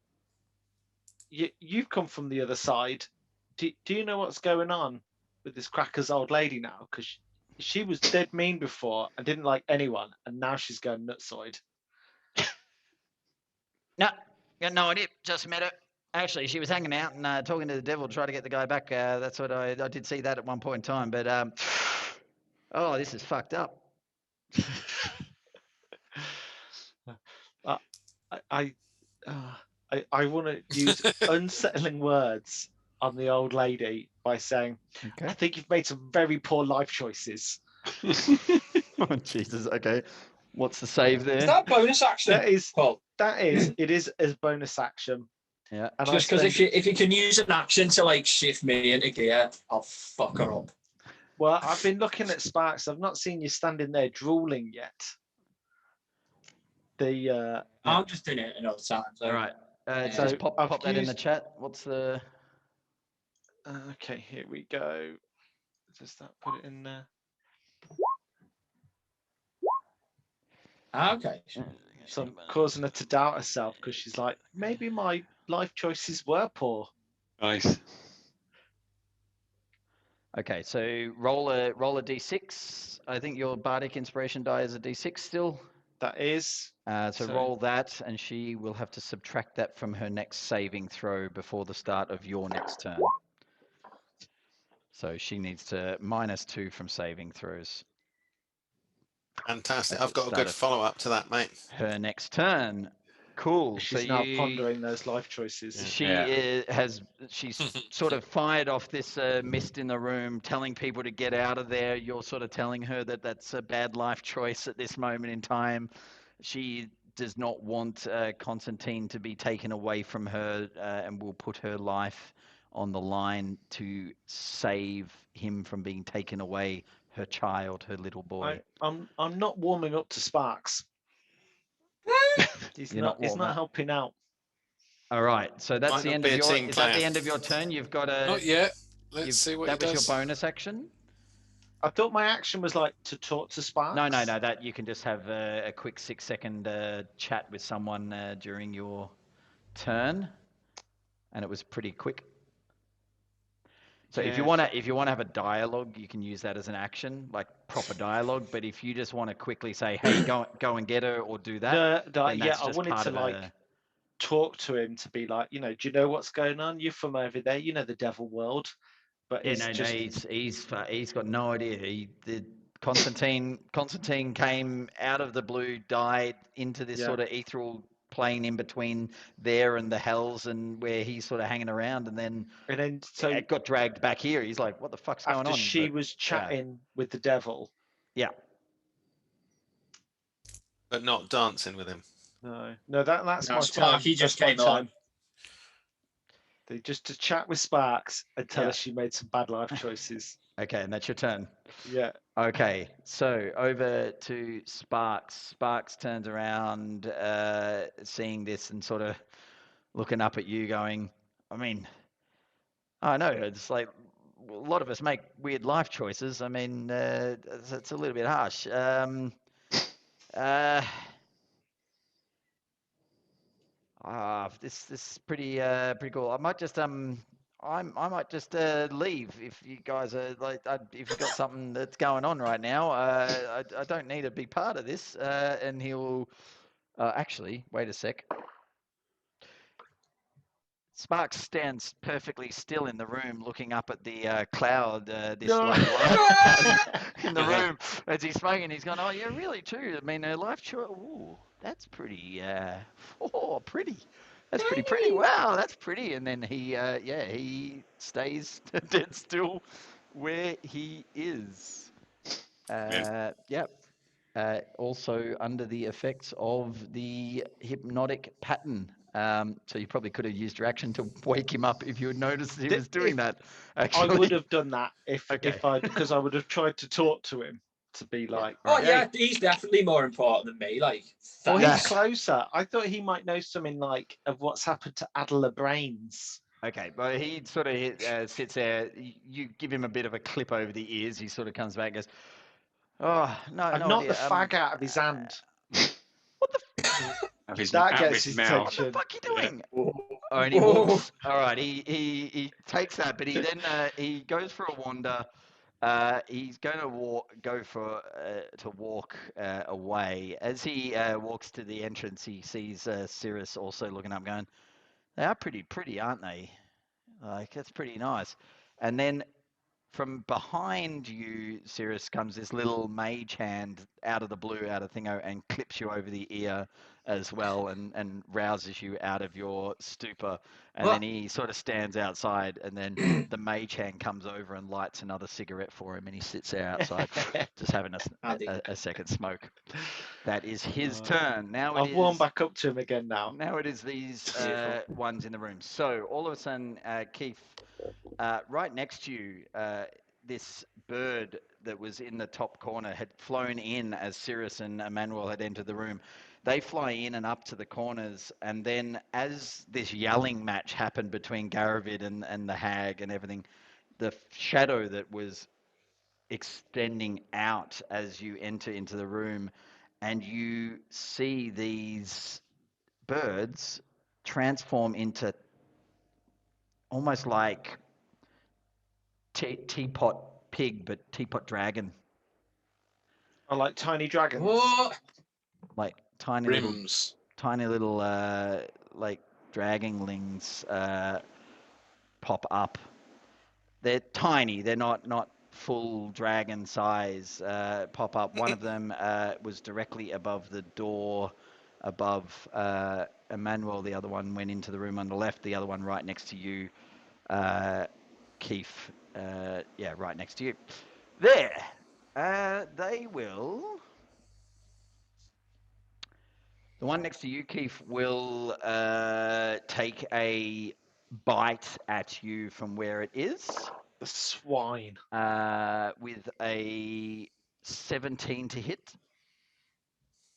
[SPEAKER 4] you've come from the other side. Do you know what's going on with this Cracker's old lady now? Because she was dead mean before and didn't like anyone, and now she's going nutsoid.
[SPEAKER 1] No, got no idea. Just met her. Actually, she was hanging out and talking to the devil to try to get the guy back. That's what I did see that at one point in time. But oh, this is fucked up.
[SPEAKER 4] I want to use unsettling words on the old lady by saying, I think you've made some very poor life choices.
[SPEAKER 1] Oh, Jesus. Okay. What's the save there?
[SPEAKER 3] Is that bonus action?
[SPEAKER 4] That is,
[SPEAKER 3] Paul?
[SPEAKER 4] it is as bonus action.
[SPEAKER 1] Yeah.
[SPEAKER 4] And
[SPEAKER 3] Just because if you can use an action to like shift me into gear, I'll fuck her up.
[SPEAKER 4] Well, I've been looking at Sparks. I've not seen you standing there drooling yet.
[SPEAKER 3] I'm just doing it another time. So.
[SPEAKER 1] All right.
[SPEAKER 4] So
[SPEAKER 1] Just pop
[SPEAKER 4] I've
[SPEAKER 1] that in the
[SPEAKER 4] used-
[SPEAKER 1] chat. What's the?
[SPEAKER 4] Okay, here we go. Does that put it in there?
[SPEAKER 3] Okay.
[SPEAKER 4] So I'm causing her to doubt herself because she's like, maybe my life choices were poor.
[SPEAKER 7] Nice.
[SPEAKER 1] Okay, so roll a d6. I think your bardic inspiration die is a d6 still.
[SPEAKER 4] That is.
[SPEAKER 1] So roll that, and she will have to subtract that from her next saving throw before the start of your next turn. So she needs to -2 from saving throws.
[SPEAKER 6] Fantastic.
[SPEAKER 1] As
[SPEAKER 6] I've
[SPEAKER 1] it
[SPEAKER 6] got a good
[SPEAKER 1] started.
[SPEAKER 6] follow-up to that, mate.
[SPEAKER 1] Her next turn. Cool.
[SPEAKER 4] She's
[SPEAKER 1] so
[SPEAKER 4] now pondering those life choices.
[SPEAKER 1] She's sort of fired off this mist in the room, telling people to get out of there. You're sort of telling her that that's a bad life choice at this moment in time. She does not want Constantine to be taken away from her, and will put her life on the line to save him from being taken away. Her child, her little boy.
[SPEAKER 4] I'm not warming up to Sparks. He's
[SPEAKER 1] You're
[SPEAKER 4] not
[SPEAKER 1] warm up.
[SPEAKER 4] helping out.
[SPEAKER 1] All right, so that's
[SPEAKER 6] Might
[SPEAKER 1] the
[SPEAKER 6] not
[SPEAKER 1] end
[SPEAKER 6] be
[SPEAKER 1] of
[SPEAKER 6] a
[SPEAKER 1] your.
[SPEAKER 6] team
[SPEAKER 1] Is that the
[SPEAKER 6] player.
[SPEAKER 1] end of your turn? You've got a.
[SPEAKER 2] Not yet. Let's see what
[SPEAKER 1] That
[SPEAKER 2] he
[SPEAKER 1] was
[SPEAKER 2] does.
[SPEAKER 1] your bonus action.
[SPEAKER 4] I thought my action was like to talk to Sparks.
[SPEAKER 1] No. That you can just have a quick 6-second chat with someone during your turn, and it was pretty quick. So if you want to have a dialogue, you can use that as an action, like proper dialogue. But if you just want to quickly say, "Hey, go and get her," or do that, then that's
[SPEAKER 4] I
[SPEAKER 1] just
[SPEAKER 4] wanted
[SPEAKER 1] part
[SPEAKER 4] to
[SPEAKER 1] of
[SPEAKER 4] like talk to him to be like, do you know what's going on? You're from over there, the devil world. But
[SPEAKER 1] he's got no idea. Constantine came out of the blue, died into this sort of ethereal plane in between there and the hells, and where he's sort of hanging around, and then
[SPEAKER 4] so
[SPEAKER 1] it got dragged back here. He's like, "What the fuck's going on?"
[SPEAKER 4] After she was chatting with the devil.
[SPEAKER 1] Yeah.
[SPEAKER 6] But not dancing with him.
[SPEAKER 4] No, that's my
[SPEAKER 3] Sparky just came on.
[SPEAKER 4] They just to chat with Sparks and tell her she made some bad life choices.
[SPEAKER 1] Okay, and that's your turn.
[SPEAKER 4] Yeah.
[SPEAKER 1] Okay, so over to Sparks. Sparks turns around, seeing this and sort of looking up at you going, I mean, I know, it's like a lot of us make weird life choices. I mean, it's a little bit harsh. This is pretty pretty cool. I might just I might just leave if you guys are like if you've got something that's going on right now. I don't need to be part of this. And he'll actually wait a sec. Sparks stands perfectly still in the room, looking up at the cloud. This
[SPEAKER 4] No.
[SPEAKER 1] like light in the room as he's smoking. He's gone, "Oh yeah, really too. I mean, life choice. Ooh, that's pretty. Oh, pretty. That's pretty pretty. Wow, that's pretty." And then he, yeah, he stays dead still where he is. Yep. Also under the effects of the hypnotic pattern. So you probably could have used your action to wake him up if you had noticed he was doing that.
[SPEAKER 4] I
[SPEAKER 1] Actually,
[SPEAKER 4] would have done that if
[SPEAKER 1] Okay.
[SPEAKER 4] because I would have tried to talk to him to be like,
[SPEAKER 3] Oh
[SPEAKER 1] Right.
[SPEAKER 3] yeah, he's definitely more important than me. Like,
[SPEAKER 4] well,
[SPEAKER 1] Yeah.
[SPEAKER 4] he's closer. I thought he might know something like of what's happened to Adler Brains.
[SPEAKER 1] Okay, well, he sort of sits there. You give him a bit of a clip over the ears. He sort of comes back and goes, "Oh, no,
[SPEAKER 4] I've
[SPEAKER 1] no
[SPEAKER 4] knocked the
[SPEAKER 1] idea.
[SPEAKER 4] fag out of his hand.
[SPEAKER 1] What the
[SPEAKER 4] That
[SPEAKER 7] out
[SPEAKER 4] gets
[SPEAKER 7] his
[SPEAKER 4] his
[SPEAKER 7] mouth.
[SPEAKER 1] what the
[SPEAKER 4] attention.
[SPEAKER 1] fuck you doing?"
[SPEAKER 3] oh,
[SPEAKER 1] Oh, and he walks. All right, he takes that, but he then he goes for a wander. He's going to go for to walk away. As he walks to the entrance, he sees Cirrus also looking up, going, "They are pretty, aren't they? Like that's pretty nice." And then from behind you, Cirrus, comes this little mage hand out of the blue, out of Thingo, and clips you over the ear as well, and rouses you out of your stupor. And then he sort of stands outside, and then the mage hand comes over and lights another cigarette for him, and he sits there outside, just having a second smoke. That is his turn. Now
[SPEAKER 4] I've warmed back up to him again now.
[SPEAKER 1] Now it is these
[SPEAKER 3] Beautiful.
[SPEAKER 1] ones in the room. So all of a sudden, Keith, right next to you, this bird that was in the top corner had flown in as Cirrus and Emmanuel had entered the room. They fly in and up to the corners, and then as this yelling match happened between Garavid and the hag and everything, the shadow that was extending out as you enter into the room, and you see these birds transform into almost like teapot pig, but teapot dragon,
[SPEAKER 4] I like tiny dragons.
[SPEAKER 3] oh,
[SPEAKER 1] like tiny
[SPEAKER 2] Rims.
[SPEAKER 1] little like dragonlings pop up. They're tiny. They're not full dragon size. Pop up. One of them was directly above the door, above Emmanuel. The other one went into the room on the left. The other one right next to you, Keith. Yeah, right next to you. There. They will. The one next to you, Keith, will take a bite at you from where it is.
[SPEAKER 4] The swine.
[SPEAKER 1] With a 17 to hit.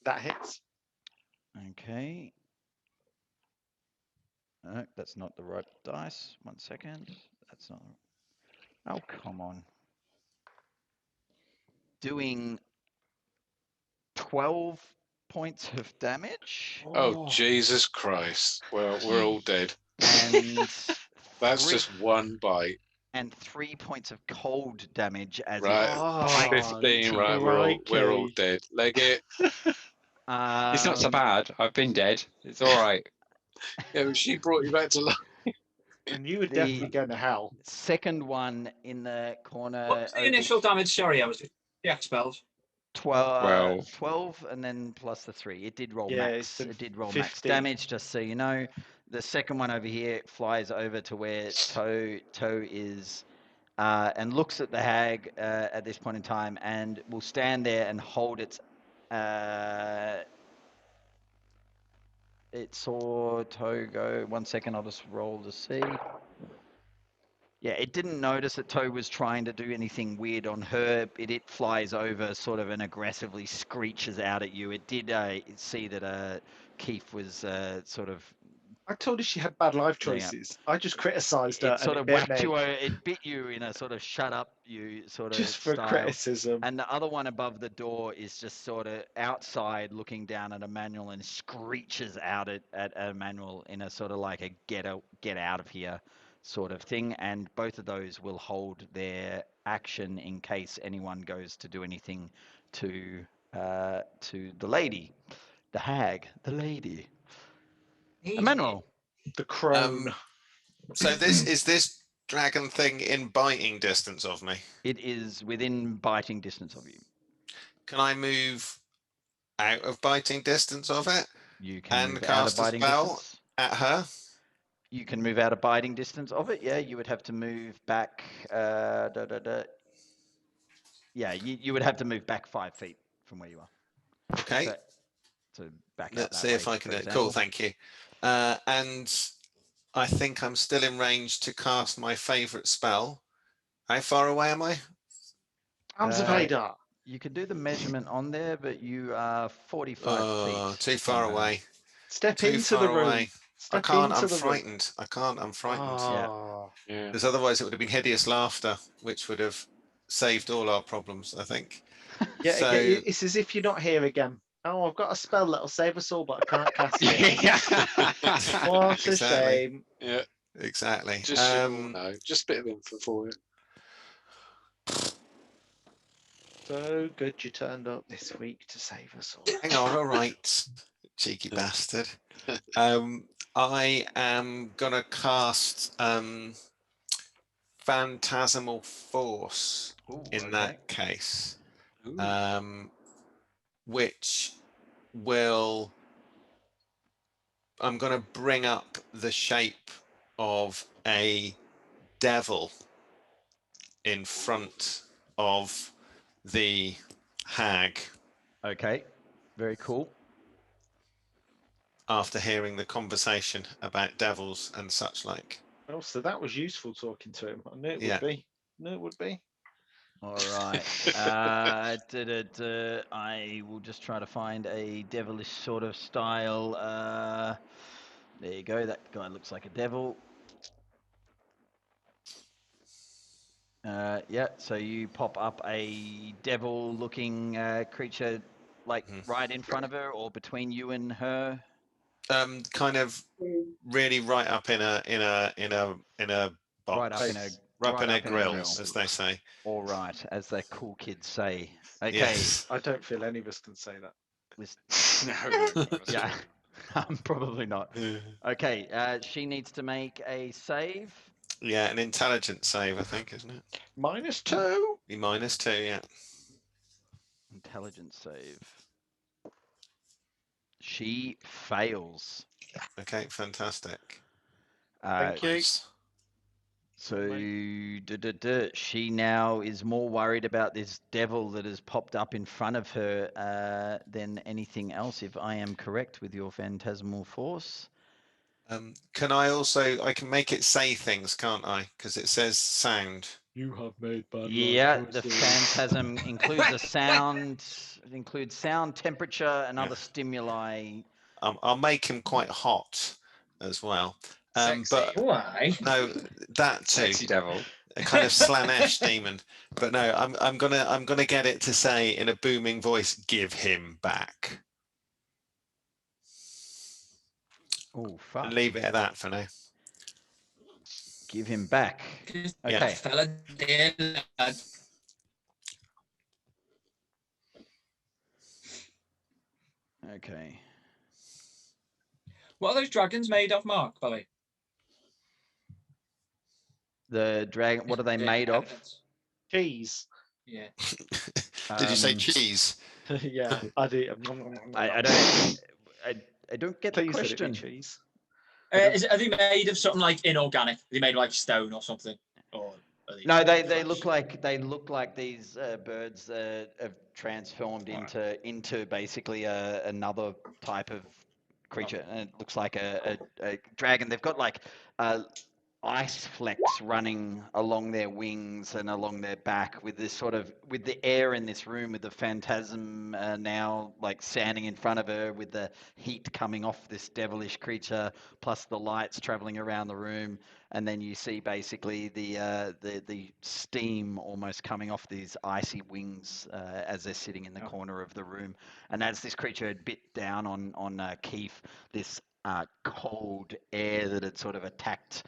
[SPEAKER 4] That hits.
[SPEAKER 1] Okay. No, that's not the right dice. 1 second. That's not. Oh, come on. Doing 12 points of damage.
[SPEAKER 2] Oh, Jesus Christ. Well, we're all dead.
[SPEAKER 1] And
[SPEAKER 2] That's
[SPEAKER 1] three-
[SPEAKER 2] just one bite.
[SPEAKER 1] and 3 points of cold damage as
[SPEAKER 2] Right.
[SPEAKER 1] it
[SPEAKER 4] Oh,
[SPEAKER 1] bites
[SPEAKER 2] 15,
[SPEAKER 1] into
[SPEAKER 2] right,
[SPEAKER 1] you.
[SPEAKER 2] we're all
[SPEAKER 4] crikey.
[SPEAKER 2] dead. Leg it.
[SPEAKER 7] It's not so
[SPEAKER 1] Um,
[SPEAKER 7] bad. I've been dead. It's all right.
[SPEAKER 2] Yeah, but she brought you back to life.
[SPEAKER 4] And you were
[SPEAKER 1] The-
[SPEAKER 4] definitely going to hell.
[SPEAKER 1] Second one in the corner.
[SPEAKER 3] what was the
[SPEAKER 1] over
[SPEAKER 3] initial damage? Sorry, I was the X spells.
[SPEAKER 1] 12,
[SPEAKER 7] 12.
[SPEAKER 1] 12 and then plus the 3. It did roll
[SPEAKER 4] Yeah,
[SPEAKER 1] max.
[SPEAKER 4] it's been
[SPEAKER 1] It did roll max
[SPEAKER 4] 50.
[SPEAKER 1] damage, just so you know. The second one over here flies over to where Toe is and looks at the hag at this point in time and will stand there and hold its. It saw Toe go. 1 second, I'll just roll to see. Yeah, it didn't notice that Toe was trying to do anything weird on her. It flies over sort of and aggressively screeches out at you. It did see that Keith was sort of
[SPEAKER 4] I told her she had bad life
[SPEAKER 1] There you go.
[SPEAKER 4] choices. I just criticised her
[SPEAKER 1] It sort
[SPEAKER 4] and
[SPEAKER 1] of
[SPEAKER 4] it bit
[SPEAKER 1] whacked
[SPEAKER 4] me.
[SPEAKER 1] you. It bit you in a sort of shut up you sort of
[SPEAKER 4] Just for
[SPEAKER 1] style.
[SPEAKER 4] criticism.
[SPEAKER 1] And the other one above the door is just sort of outside, looking down at Emmanuel, and screeches out at Emmanuel in a sort of like a get out of here sort of thing. And both of those will hold their action in case anyone goes to do anything to the lady, the hag, the lady. Emmanuel.
[SPEAKER 4] The crone.
[SPEAKER 6] So this dragon thing in biting distance of me?
[SPEAKER 1] It is within biting distance of you.
[SPEAKER 6] Can I move out of biting distance of it
[SPEAKER 1] You can
[SPEAKER 6] and
[SPEAKER 1] move out of
[SPEAKER 6] cast a
[SPEAKER 1] biting
[SPEAKER 6] spell
[SPEAKER 1] distance.
[SPEAKER 6] at her?
[SPEAKER 1] You can move out of biting distance of it. Yeah, you would have to move back. Yeah, you would have to move back 5 feet from where you are.
[SPEAKER 6] Okay.
[SPEAKER 1] So back out
[SPEAKER 6] Let's
[SPEAKER 1] that
[SPEAKER 6] see if
[SPEAKER 1] way,
[SPEAKER 6] I can
[SPEAKER 1] for
[SPEAKER 6] do it. Cool,
[SPEAKER 1] example.
[SPEAKER 6] thank you. And I think I'm still in range to cast my favourite spell. How far away am I?
[SPEAKER 4] Arms of Hadar.
[SPEAKER 1] You could do the measurement on there, but you are 45 feet.
[SPEAKER 6] Too far
[SPEAKER 1] from her.
[SPEAKER 6] away.
[SPEAKER 4] Step
[SPEAKER 6] Too
[SPEAKER 4] into
[SPEAKER 6] far
[SPEAKER 4] the room.
[SPEAKER 6] away.
[SPEAKER 4] Step
[SPEAKER 6] I can't.
[SPEAKER 4] into
[SPEAKER 6] I'm
[SPEAKER 4] the
[SPEAKER 6] frightened. I can't. I'm frightened.
[SPEAKER 4] Room.
[SPEAKER 7] Yeah.
[SPEAKER 6] Because otherwise it would have been hideous laughter, which would have saved all our problems, I think.
[SPEAKER 4] Yeah,
[SPEAKER 6] So
[SPEAKER 4] it's as if you're not here again. Oh, I've got a spell that'll save us all, but I can't cast it. What a
[SPEAKER 6] Exactly.
[SPEAKER 4] shame.
[SPEAKER 2] Yeah,
[SPEAKER 6] Exactly.
[SPEAKER 2] just so you all know, just a bit of info for you.
[SPEAKER 4] So good you turned up this week to save us all.
[SPEAKER 6] Hang on, all right, cheeky bastard. I am gonna cast Phantasmal Force
[SPEAKER 1] Ooh,
[SPEAKER 6] in
[SPEAKER 1] okay.
[SPEAKER 6] that case,
[SPEAKER 2] Ooh.
[SPEAKER 6] which will. I'm gonna bring up the shape of a devil in front of the hag
[SPEAKER 1] Okay, very cool.
[SPEAKER 6] after hearing the conversation about devils and such like.
[SPEAKER 4] Oh, so that was useful talking to him. I knew it
[SPEAKER 6] Yeah.
[SPEAKER 4] would be. Knew it would be.
[SPEAKER 1] All right. I will just try to find a devilish sort of style. There you go. That guy looks like a devil. Yeah, so you pop up a devil-looking creature, like right in front of her or between you and her.
[SPEAKER 6] Kind of really right up in a box.
[SPEAKER 1] Right up in a
[SPEAKER 6] Right up in a grill,
[SPEAKER 1] grill.
[SPEAKER 6] as they say.
[SPEAKER 1] All right, as the cool kids say. Okay.
[SPEAKER 6] Yes.
[SPEAKER 4] I don't feel any of us can say that.
[SPEAKER 7] No.
[SPEAKER 1] Yeah, probably not. Okay, she needs to make a save.
[SPEAKER 6] Yeah, an intelligence save, I think, isn't it?
[SPEAKER 4] -2.
[SPEAKER 6] Be -2, yeah.
[SPEAKER 1] Intelligence save. She fails.
[SPEAKER 6] Okay, fantastic.
[SPEAKER 4] Thank you.
[SPEAKER 6] Nice.
[SPEAKER 1] So she now is more worried about this devil that has popped up in front of her than anything else, if I am correct with your phantasmal force.
[SPEAKER 6] Can I also, I can make it say things, can't I? Because it says sound.
[SPEAKER 4] You have made bad
[SPEAKER 1] Yeah, the phantasm includes a sound, it includes sound, temperature, and other stimuli.
[SPEAKER 6] I'll make him quite hot as well.
[SPEAKER 7] Sexy.
[SPEAKER 6] But
[SPEAKER 3] Why?
[SPEAKER 6] no, that too.
[SPEAKER 7] Sexy devil.
[SPEAKER 6] A kind of Slanesh demon. But no, I'm gonna get it to say in a booming voice, "Give him back."
[SPEAKER 1] Oh, fuck.
[SPEAKER 6] And leave it at that for now.
[SPEAKER 1] Give him back.
[SPEAKER 6] Yeah.
[SPEAKER 1] Okay.
[SPEAKER 3] Fella dead, lad.
[SPEAKER 1] Okay.
[SPEAKER 3] What are those dragons made of, Mark, Billy?
[SPEAKER 1] The dragon, what are they made of?
[SPEAKER 4] Cheese.
[SPEAKER 3] Yeah.
[SPEAKER 6] Did you say
[SPEAKER 1] Um,
[SPEAKER 6] cheese?
[SPEAKER 4] Yeah, I do.
[SPEAKER 1] I don't get the
[SPEAKER 4] Please let it be
[SPEAKER 1] question.
[SPEAKER 4] cheese.
[SPEAKER 3] Are they made of something like inorganic? Are they made of like stone or something? Or are
[SPEAKER 1] No, they
[SPEAKER 3] flesh?
[SPEAKER 1] look like these birds have transformed into basically another type of creature, and it looks like a dragon. They've got like ice flecks running along their wings and along their back with this sort of with the air in this room with the phantasm now like standing in front of her with the heat coming off this devilish creature plus the lights traveling around the room, and then you see basically the steam almost coming off these icy wings as they're sitting in the corner of the room. And as this creature had bit down on Keith, this cold air that had sort of attacked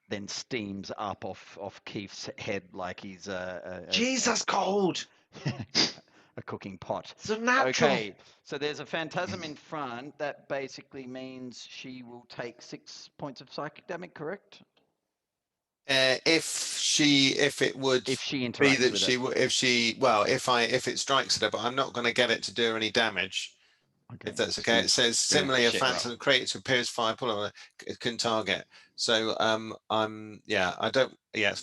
[SPEAKER 1] then steams up off Keith's head like he's
[SPEAKER 4] Jesus, cold.
[SPEAKER 1] a cooking pot.
[SPEAKER 4] It's a natural.
[SPEAKER 1] Okay, so there's a phantasm in front. That basically means she will take 6 points of psychic damage, correct?
[SPEAKER 6] If it would
[SPEAKER 1] If she
[SPEAKER 6] be
[SPEAKER 1] interacts
[SPEAKER 6] that
[SPEAKER 1] with
[SPEAKER 6] she
[SPEAKER 1] it.
[SPEAKER 6] w- if it strikes at her, but I'm not going to get it to do any damage.
[SPEAKER 1] Okay.
[SPEAKER 6] If that's
[SPEAKER 7] It's
[SPEAKER 6] okay,
[SPEAKER 7] gonna-
[SPEAKER 6] it says
[SPEAKER 7] it's gonna
[SPEAKER 6] similarly a
[SPEAKER 7] shit her
[SPEAKER 6] phantom creature appears fireball can target. So it's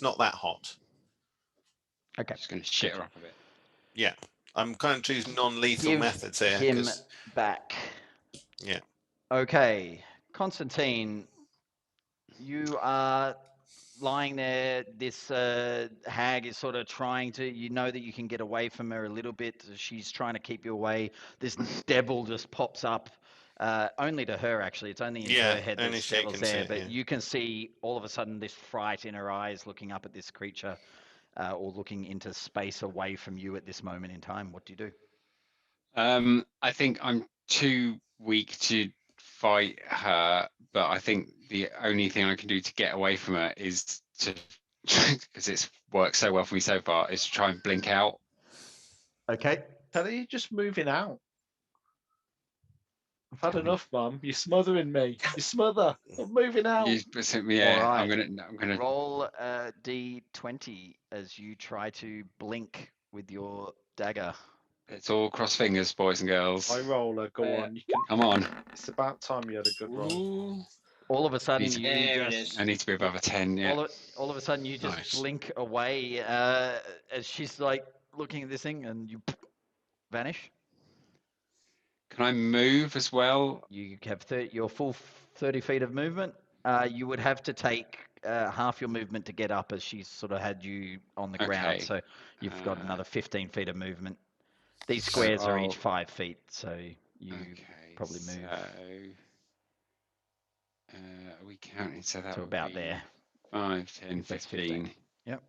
[SPEAKER 6] not that hot.
[SPEAKER 1] Okay.
[SPEAKER 7] Just going to shit her up a bit.
[SPEAKER 6] Yeah, I'm kind of choosing non-lethal
[SPEAKER 1] Give
[SPEAKER 6] methods here.
[SPEAKER 1] him
[SPEAKER 6] 'Cause-
[SPEAKER 1] back.
[SPEAKER 6] Yeah.
[SPEAKER 1] Okay, Constantine, you are lying there. This hag is sort of trying to, you know that you can get away from her a little bit. She's trying to keep you away. This devil just pops up, only to her actually. It's only in
[SPEAKER 6] Yeah,
[SPEAKER 1] her head
[SPEAKER 6] only
[SPEAKER 1] this
[SPEAKER 6] she
[SPEAKER 1] devil's
[SPEAKER 6] can
[SPEAKER 1] there,
[SPEAKER 6] see it,
[SPEAKER 1] but
[SPEAKER 6] yeah.
[SPEAKER 1] you can see all of a sudden this fright in her eyes looking up at this creature or looking into space away from you at this moment in time. What do you do?
[SPEAKER 7] I think I'm too weak to fight her, but I think the only thing I can do to get away from her is to, because it's worked so well for me so far, is to try and blink out.
[SPEAKER 1] Okay.
[SPEAKER 4] Tell her you're just moving out. I've had
[SPEAKER 1] Tell me.
[SPEAKER 4] enough, Mum. You're smothering me. You smother. I'm moving out.
[SPEAKER 7] Yeah,
[SPEAKER 1] All
[SPEAKER 7] I'm
[SPEAKER 1] right.
[SPEAKER 7] gonna
[SPEAKER 1] Roll a d20 as you try to blink with your dagger.
[SPEAKER 7] It's all cross fingers, boys and girls.
[SPEAKER 4] I roller. Go on. You can.
[SPEAKER 7] Come on.
[SPEAKER 4] It's about time you had a good roll.
[SPEAKER 2] Ooh.
[SPEAKER 1] All of a sudden,
[SPEAKER 7] Need to-
[SPEAKER 1] you
[SPEAKER 3] There it
[SPEAKER 1] just
[SPEAKER 3] is.
[SPEAKER 7] I need to be above a 10. Yeah.
[SPEAKER 1] all of a sudden you just
[SPEAKER 2] Nice.
[SPEAKER 1] blink away as she's like looking at this thing, and you vanish.
[SPEAKER 7] Can I move as well?
[SPEAKER 1] You have your full 30 feet of movement. You would have to take half your movement to get up, as she's sort of had you on the ground.
[SPEAKER 7] Okay.
[SPEAKER 1] So you've got another 15 feet of movement. These
[SPEAKER 7] So
[SPEAKER 1] squares are each
[SPEAKER 7] I'll-
[SPEAKER 1] 5 feet, so you
[SPEAKER 7] Okay,
[SPEAKER 1] probably move
[SPEAKER 7] are we counting? So that
[SPEAKER 1] to
[SPEAKER 7] would
[SPEAKER 1] about
[SPEAKER 7] be
[SPEAKER 1] there.
[SPEAKER 7] 5, 10,
[SPEAKER 1] If that's
[SPEAKER 7] 15.
[SPEAKER 1] Yep.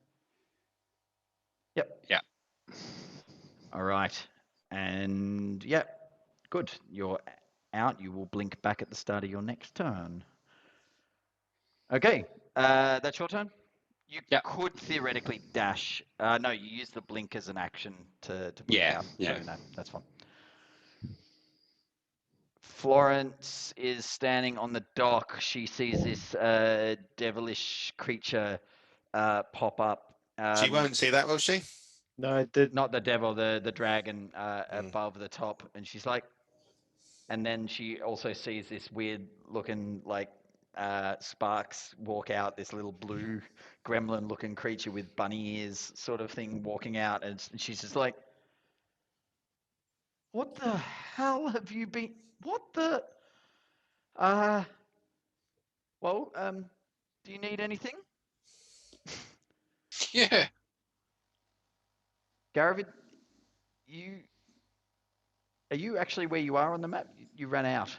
[SPEAKER 1] Yep.
[SPEAKER 7] Yeah.
[SPEAKER 1] All right. And yep. Good. You're out. You will blink back at the start of your next turn. Okay. That's your turn. You
[SPEAKER 7] Yep.
[SPEAKER 1] could theoretically dash. No, you use the blink as an action to blink
[SPEAKER 7] Yeah,
[SPEAKER 1] out.
[SPEAKER 7] yeah.
[SPEAKER 1] So no, that's fine. Florence is standing on the dock. She sees this devilish creature pop up.
[SPEAKER 6] She won't see that, will she?
[SPEAKER 4] No, I did.
[SPEAKER 1] Not the devil, the dragon above the top, and she's like, and then she also sees this weird looking like Sparks walk out, this little blue gremlin looking creature with bunny ears sort of thing walking out, and she's just like, what the hell have you been, what the, well, do you need anything?
[SPEAKER 2] Yeah.
[SPEAKER 1] Garavid, are you actually where you are on the map? You ran out.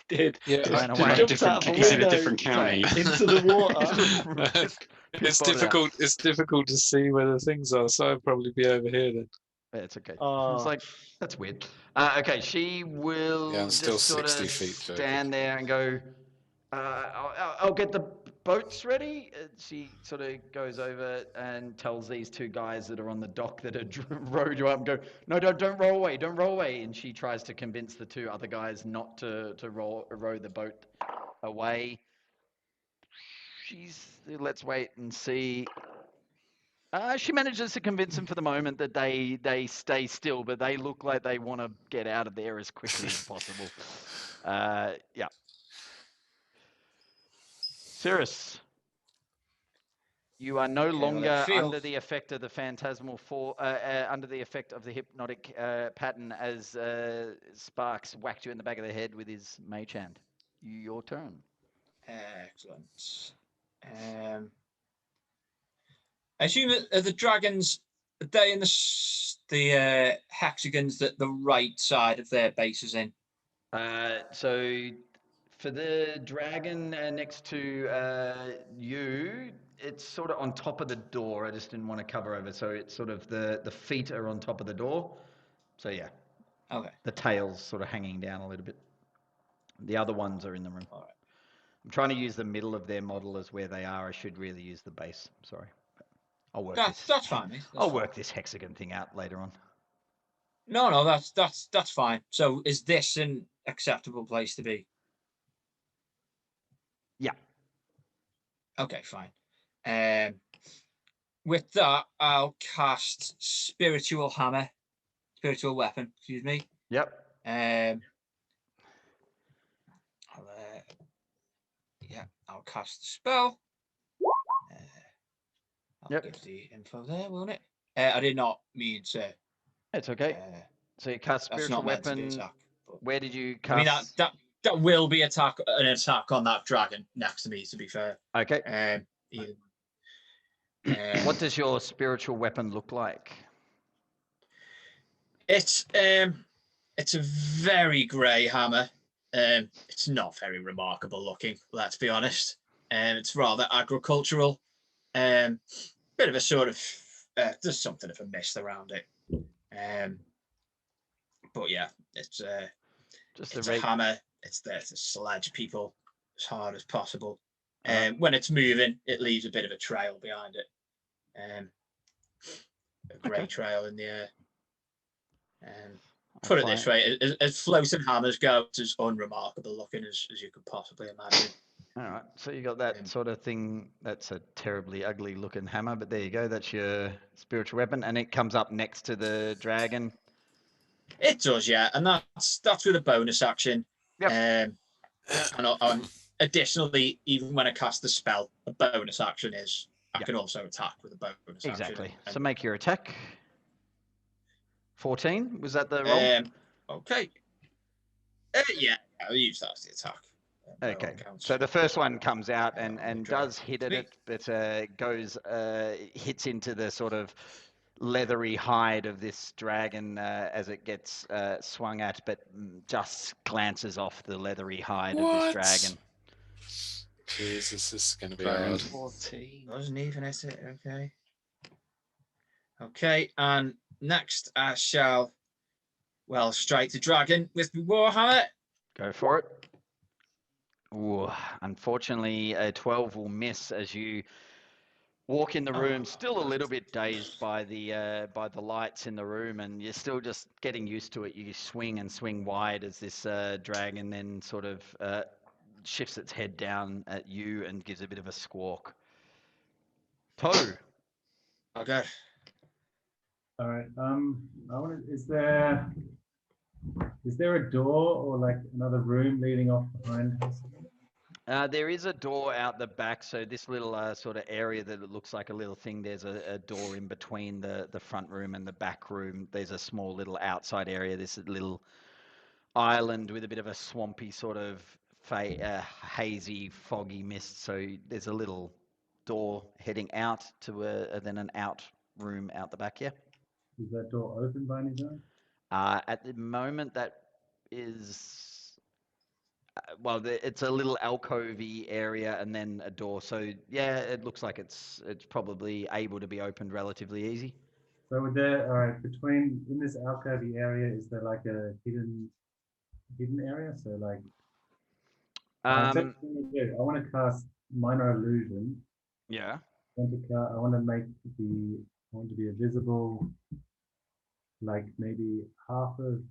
[SPEAKER 4] Did.
[SPEAKER 2] Yeah.
[SPEAKER 1] You ran
[SPEAKER 7] He's
[SPEAKER 1] away.
[SPEAKER 7] in a different, he's in a different county.
[SPEAKER 4] into the water.
[SPEAKER 2] It's difficult. It's difficult to see where the things are, so I'd probably be over here then.
[SPEAKER 1] Yeah, it's okay.
[SPEAKER 4] Oh.
[SPEAKER 1] It's like, that's weird. Okay, she will
[SPEAKER 2] Yeah, I'm still
[SPEAKER 1] just sort of
[SPEAKER 2] 60 feet further.
[SPEAKER 1] stand there and go, I'll get the boats ready. She sort of goes over and tells these two guys that are on the dock that had rowed you up and go, no, don't row away, don't row away. And she tries to convince the two other guys not to row the boat away. Let's wait and see. She manages to convince them for the moment that they stay still, but they look like they want to get out of there as quickly as possible. Yeah. Cirrus, you are no
[SPEAKER 3] Okay, well, I
[SPEAKER 1] longer
[SPEAKER 3] feel-
[SPEAKER 1] under the effect of the phantasmal under the effect of the hypnotic pattern as Sparks whacked you in the back of the head with his mage hand. Your turn.
[SPEAKER 3] Excellent. I assume that the dragons, are they in the hexagons that the right side of their base is in?
[SPEAKER 1] So for the dragon next to you, it's sort of on top of the door. I just didn't want to cover over. So it's sort of the feet are on top of the door. So yeah,
[SPEAKER 3] Okay.
[SPEAKER 1] the tail's sort of hanging down a little bit. The other ones are in the room.
[SPEAKER 3] All right.
[SPEAKER 1] I'm trying to use the middle of their model as where they are. I should really use the base. Sorry. I'll work
[SPEAKER 3] That's fine, mate. That's
[SPEAKER 1] I'll
[SPEAKER 3] fine.
[SPEAKER 1] work this hexagon thing out later on.
[SPEAKER 3] No, that's fine. So is this an acceptable place to be?
[SPEAKER 1] Yeah.
[SPEAKER 3] Okay, fine. With that, I'll cast spiritual weapon. Excuse me.
[SPEAKER 1] Yep.
[SPEAKER 3] I'll cast the spell. I'll
[SPEAKER 1] Yep.
[SPEAKER 3] give the info there, won't it? I did not mean to.
[SPEAKER 1] It's okay. So you cast
[SPEAKER 3] That's
[SPEAKER 1] spiritual
[SPEAKER 3] not meant to be
[SPEAKER 1] weapon.
[SPEAKER 3] attack. But,
[SPEAKER 1] Where did you
[SPEAKER 3] I mean
[SPEAKER 1] cast?
[SPEAKER 3] that will be an attack on that dragon next to me. To be fair.
[SPEAKER 1] Okay. What
[SPEAKER 3] What
[SPEAKER 1] does your spiritual weapon look like?
[SPEAKER 3] It's a very grey hammer. It's not very remarkable looking. Let's be honest. It's rather agricultural. Bit of a sort of there's something of a mist around it. But yeah, it's
[SPEAKER 1] Just
[SPEAKER 3] a hammer. It's there to sledge people as hard as possible. When it's moving, it leaves a bit of a trail behind it. A grey trail in the air. Put it this way, as floating hammers go, it's as unremarkable looking as you could possibly imagine.
[SPEAKER 1] All right, so you got that sort of thing. That's a terribly ugly looking hammer, but there you go. That's your spiritual weapon, and it comes up next to the dragon.
[SPEAKER 3] It does, yeah, and that's with a bonus action.
[SPEAKER 1] Yep.
[SPEAKER 3] And additionally, even when I cast the spell, a bonus action is I can also attack with a bonus action.
[SPEAKER 1] Exactly. So make your attack. 14, was that the roll?
[SPEAKER 3] Okay. Yeah, I'll use that as the attack.
[SPEAKER 1] Okay. So the first one comes out and does hit at it, but hits into the sort of leathery hide of this dragon as it gets swung at, but just glances off the leathery hide of this dragon.
[SPEAKER 2] Jesus, this is going to be
[SPEAKER 7] Dragon
[SPEAKER 2] hard.
[SPEAKER 7] 14.
[SPEAKER 3] Doesn't even hit it. Okay. Okay, and next I shall, strike the dragon with the warhammer.
[SPEAKER 1] Go for it. Ooh, unfortunately, a 12 will miss as you walk in the room, still a little bit dazed by the lights in the room, and you're still just getting used to it. You swing and swing wide as this dragon then sort of shifts its head down at you and gives a bit of a squawk. Toe.
[SPEAKER 3] Okay.
[SPEAKER 8] All right. Is there a door or like another room leading off behind us?
[SPEAKER 1] There is a door out the back, so this little sort of area that it looks like a little thing, there's a door in between the front room and the back room. There's a small little outside area, this little island with a bit of a swampy sort of hazy, foggy mist. So there's a little door heading out to then an out room out the back, yeah.
[SPEAKER 8] Is that door open by any chance?
[SPEAKER 1] At the moment, that is... it's a little alcovey area and then a door. So yeah, it looks like it's probably able to be opened relatively easy.
[SPEAKER 8] So in this alcovey area, is there like a hidden area? So like, I want to cast minor illusion.
[SPEAKER 1] Yeah.
[SPEAKER 8] I want to be invisible, like maybe half of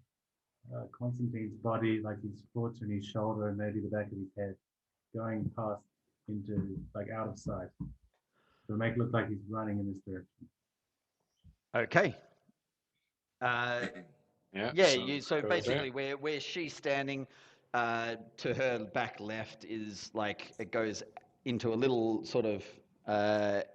[SPEAKER 8] Constantine's body, like his foot and his shoulder and maybe the back of his head, going past into like out of sight. So make it look like he's running in this direction.
[SPEAKER 1] Okay.
[SPEAKER 2] Yeah.
[SPEAKER 1] So basically, where she's standing, to her back left is like it goes into a little sort of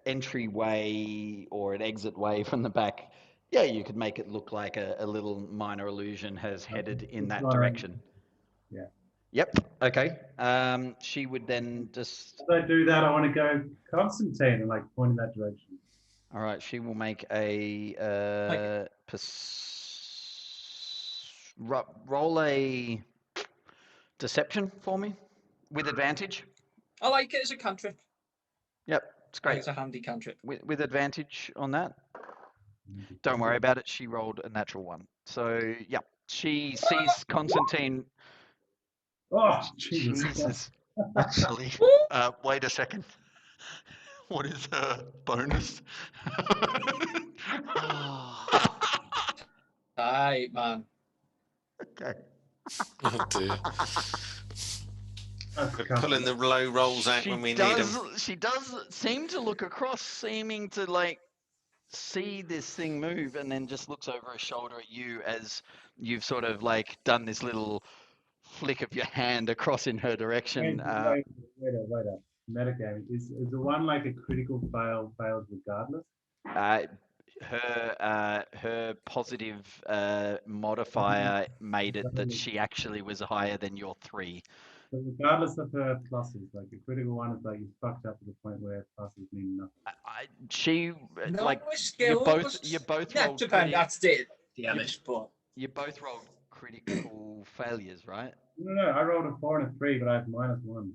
[SPEAKER 1] entryway or an exit way from the back. Yeah, you could make it look like a little minor illusion has headed in that direction.
[SPEAKER 8] Yeah.
[SPEAKER 1] Yep. Okay. She would then just.
[SPEAKER 8] As I do that, I want to go Constantine and like point in that direction.
[SPEAKER 1] All right. She will make a roll a deception for me with advantage.
[SPEAKER 3] I like it as a cantrip.
[SPEAKER 1] Yep. It's great.
[SPEAKER 3] It's a handy cantrip.
[SPEAKER 1] With advantage on that. Don't worry about it. She rolled a natural one. So, yeah. She sees Constantine.
[SPEAKER 8] Oh, Jesus.
[SPEAKER 1] Jesus. Actually, wait a second. What is her bonus?
[SPEAKER 3] Aye, man.
[SPEAKER 1] Okay.
[SPEAKER 2] Oh dear.
[SPEAKER 8] That's
[SPEAKER 6] We're
[SPEAKER 8] comforting.
[SPEAKER 6] pulling the low rolls out when we need them.
[SPEAKER 1] She does seem to look across, seeming to like see this thing move, and then just looks over her shoulder at you as you've sort of like done this little flick of your hand across in her direction.
[SPEAKER 8] Wait up. Metagame. Is the one like a critical fails regardless?
[SPEAKER 1] Her positive modifier made it that she actually was higher than your 3.
[SPEAKER 8] But regardless of her pluses, like a critical one is like you fucked up to the point where pluses mean nothing.
[SPEAKER 1] She
[SPEAKER 3] No
[SPEAKER 1] like
[SPEAKER 3] skills.
[SPEAKER 1] you both
[SPEAKER 3] Yeah,
[SPEAKER 1] rolled
[SPEAKER 3] Japan. That's it. Damn
[SPEAKER 1] you-
[SPEAKER 3] it, but
[SPEAKER 1] you both rolled critical failures, right?
[SPEAKER 8] No, I rolled a 4 and a 3, but I have -1.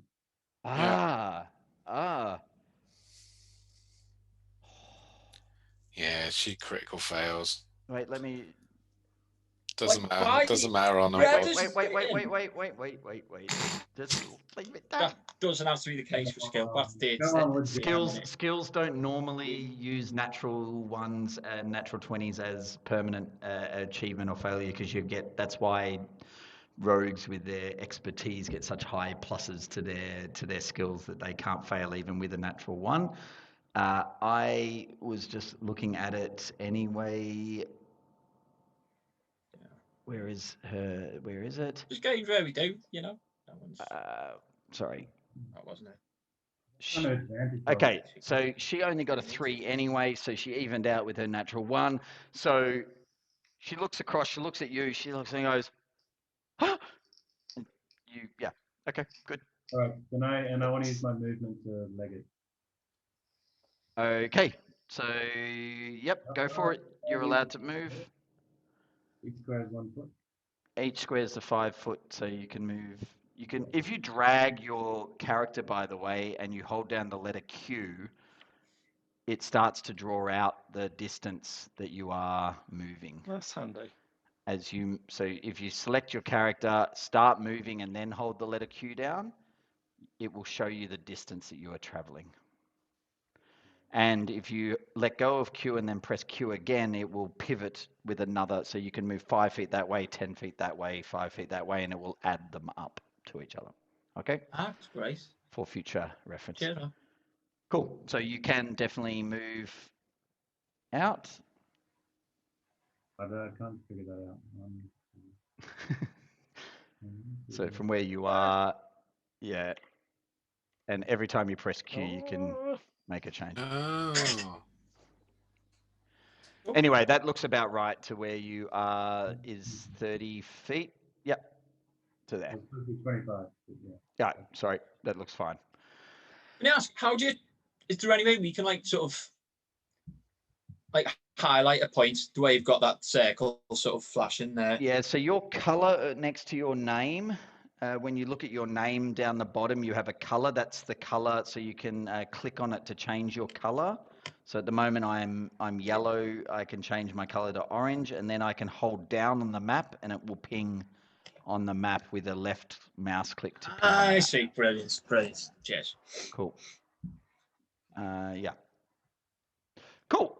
[SPEAKER 2] Yeah, she critical fails.
[SPEAKER 1] Wait, let me.
[SPEAKER 2] Doesn't
[SPEAKER 3] Like,
[SPEAKER 2] matter.
[SPEAKER 3] why-
[SPEAKER 2] Doesn't matter on
[SPEAKER 3] Yeah,
[SPEAKER 2] our
[SPEAKER 3] just-
[SPEAKER 2] rolls.
[SPEAKER 1] Wait. Just leave it down.
[SPEAKER 3] that doesn't have to be the case for skill. That's it.
[SPEAKER 8] Come on, let's do it.
[SPEAKER 1] Skills don't normally use natural ones and natural 20s as permanent achievement or failure because that's why rogues with their expertise get such high pluses to their skills that they can't fail even with a natural 1. I was just looking at it anyway. Where is it?
[SPEAKER 3] Just games where we do, you know. That one's
[SPEAKER 1] Sorry.
[SPEAKER 3] that wasn't it.
[SPEAKER 1] Okay, so she only got a 3 anyway, so she evened out with her natural 1. So she looks across, she looks at you, she looks and goes, "Huh?" And yeah, okay, good.
[SPEAKER 8] All right, and I want to use my movement to leg it.
[SPEAKER 1] Okay, so yep, go for it. You're allowed to move.
[SPEAKER 8] Each square is 1 foot.
[SPEAKER 1] Each square is the 5 foot, so you can move. You can, if you drag your character, by the way, and you hold down the letter Q, it starts to draw out the distance that you are moving.
[SPEAKER 7] That's handy.
[SPEAKER 1] So if you select your character, start moving, and then hold the letter Q down, it will show you the distance that you are traveling. And if you let go of Q and then press Q again, it will pivot with another, so you can move 5 feet that way, 10 feet that way, 5 feet that way, and it will add them up to each other. Okay?
[SPEAKER 3] That's great.
[SPEAKER 1] For future reference.
[SPEAKER 3] Cheers, man.
[SPEAKER 1] Cool. So you can definitely move out.
[SPEAKER 8] I can't figure that out.
[SPEAKER 1] So from where you are, yeah. And every time you press Q, you can make a change.
[SPEAKER 2] Oh.
[SPEAKER 1] Anyway, that looks about right to where you are is 30 feet. Yep. To there.
[SPEAKER 8] It's supposed to be 25. Yeah.
[SPEAKER 1] Yeah, sorry. That looks fine.
[SPEAKER 3] Can I ask, is there any way we can like sort of like highlight a point the way you've got that circle sort of flashing there?
[SPEAKER 1] Yeah, so your color next to your name, when you look at your name down the bottom, you have a color. That's the color, so you can click on it to change your color. So at the moment I'm yellow. I can change my color to orange, and then I can hold down on the map, and it will ping on the map with a left mouse click to ping.
[SPEAKER 3] I see. Brilliant. Cheers.
[SPEAKER 1] Cool. Yeah. Cool.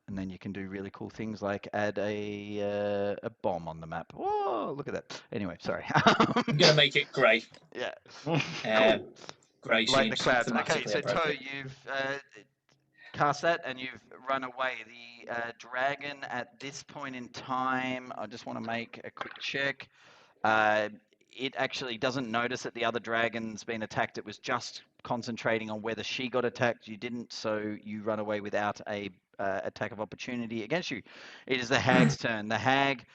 [SPEAKER 1] And then you can do really cool things like add a bomb on the map. Whoa, look at that. Anyway, sorry.
[SPEAKER 3] I'm gonna make it grey.
[SPEAKER 1] Yeah.
[SPEAKER 3] Cool. Grey
[SPEAKER 1] Like the
[SPEAKER 3] seems
[SPEAKER 1] clouds. Okay,
[SPEAKER 3] thematically
[SPEAKER 1] so Toe,
[SPEAKER 3] appropriate.
[SPEAKER 1] you've cast that and you've run away. The dragon at this point in time, I just want to make a quick check. It actually doesn't notice that the other dragon's been attacked. It was just concentrating on whether she got attacked. You didn't, so you run away without a attack of opportunity against you. It is the hag's turn. The hag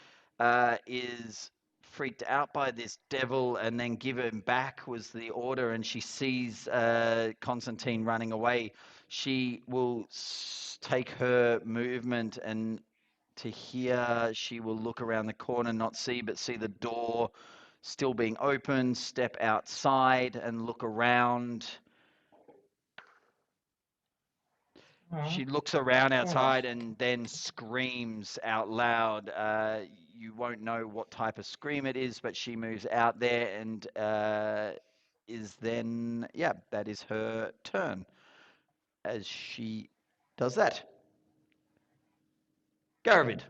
[SPEAKER 1] is freaked out by this devil and then give him back was the order, and she sees Constantine running away, she will take her movement, and to here she will look around the corner, not see, but see the door still being open, step outside and look around. She looks around outside and then screams out loud. You won't know what type of scream it is, but she moves out there and is then, yeah, that is her turn as she does that. Garavid.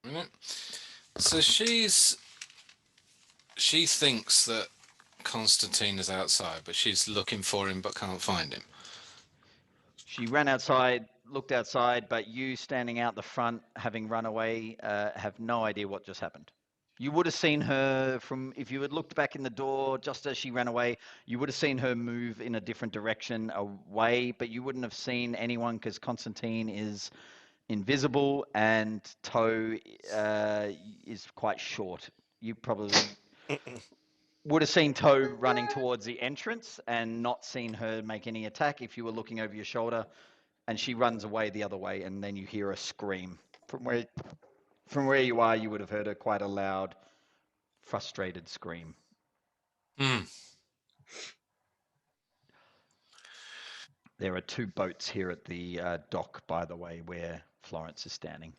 [SPEAKER 2] Right. So she thinks that Constantine is outside, but she's looking for him but can't find him.
[SPEAKER 1] She ran outside, looked outside, but you standing out the front, having run away, have no idea what just happened. You would have seen her from, if you had looked back in the door just as she ran away, you would have seen her move in a different direction away, but you wouldn't have seen anyone because Constantine is invisible and Toe is quite short. You probably would have seen Toe running towards the entrance and not seen her make any attack if you were looking over your shoulder, and she runs away the other way, and then you hear a scream. From where you are, you would have heard quite a loud, frustrated scream. There are 2 boats here at the dock, by the way, where Florence is standing.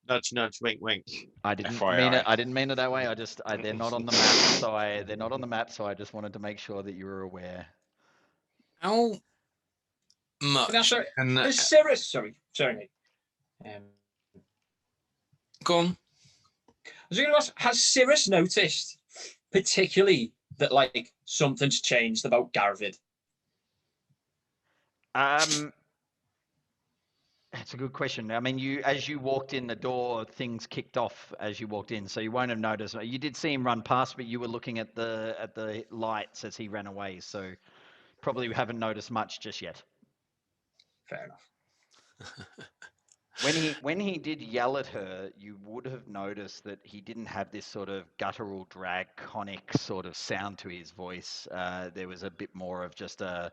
[SPEAKER 6] Nudge, nudge, wink, wink.
[SPEAKER 1] I didn't
[SPEAKER 7] FYI.
[SPEAKER 1] mean it. I didn't mean it that way. They're not on the map, they're not on the map. So I just wanted to make sure that you were aware.
[SPEAKER 2] How much?
[SPEAKER 3] Has Cirrus, sorry, Nick.
[SPEAKER 2] Go on.
[SPEAKER 3] I was going to ask, has Cirrus noticed particularly that like something's changed about Garavid?
[SPEAKER 1] That's a good question. I mean, as you walked in the door, things kicked off as you walked in, so you won't have noticed. You did see him run past, but you were looking at the lights as he ran away, so probably haven't noticed much just yet.
[SPEAKER 3] Fair enough.
[SPEAKER 1] When he did yell at her, you would have noticed that he didn't have this sort of guttural, draconic sort of sound to his voice. There was a bit more of just a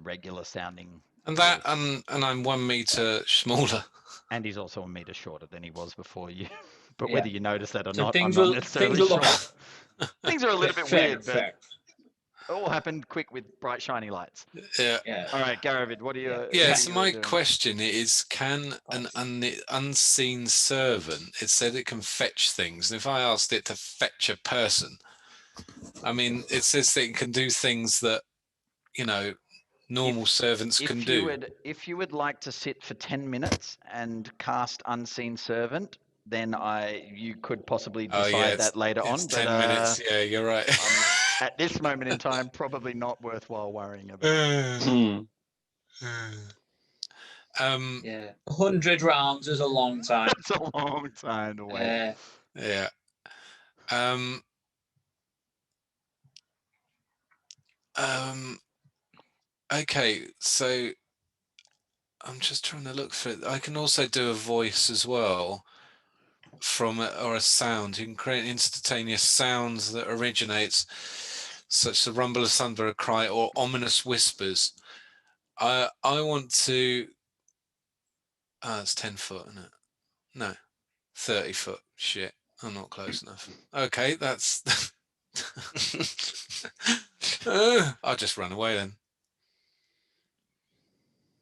[SPEAKER 1] regular sounding.
[SPEAKER 2] And that, and I'm 1 meter smaller.
[SPEAKER 1] And he's also a meter shorter than he was before you. But whether you notice that or
[SPEAKER 3] So
[SPEAKER 1] not,
[SPEAKER 3] things
[SPEAKER 1] I'm not
[SPEAKER 3] will-
[SPEAKER 1] necessarily
[SPEAKER 3] things will
[SPEAKER 1] sure.
[SPEAKER 3] look-
[SPEAKER 1] Things are a little bit
[SPEAKER 3] Fair,
[SPEAKER 1] weird, but
[SPEAKER 3] fair.
[SPEAKER 1] it all happened quick with bright, shiny lights.
[SPEAKER 2] Yeah.
[SPEAKER 3] Yeah.
[SPEAKER 1] All right, Garavid, what are you?
[SPEAKER 2] Yeah, so my question is, can an unseen servant, it said it can fetch things, and if I asked it to fetch a person, I mean, it says that it can do things that, normal servants can do.
[SPEAKER 1] If you would like to sit for 10 minutes and cast Unseen Servant, then you could possibly decide that later on.
[SPEAKER 2] It's 10 minutes, yeah, you're right.
[SPEAKER 1] At this moment in time, probably not worthwhile worrying about.
[SPEAKER 3] Yeah, 100 rounds is a long time.
[SPEAKER 1] It's a long time to wait.
[SPEAKER 2] Yeah. Okay, so I'm just trying to look for it. I can also do a voice as well or a sound. You can create instantaneous sounds that originates, such as the rumble of thunder, a cry, or ominous whispers. I want to. It's 10 foot, isn't it? No, 30 foot. Shit, I'm not close enough. Okay, that's. I'll just run away then.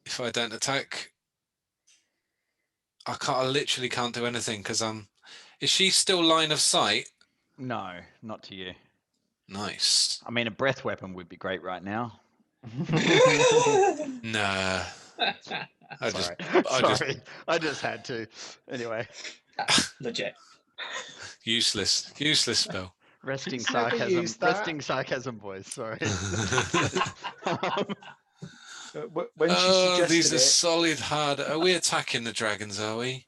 [SPEAKER 2] If I don't attack, I literally can't do anything because is she still line of sight?
[SPEAKER 1] No, not to you.
[SPEAKER 2] Nice.
[SPEAKER 1] I mean, a breath weapon would be great right now.
[SPEAKER 2] Nah.
[SPEAKER 1] I just had to. Anyway.
[SPEAKER 3] Legit.
[SPEAKER 2] Useless spell.
[SPEAKER 1] Resting
[SPEAKER 4] He's
[SPEAKER 1] sarcasm, boys. Sorry.
[SPEAKER 4] When she suggested
[SPEAKER 2] these are
[SPEAKER 4] it,
[SPEAKER 2] solid hard. Are we attacking the dragons? Are we?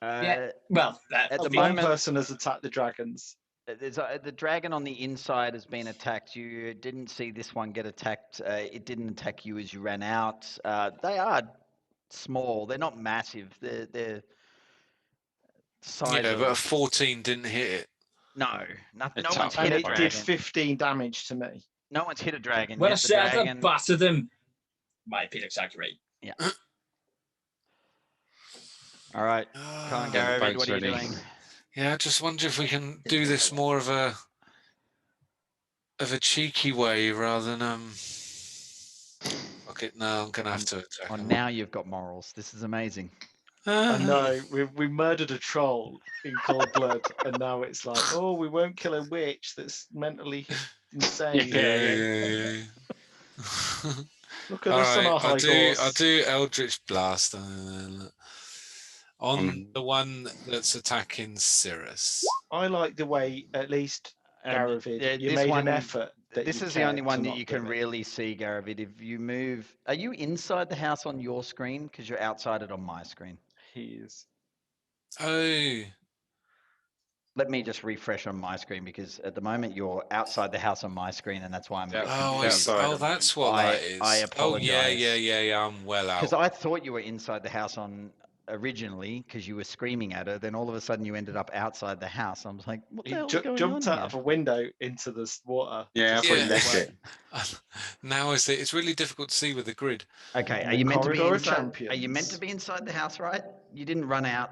[SPEAKER 3] Yeah. Well,
[SPEAKER 1] at the
[SPEAKER 4] one
[SPEAKER 1] moment,
[SPEAKER 4] person has attacked the dragons.
[SPEAKER 1] the dragon on the inside has been attacked. You didn't see this one get attacked. It didn't attack you as you ran out. They are small. They're not massive. They're size
[SPEAKER 2] Yeah, but a
[SPEAKER 1] of
[SPEAKER 2] 14 didn't hit it.
[SPEAKER 1] no, no
[SPEAKER 7] A
[SPEAKER 1] one's
[SPEAKER 7] tough
[SPEAKER 1] hit
[SPEAKER 4] And
[SPEAKER 1] a
[SPEAKER 4] it
[SPEAKER 7] one.
[SPEAKER 4] did
[SPEAKER 1] dragon.
[SPEAKER 4] 15 damage to me.
[SPEAKER 1] No one's hit a dragon
[SPEAKER 3] When I
[SPEAKER 1] yet. The
[SPEAKER 3] said I
[SPEAKER 1] dragon.
[SPEAKER 3] battered them, might be exaggerate.
[SPEAKER 1] Yeah. All right, come on,
[SPEAKER 2] Ah,
[SPEAKER 7] Get the
[SPEAKER 1] Garavid, what
[SPEAKER 7] boats
[SPEAKER 1] are you
[SPEAKER 7] ready.
[SPEAKER 1] doing?
[SPEAKER 2] yeah, I just wonder if we can do this more of a cheeky way rather than Okay, no, I'm gonna have to attack
[SPEAKER 1] Oh,
[SPEAKER 2] him.
[SPEAKER 1] now you've got morals. This is amazing.
[SPEAKER 4] I know we murdered a troll in cold blood, and now it's like, oh, we won't kill a witch that's mentally insane.
[SPEAKER 2] Yeah.
[SPEAKER 4] Look at
[SPEAKER 2] All
[SPEAKER 4] us on
[SPEAKER 2] right,
[SPEAKER 4] our high
[SPEAKER 2] I
[SPEAKER 4] horse.
[SPEAKER 2] do Eldritch Blast on
[SPEAKER 7] On-
[SPEAKER 2] the one that's attacking Cirrus.
[SPEAKER 4] I like the way, at least,
[SPEAKER 1] And
[SPEAKER 4] Garavid, you
[SPEAKER 1] this
[SPEAKER 4] made
[SPEAKER 1] one,
[SPEAKER 4] an effort. That
[SPEAKER 1] this
[SPEAKER 4] you
[SPEAKER 1] is the only
[SPEAKER 4] cared
[SPEAKER 1] one
[SPEAKER 4] to
[SPEAKER 1] that
[SPEAKER 4] not
[SPEAKER 1] you
[SPEAKER 4] do
[SPEAKER 1] can
[SPEAKER 4] it.
[SPEAKER 1] really see, Garavid. If you move, are you inside the house on your screen? Because you're outside it on my screen.
[SPEAKER 4] He is.
[SPEAKER 2] Oh,
[SPEAKER 1] Let me just refresh on my screen because at the moment you're outside the house on my screen, and that's why I'm a bit
[SPEAKER 7] Yeah.
[SPEAKER 2] oh,
[SPEAKER 1] confused.
[SPEAKER 7] outside
[SPEAKER 2] oh,
[SPEAKER 7] of
[SPEAKER 2] that's
[SPEAKER 7] mine.
[SPEAKER 2] what
[SPEAKER 1] I-
[SPEAKER 2] that is.
[SPEAKER 1] I
[SPEAKER 2] Oh, yeah,
[SPEAKER 1] apologise.
[SPEAKER 2] I'm well
[SPEAKER 1] Because
[SPEAKER 2] out.
[SPEAKER 1] I thought you were inside the house on originally because you were screaming at her. Then all of a sudden you ended up outside the house. I was like, what the
[SPEAKER 4] He
[SPEAKER 1] hell's going
[SPEAKER 4] jumped
[SPEAKER 1] on
[SPEAKER 4] out
[SPEAKER 1] here?
[SPEAKER 4] of a window into the water.
[SPEAKER 7] Yeah,
[SPEAKER 4] to
[SPEAKER 7] I thought
[SPEAKER 4] see
[SPEAKER 7] you
[SPEAKER 2] Yeah.
[SPEAKER 7] left
[SPEAKER 4] the
[SPEAKER 7] it.
[SPEAKER 2] Now I see. It's really difficult to see with the grid.
[SPEAKER 1] Okay,
[SPEAKER 4] In
[SPEAKER 1] are
[SPEAKER 4] the
[SPEAKER 1] you meant to be
[SPEAKER 4] corridor of
[SPEAKER 1] inside? Are you meant
[SPEAKER 4] champions.
[SPEAKER 1] to be inside the house, right? You didn't run out.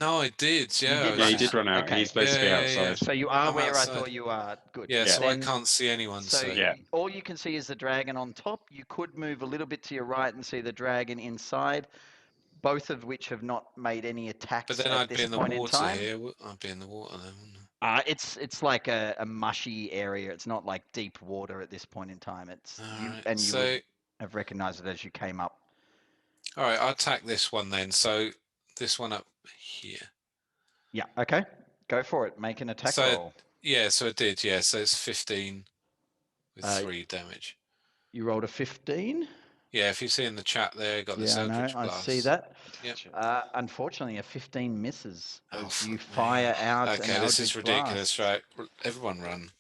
[SPEAKER 2] No, I did. Yeah,
[SPEAKER 1] You
[SPEAKER 2] I
[SPEAKER 1] did
[SPEAKER 2] was
[SPEAKER 7] Yeah,
[SPEAKER 1] run
[SPEAKER 7] he
[SPEAKER 2] just
[SPEAKER 7] did run out.
[SPEAKER 1] Okay.
[SPEAKER 7] He's supposed to be
[SPEAKER 2] Yeah, yeah, yeah.
[SPEAKER 7] outside.
[SPEAKER 1] So you are
[SPEAKER 2] I'm
[SPEAKER 1] where I
[SPEAKER 2] outside.
[SPEAKER 1] thought you are. Good.
[SPEAKER 2] Yeah, so I
[SPEAKER 1] Then-
[SPEAKER 2] can't see anyone.
[SPEAKER 1] So
[SPEAKER 2] So
[SPEAKER 7] Yeah.
[SPEAKER 1] all you can see is the dragon on top. You could move a little bit to your right and see the dragon inside, both of which have not made any attacks
[SPEAKER 2] but then
[SPEAKER 1] at
[SPEAKER 2] I'd
[SPEAKER 1] this
[SPEAKER 2] be in the
[SPEAKER 1] point in
[SPEAKER 2] water
[SPEAKER 1] time.
[SPEAKER 2] here. I'd be in the water then. Wouldn't I?
[SPEAKER 1] It's like a mushy area. It's not like deep water at this point in time. It's you,
[SPEAKER 2] Alright,
[SPEAKER 1] and you
[SPEAKER 2] so
[SPEAKER 1] would have recognized it as you came up.
[SPEAKER 2] all right, I'll attack this one then. So this one up here.
[SPEAKER 1] Yeah. Okay. Go for it. Make an attack
[SPEAKER 2] So-
[SPEAKER 1] roll.
[SPEAKER 2] Yeah, so it did. Yeah, so it's 15 with
[SPEAKER 1] Uh,
[SPEAKER 2] 3 damage.
[SPEAKER 1] You rolled a 15.
[SPEAKER 2] Yeah, if you see in the chat there, got this
[SPEAKER 1] Yeah, I know.
[SPEAKER 2] Eldritch
[SPEAKER 1] I
[SPEAKER 2] Blast.
[SPEAKER 1] see that.
[SPEAKER 2] Yep.
[SPEAKER 1] Unfortunately, a 15 misses
[SPEAKER 2] Oh,
[SPEAKER 1] as you
[SPEAKER 2] fuck me.
[SPEAKER 1] fire out an
[SPEAKER 2] Okay, this is
[SPEAKER 1] Eldritch
[SPEAKER 2] ridiculous,
[SPEAKER 1] Blast.
[SPEAKER 2] right? Everyone run.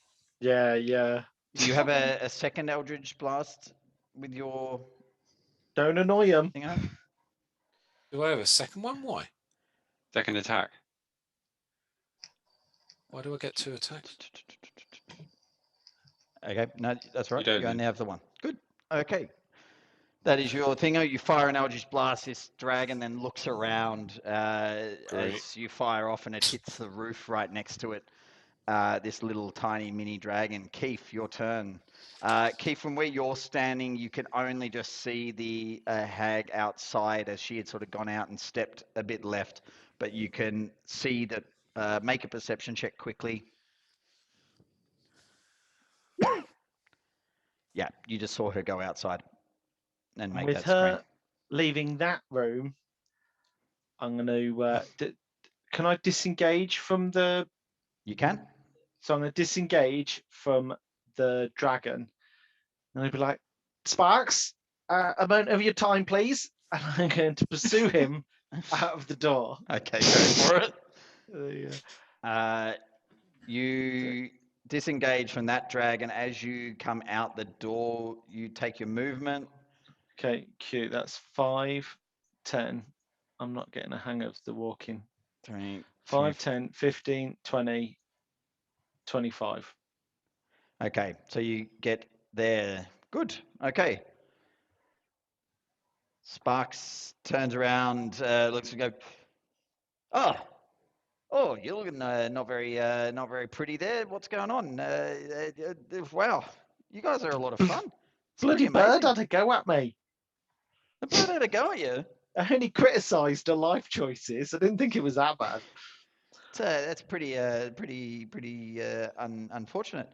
[SPEAKER 4] Yeah, yeah.
[SPEAKER 1] Do you have a second Eldritch Blast with your
[SPEAKER 4] Don't annoy him.
[SPEAKER 1] thing up?
[SPEAKER 2] Do I have a second one? Why?
[SPEAKER 7] Second attack.
[SPEAKER 2] Why do I get 2 attacks?
[SPEAKER 1] Okay, no, that's right.
[SPEAKER 7] don't
[SPEAKER 1] You
[SPEAKER 7] then.
[SPEAKER 1] only have the one. Good. Okay. That is your thingo. You fire an Eldritch Blast. This dragon then looks around as you fire off, and it hits the roof right next to it. This little tiny mini dragon. Keith, your turn. Keith, from where you're standing, you can only just see the hag outside as she had sort of gone out and stepped a bit left, but you can see that. Make a perception check quickly. Yeah, you just saw her go outside and make
[SPEAKER 4] With
[SPEAKER 1] that
[SPEAKER 4] her
[SPEAKER 1] scream.
[SPEAKER 4] leaving that room, I'm going to. Can I disengage from the?
[SPEAKER 1] You can.
[SPEAKER 4] So I'm going to disengage from the dragon, and I'll be like, Sparks, a moment of your time, please. And I'm going to pursue him out of the door.
[SPEAKER 1] Okay, go for it.
[SPEAKER 4] Yeah.
[SPEAKER 1] You disengage from that dragon. As you come out the door, you take your movement.
[SPEAKER 4] Okay, cute. That's 5, 10. I'm not getting a hang of the walking.
[SPEAKER 1] 3,
[SPEAKER 4] 5, 10, 15, 20, 25.
[SPEAKER 1] Okay, so you get there. Good. Okay. Sparks turns around, looks and goes, oh, you're looking not very pretty there. What's going on? Wow, you guys are a lot of fun. It's
[SPEAKER 4] Bloody
[SPEAKER 1] pretty amazing.
[SPEAKER 4] bird had a go at me.
[SPEAKER 1] The bird had a go at you.
[SPEAKER 4] I only criticised her life choices. I didn't think it was that bad.
[SPEAKER 1] That's pretty unfortunate.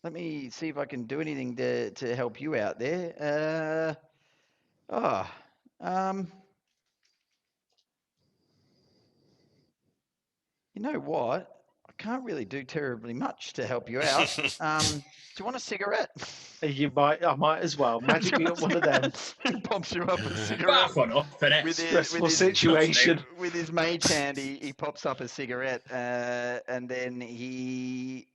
[SPEAKER 1] Let me see if I can do anything to help you out there. You know what? I can't really do terribly much to help you out. Do you want a cigarette?
[SPEAKER 4] I might as well. Magic me up one of them.
[SPEAKER 1] He pops you up a cigarette.
[SPEAKER 3] Back one up, innit?
[SPEAKER 1] With his-
[SPEAKER 4] Stressful
[SPEAKER 1] with his-
[SPEAKER 4] situation.
[SPEAKER 1] With his mage hand, he pops up a cigarette, and then he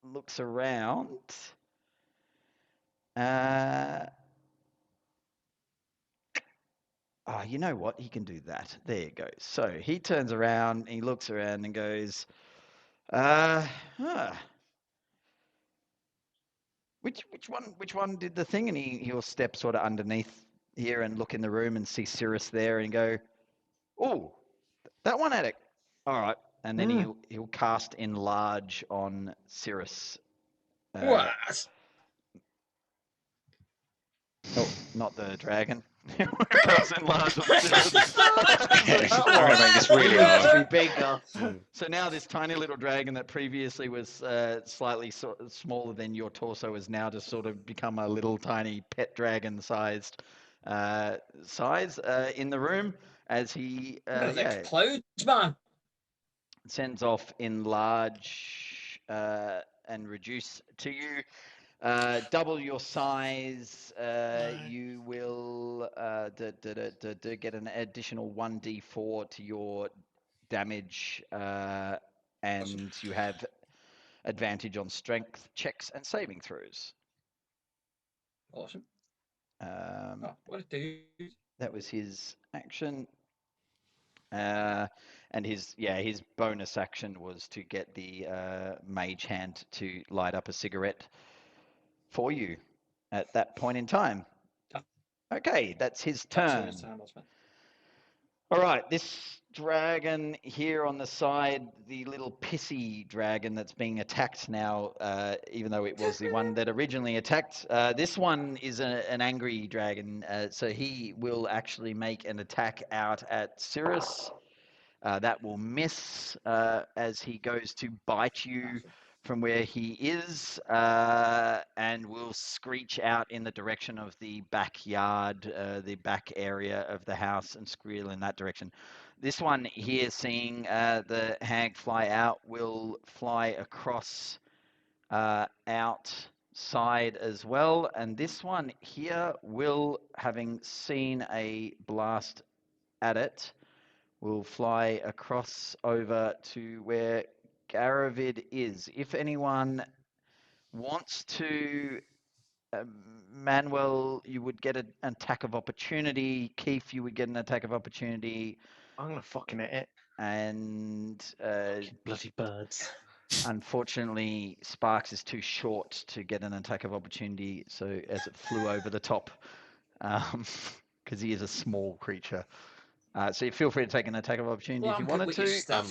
[SPEAKER 1] looks around. Oh, you know what? He can do that. There you go. So he turns around, he looks around and goes, huh. Which one did the thing? And he'll step sort of underneath here and look in the room and see Cirrus there and go, oh, that one had it. All right. And then he'll cast enlarge on Cirrus.
[SPEAKER 3] What?
[SPEAKER 1] Oh, not the dragon. Cast enlarge on Cirrus.
[SPEAKER 7] I'm going to make this really
[SPEAKER 4] It needs to
[SPEAKER 7] hard.
[SPEAKER 4] be bigger.
[SPEAKER 1] So now this tiny little dragon that previously was slightly smaller than your torso has now just sort of become a little tiny pet dragon sized size in the room as he
[SPEAKER 3] The clouds, man.
[SPEAKER 1] sends off enlarge and reduce to you. Double your size, you will get an additional 1d4 to your damage, and you have advantage on strength checks and saving throws.
[SPEAKER 3] Awesome. What a dude.
[SPEAKER 1] That was his action. And his bonus action was to get the mage hand to light up a cigarette for you at that point in time. Okay, that's his turn. All right, this dragon here on the side, the little pissy dragon that's being attacked now, even though it was the one that originally attacked. This one is an angry dragon, so he will actually make an attack out at Cirrus. That will miss as he goes to bite you from where he is, and will screech out in the direction of the backyard, the back area of the house, and squeal in that direction. This one here, seeing the hag fly out, will fly across outside as well. And this one here will, having seen a blast at it, will fly across over to where Garavid is. If anyone wants to, Manuel, you would get an attack of opportunity. Keith, you would get an attack of opportunity.
[SPEAKER 4] I'm gonna fucking hit it.
[SPEAKER 1] And
[SPEAKER 4] Bloody birds.
[SPEAKER 1] unfortunately, Sparks is too short to get an attack of opportunity, so as it flew over the top, because he is a small creature. So you feel free to take an attack of opportunity if you wanted to.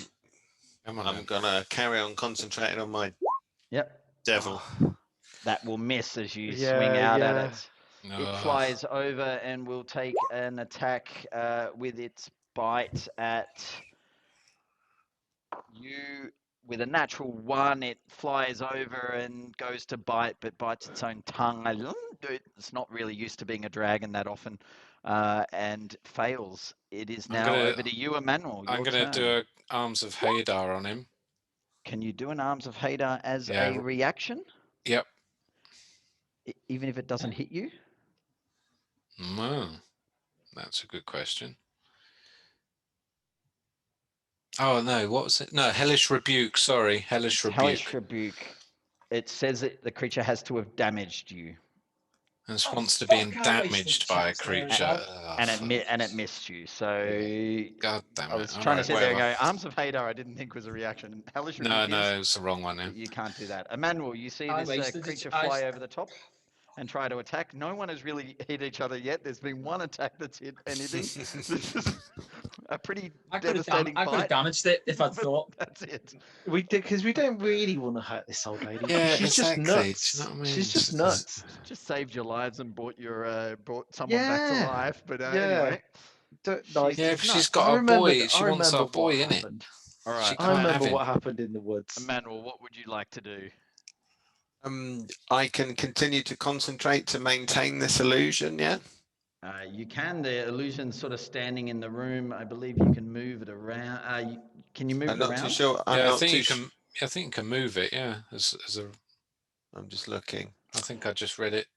[SPEAKER 6] I'm gonna carry on concentrating on my devil.
[SPEAKER 1] That will miss as you swing out at it. It flies over and will take an attack with its bite at you. With a natural 1, it flies over and goes to bite, but bites its own tongue. It's not really used to being a dragon that often, and fails. It is now over to you, Emmanuel.
[SPEAKER 2] I'm going to do an Arms of Hadar on him.
[SPEAKER 1] Can you do an Arms of Hadar as a reaction?
[SPEAKER 2] Yep.
[SPEAKER 1] Even if it doesn't hit you?
[SPEAKER 2] No, that's a good question. Oh no, what was it? No, Hellish Rebuke. Sorry, Hellish Rebuke.
[SPEAKER 1] Hellish Rebuke. It says that the creature has to have damaged you.
[SPEAKER 2] And responds to being damaged by a creature.
[SPEAKER 1] And it missed you. So
[SPEAKER 2] God damn it.
[SPEAKER 1] I was trying to sit there and go, Arms of Hadar I didn't think was a reaction. Hellish Rebuke.
[SPEAKER 2] No, it's the wrong one. Yeah.
[SPEAKER 1] You can't do that. Emmanuel, you see this creature fly over the top and try to attack. No one has really hit each other yet. There's been one attack that's hit anything. This is a pretty devastating bite.
[SPEAKER 3] I could have damaged it if I'd thought.
[SPEAKER 1] That's it.
[SPEAKER 4] We did, because we don't really want to hurt this old lady.
[SPEAKER 2] Yeah,
[SPEAKER 4] she's
[SPEAKER 2] exactly.
[SPEAKER 4] just nuts.
[SPEAKER 2] Do you know what I mean?
[SPEAKER 4] She's just nuts.
[SPEAKER 1] Just saved your lives and brought someone back to life. But anyway.
[SPEAKER 2] If she's got a boy, she wants our boy in it.
[SPEAKER 1] All right.
[SPEAKER 4] I remember what happened in the woods.
[SPEAKER 1] Emmanuel, what would you like to do?
[SPEAKER 6] I can continue to concentrate to maintain this illusion, yeah?
[SPEAKER 1] You can. The illusion's sort of standing in the room. I believe you can move it around. Can you move it around?
[SPEAKER 6] I'm not too sure.
[SPEAKER 2] I think you can move it, yeah.
[SPEAKER 6] I'm just looking.
[SPEAKER 2] I think I just read it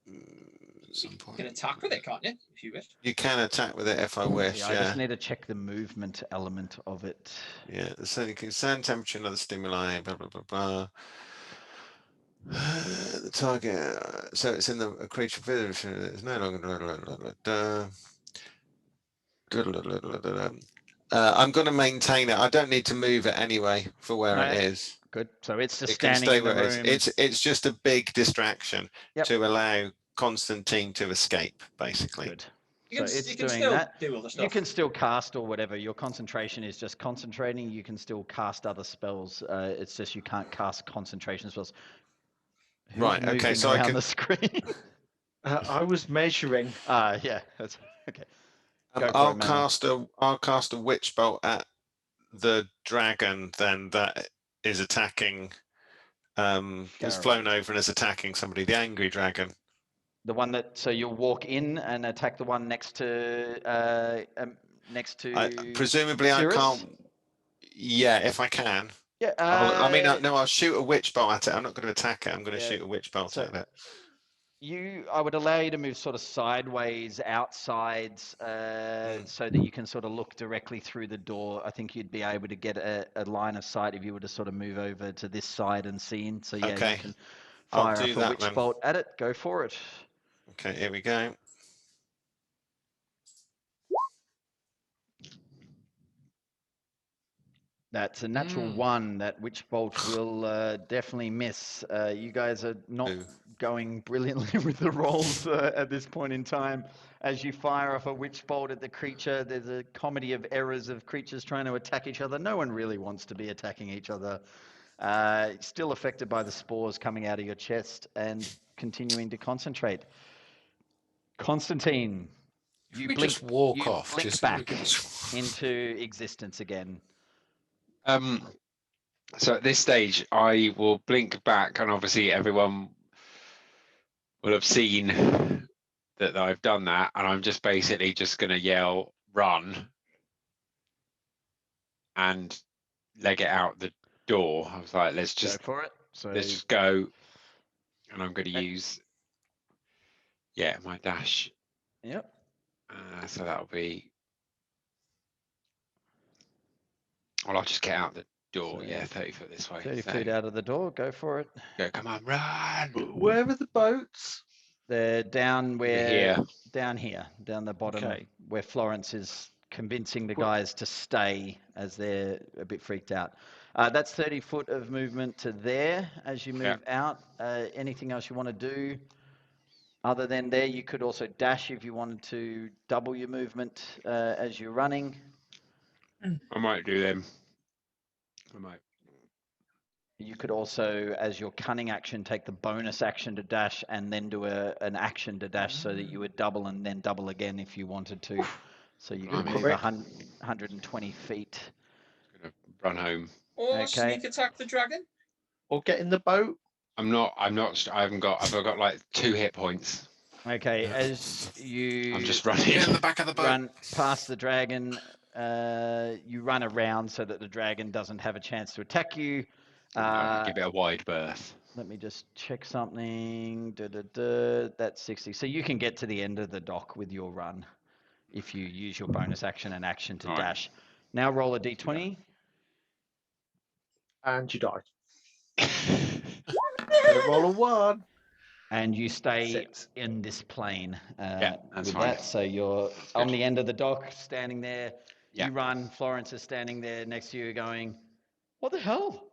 [SPEAKER 2] at some point.
[SPEAKER 3] You can attack with it, can't you? If you wish.
[SPEAKER 6] You can attack with it if I wish,
[SPEAKER 1] I just need to check the movement element of it.
[SPEAKER 6] Yeah, so you can send temperature and other stimuli, blah, blah, blah, blah. The target, so it's in the creature village. It's no longer. I'm going to maintain it. I don't need to move it anyway for where
[SPEAKER 1] No,
[SPEAKER 6] it is.
[SPEAKER 1] good. So it's just
[SPEAKER 6] It can
[SPEAKER 1] standing
[SPEAKER 6] stay
[SPEAKER 1] in the
[SPEAKER 6] where it is.
[SPEAKER 1] room.
[SPEAKER 6] It's just a big distraction
[SPEAKER 1] Yep.
[SPEAKER 6] to allow Constantine to escape, basically.
[SPEAKER 1] Good.
[SPEAKER 3] You
[SPEAKER 1] So
[SPEAKER 3] can,
[SPEAKER 1] it's
[SPEAKER 3] you can
[SPEAKER 1] doing
[SPEAKER 3] still
[SPEAKER 1] that.
[SPEAKER 3] do other stuff.
[SPEAKER 1] You can still cast or whatever. Your concentration is just concentrating. You can still cast other spells. It's just you can't cast concentration spells. Who's
[SPEAKER 6] Right, okay,
[SPEAKER 1] moving
[SPEAKER 6] so I
[SPEAKER 1] around
[SPEAKER 6] can-
[SPEAKER 1] the screen?
[SPEAKER 4] I was measuring.
[SPEAKER 1] Yeah, that's okay. Go for
[SPEAKER 6] I'll
[SPEAKER 1] it, Memo.
[SPEAKER 6] cast a witch bolt at the dragon then that is attacking. Has
[SPEAKER 1] Go.
[SPEAKER 6] flown over and is attacking somebody. The angry dragon.
[SPEAKER 1] The one that so you'll walk in and attack the one next to
[SPEAKER 6] Presumably,
[SPEAKER 1] Cirrus?
[SPEAKER 6] I can't. Yeah, if I can.
[SPEAKER 1] Yeah.
[SPEAKER 6] I'll shoot a witch bolt at it. I'm not going to attack it. I'm going to
[SPEAKER 1] Yeah,
[SPEAKER 6] shoot a witch bolt
[SPEAKER 1] so-
[SPEAKER 6] at it.
[SPEAKER 1] I would allow you to move sort of sideways, outsides, so that you can sort of look directly through the door. I think you'd be able to get a line of sight if you were to sort of move over to this side and see in. So yeah,
[SPEAKER 6] Okay,
[SPEAKER 1] you can
[SPEAKER 6] I'll
[SPEAKER 1] fire
[SPEAKER 6] do
[SPEAKER 1] off a
[SPEAKER 6] that
[SPEAKER 1] witch
[SPEAKER 6] then.
[SPEAKER 1] bolt at it. Go for it.
[SPEAKER 6] Okay, here we go.
[SPEAKER 1] That's a natural one. That witch bolt will definitely miss. You guys are not
[SPEAKER 6] Ooh.
[SPEAKER 1] going brilliantly with the rolls at this point in time. As you fire off a witch bolt at the creature, there's a comedy of errors of creatures trying to attack each other. No one really wants to be attacking each other. Still affected by the spores coming out of your chest and continuing to concentrate. Constantine, you
[SPEAKER 2] we
[SPEAKER 1] blink,
[SPEAKER 2] just walk
[SPEAKER 1] you
[SPEAKER 2] off.
[SPEAKER 1] blink
[SPEAKER 2] Just
[SPEAKER 1] back into existence again.
[SPEAKER 7] So at this stage, I will blink back, and obviously everyone will have seen that I've done that, and I'm just basically just going to yell, "Run!" and leg it out the door. I was like, let's
[SPEAKER 1] Go
[SPEAKER 7] just
[SPEAKER 1] for it. So
[SPEAKER 7] let's just go, and I'm going to use my dash.
[SPEAKER 1] Yep.
[SPEAKER 7] So that'll be. Well, I'll just get out the door.
[SPEAKER 1] So
[SPEAKER 7] 30 foot this way.
[SPEAKER 1] 30
[SPEAKER 7] so,
[SPEAKER 1] feet out of the door. Go for it.
[SPEAKER 7] Go, come on, run!
[SPEAKER 4] Where are the boats?
[SPEAKER 1] They're down where
[SPEAKER 7] Here.
[SPEAKER 1] down here, down the bottom,
[SPEAKER 4] Okay.
[SPEAKER 1] where Florence is convincing the guys to stay as they're a bit freaked out. That's 30 foot of movement to there as you move out. Anything else you want to do? Other than there, you could also dash if you wanted to double your movement as you're running.
[SPEAKER 7] I might do them. I might.
[SPEAKER 1] You could also, as your cunning action, take the bonus action to dash and then do an action to dash so that you would double and then double again if you wanted to. So you could move 120 feet.
[SPEAKER 7] Gonna run home.
[SPEAKER 3] Or
[SPEAKER 1] Okay.
[SPEAKER 3] sneak attack the dragon.
[SPEAKER 4] Or get in the boat?
[SPEAKER 7] I'm not. I've got like 2 hit points.
[SPEAKER 1] Okay, as you
[SPEAKER 7] I'm just running.
[SPEAKER 2] Get in the back of the boat.
[SPEAKER 1] run past the dragon, you run around so that the dragon doesn't have a chance to attack you.
[SPEAKER 7] Give it a wide berth.
[SPEAKER 1] Let me just check something. That's 60. So you can get to the end of the dock with your run if you use your bonus action and action to dash. Now roll a d20.
[SPEAKER 4] And you die. Roll a 1.
[SPEAKER 1] And you stay
[SPEAKER 4] 6.
[SPEAKER 1] in this plane
[SPEAKER 7] that's
[SPEAKER 1] with
[SPEAKER 7] fine.
[SPEAKER 1] that. So you're on the end of the dock, standing there.
[SPEAKER 7] Yeah.
[SPEAKER 1] You run. Florence is standing there next to you going, what the hell?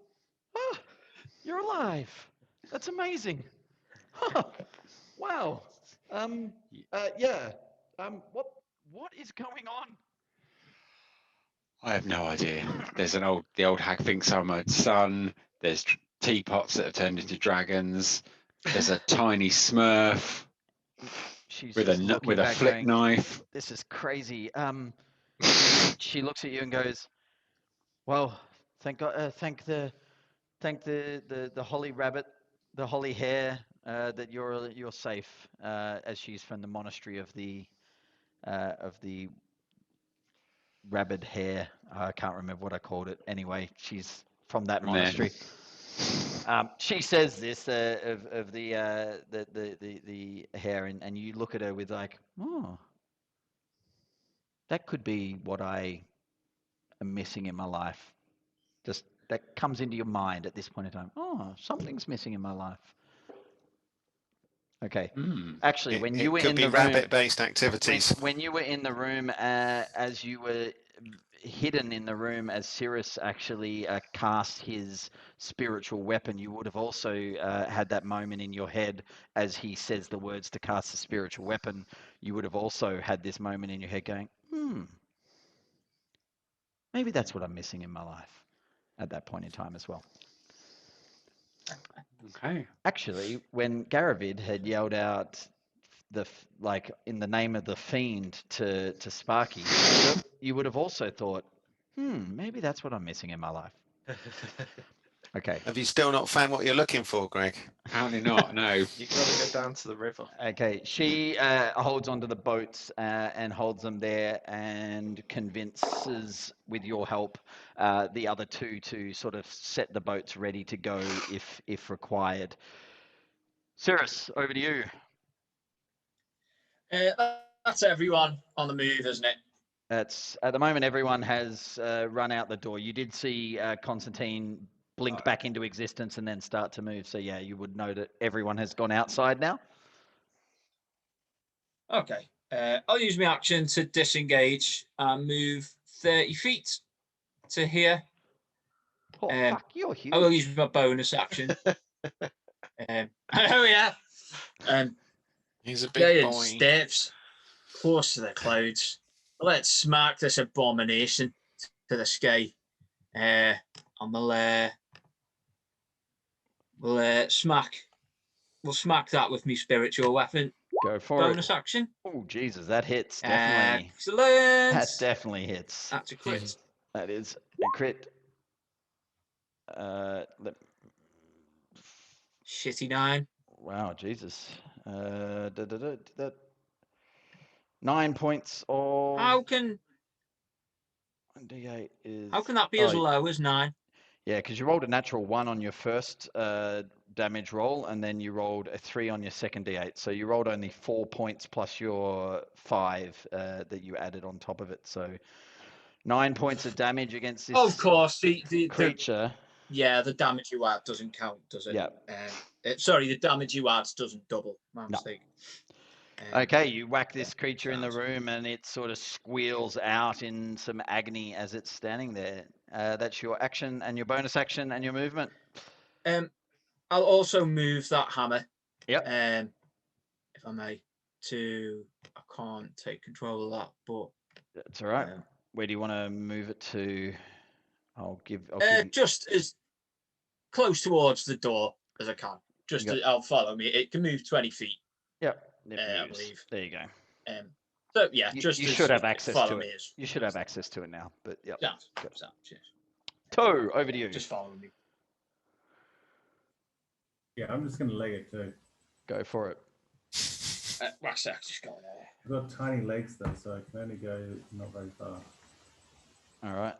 [SPEAKER 1] Ah, you're alive. That's amazing. Huh. Wow. What is going on?
[SPEAKER 7] I have no idea. There's the old hag thinks I'm a son. There's teapots that have turned into dragons. There's a tiny Smurf
[SPEAKER 1] She's
[SPEAKER 7] with
[SPEAKER 1] just
[SPEAKER 7] a
[SPEAKER 1] looking
[SPEAKER 7] with a
[SPEAKER 1] back
[SPEAKER 7] flick
[SPEAKER 1] going,
[SPEAKER 7] knife.
[SPEAKER 1] this is crazy. She looks at you and goes, well, thank God, thank the holy rabbit, the holy hare, that you're safe, as she's from the monastery of the rabid hare. I can't remember what I called it. Anyway, she's from that monastery. She says this of the hare, and you look at her with like, oh, that could be what I am missing in my life. Just that comes into your mind at this point in time. Oh, something's missing in my life. Okay.
[SPEAKER 7] Hmm.
[SPEAKER 1] Actually, when you
[SPEAKER 6] It
[SPEAKER 1] were
[SPEAKER 6] could
[SPEAKER 1] in
[SPEAKER 6] be
[SPEAKER 1] the room,
[SPEAKER 6] rabbit-based activities.
[SPEAKER 1] when you were in the room, as you were hidden in the room, as Cirrus actually cast his spiritual weapon, you would have also had that moment in your head as he says the words to cast the spiritual weapon. You would have also had this moment in your head going, maybe that's what I'm missing in my life at that point in time as well.
[SPEAKER 7] Okay.
[SPEAKER 1] Actually, when Garavid had yelled out like in the name of the fiend to Sparky, you would have also thought, maybe that's what I'm missing in my life. Okay.
[SPEAKER 6] Have you still not found what you're looking for, Greg?
[SPEAKER 7] Apparently not. No.
[SPEAKER 4] You gotta go down to the river.
[SPEAKER 1] Okay. She holds onto the boats and holds them there and convinces, with your help, the other two to sort of set the boats ready to go if required. Cirrus, over to you.
[SPEAKER 3] That's everyone on the move, isn't it?
[SPEAKER 1] It's at the moment everyone has run out the door. You did see Constantine blink back into existence and then start to move. So yeah, you would know that everyone has gone outside now.
[SPEAKER 3] Okay. I'll use my action to disengage and move 30 feet to here.
[SPEAKER 1] Oh fuck, you're huge.
[SPEAKER 3] I will use my bonus action. Oh yeah.
[SPEAKER 6] He's a big boy.
[SPEAKER 3] Steps close to the clouds. Let's smack this abomination to the sky. And we'll smack that with me spiritual weapon.
[SPEAKER 1] Go for
[SPEAKER 3] Bonus
[SPEAKER 1] it.
[SPEAKER 3] action.
[SPEAKER 1] Oh Jesus, that hits definitely.
[SPEAKER 3] Excellent.
[SPEAKER 1] That definitely hits.
[SPEAKER 3] That's a crit.
[SPEAKER 1] That is a crit.
[SPEAKER 3] Shitty 9.
[SPEAKER 1] Wow, Jesus. 9 points of.
[SPEAKER 3] How can
[SPEAKER 1] 1d8 is.
[SPEAKER 3] How can that be as low as 9?
[SPEAKER 1] Yeah, because you rolled a natural 1 on your first damage roll, and then you rolled a 3 on your second d8. So you rolled only 4 points plus your 5 that you added on top of it. So 9 points of damage against this.
[SPEAKER 3] Of course, the
[SPEAKER 1] creature.
[SPEAKER 3] The damage you add doesn't count, does it?
[SPEAKER 1] Yeah.
[SPEAKER 3] Sorry, the damage you add doesn't double. My mistake.
[SPEAKER 1] Okay, you whack this creature in the room and it sort of squeals out in some agony as it's standing there. That's your action and your bonus action and your movement.
[SPEAKER 3] I'll also move that hammer.
[SPEAKER 1] Yep.
[SPEAKER 3] If I may, I can't take control of that, but
[SPEAKER 1] that's all right. Where do you want to move it to? I'll give
[SPEAKER 3] just as close towards the door as I can. I'll follow me. It can move 20 feet.
[SPEAKER 1] Yep.
[SPEAKER 3] I believe.
[SPEAKER 1] There you go.
[SPEAKER 3] So yeah,
[SPEAKER 1] you should have access to it. You should have access to it now. But yeah. Toe, over to you.
[SPEAKER 3] Just follow me.
[SPEAKER 8] Yeah, I'm just gonna leg it too.
[SPEAKER 1] Go for it.
[SPEAKER 3] Just go there.
[SPEAKER 8] I've got tiny legs though, so I can only go not very far.
[SPEAKER 1] All right.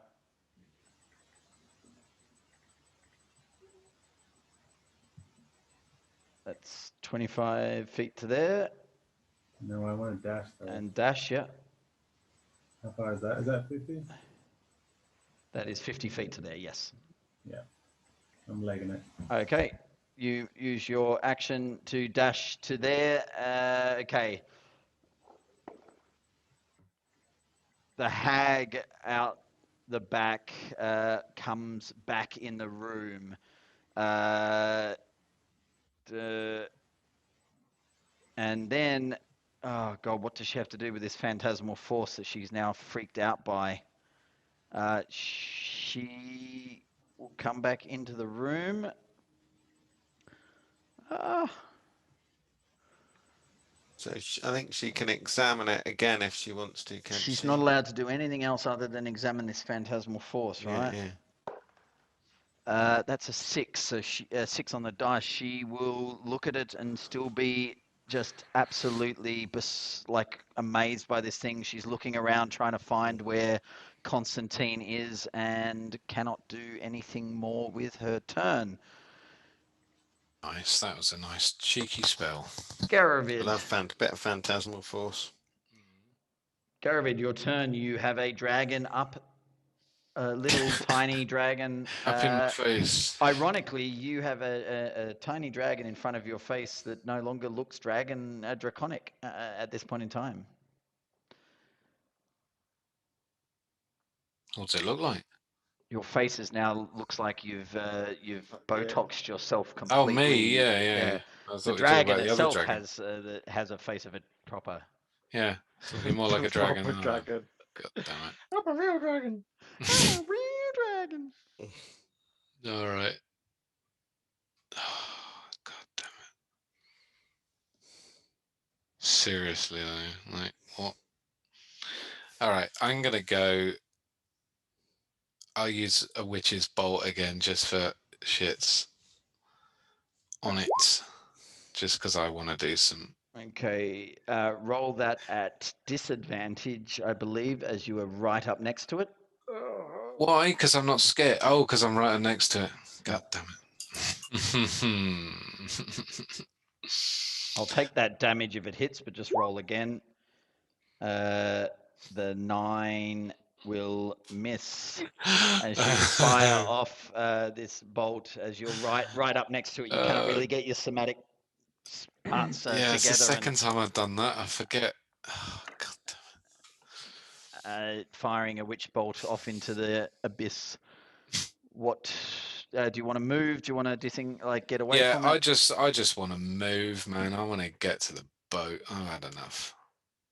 [SPEAKER 1] That's 25 feet to there.
[SPEAKER 8] No, I want to dash though.
[SPEAKER 1] And dash, yeah.
[SPEAKER 8] How far is that? Is that 50?
[SPEAKER 1] That is 50 feet to there, yes.
[SPEAKER 8] Yeah. I'm legging it.
[SPEAKER 1] Okay. You use your action to dash to there. Okay. The hag out the back comes back in the room. And then, oh God, what does she have to do with this phantasmal force that she's now freaked out by? She will come back into the room.
[SPEAKER 6] So I think she can examine it again if she wants to.
[SPEAKER 1] She's not allowed to do anything else other than examine this phantasmal force, right?
[SPEAKER 6] Yeah.
[SPEAKER 1] That's a 6, so 6 on the dice. She will look at it and still be just absolutely amazed by this thing. She's looking around trying to find where Constantine is and cannot do anything more with her turn.
[SPEAKER 2] Nice, that was a nice cheeky spell.
[SPEAKER 1] Garavid.
[SPEAKER 6] I love bit of phantasmal force.
[SPEAKER 1] Garavid, your turn. You have a dragon up little tiny dragon.
[SPEAKER 2] Up in my face.
[SPEAKER 1] Ironically, you have a tiny dragon in front of your face that no longer looks draconic at this point in time.
[SPEAKER 2] What's it look like?
[SPEAKER 1] Your face is now looks like you've Botoxed yourself
[SPEAKER 2] Oh,
[SPEAKER 1] completely.
[SPEAKER 2] me? Yeah, yeah.
[SPEAKER 1] Yeah.
[SPEAKER 2] I thought
[SPEAKER 1] The
[SPEAKER 2] you were talking
[SPEAKER 1] dragon
[SPEAKER 2] about the other
[SPEAKER 1] itself
[SPEAKER 2] dragon.
[SPEAKER 1] has a face of a proper.
[SPEAKER 2] Yeah, it's looking more like a dragon.
[SPEAKER 4] Proper
[SPEAKER 2] Oh,
[SPEAKER 4] dragon.
[SPEAKER 2] God damn
[SPEAKER 4] I'm a real dragon.
[SPEAKER 1] Oh, real dragon.
[SPEAKER 2] it. All right. Oh, God damn it. Seriously, though. Like, what? All right, I'm going to go. I'll use a witch's bolt again just for shits on it. Just because I want to do some.
[SPEAKER 1] Okay, roll that at disadvantage, I believe, as you are right up next to it.
[SPEAKER 2] Why? Because I'm not scared. Oh, because I'm right next to it. God
[SPEAKER 1] Yep.
[SPEAKER 2] damn it.
[SPEAKER 1] I'll take that damage if it hits, but just roll again. The 9 will miss as you fire off this bolt. As you're right up next to it, you can't really get your somatic parts
[SPEAKER 2] yeah, it's the
[SPEAKER 1] together.
[SPEAKER 2] second time I've done that. I forget. Oh, God damn it.
[SPEAKER 1] Firing a witch bolt off into the abyss. What do you want to move? Do you want to get away
[SPEAKER 2] Yeah,
[SPEAKER 1] from
[SPEAKER 2] I
[SPEAKER 1] it?
[SPEAKER 2] just want to move, man. I want to get to the boat. I've had enough.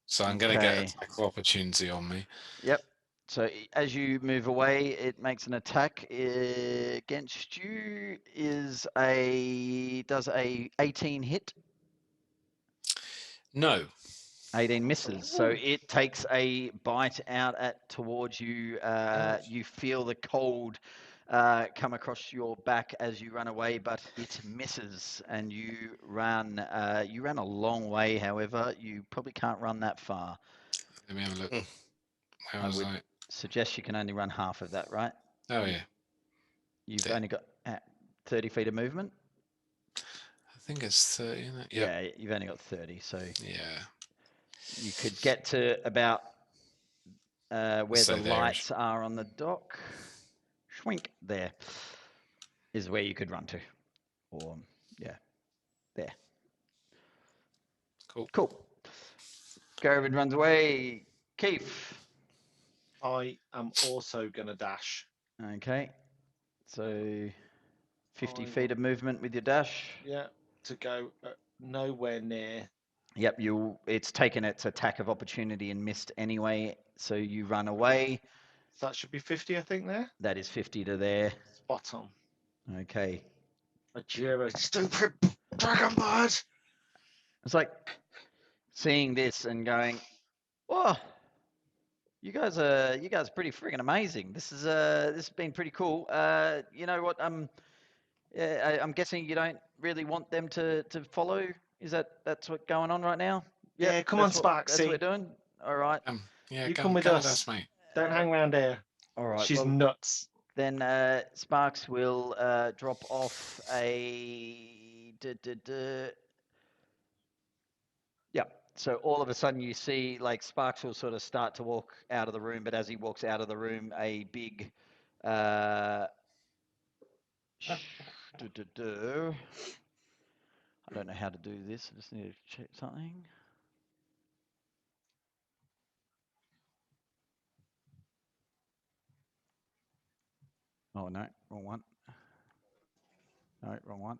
[SPEAKER 2] So I'm going to get attack of opportunity on me.
[SPEAKER 1] Yep. So as you move away, it makes an attack against you. Does a 18 hit?
[SPEAKER 2] No.
[SPEAKER 1] 18 misses. So it takes a bite out towards you. You feel the cold come across your back as you run away, but it misses, and you run. You ran a long way. However, you probably can't run that far.
[SPEAKER 2] Let me have a look. Where
[SPEAKER 1] I
[SPEAKER 2] was
[SPEAKER 1] would
[SPEAKER 2] I?
[SPEAKER 1] suggest you can only run half of that, right?
[SPEAKER 2] Oh, yeah.
[SPEAKER 1] You've
[SPEAKER 2] Yeah.
[SPEAKER 1] only got 30 feet of movement.
[SPEAKER 2] I think it's 30, isn't it?
[SPEAKER 1] Yep. Yeah, you've only got 30, so
[SPEAKER 2] yeah,
[SPEAKER 1] you could get to about where the lights are on the dock. Schwink, there is where you could run to. Or, yeah, there. Cool. Garvin runs away. Keith.
[SPEAKER 4] I am also going to dash.
[SPEAKER 1] Okay. So 50 feet of movement with your dash.
[SPEAKER 4] Yeah, to go nowhere near.
[SPEAKER 1] Yep, it's taken its attack of opportunity and missed anyway, so you run away.
[SPEAKER 4] So that should be 50, I think, there.
[SPEAKER 1] That is 50 to there.
[SPEAKER 4] Spot on.
[SPEAKER 1] Okay.
[SPEAKER 4] A Jira, stupid dragon bird.
[SPEAKER 1] It's like seeing this and going, "Oh, you guys are pretty freaking amazing. This has been pretty cool. You know what? I'm guessing you don't really want them to follow. That's what's going on right now? Yep,
[SPEAKER 4] Yeah, come on, Sparky.
[SPEAKER 1] That's what we're doing. All right.
[SPEAKER 2] yeah,
[SPEAKER 4] you come with us,
[SPEAKER 2] mate.
[SPEAKER 4] Don't hang around here.
[SPEAKER 1] All right.
[SPEAKER 4] She's nuts.
[SPEAKER 1] Then Sparks will drop off a. Yeah. So all of a sudden you see like Sparks will sort of start to walk out of the room, but as he walks out of the room, a big. I don't know how to do this. I just need to check something. Oh no, wrong one. No, wrong one.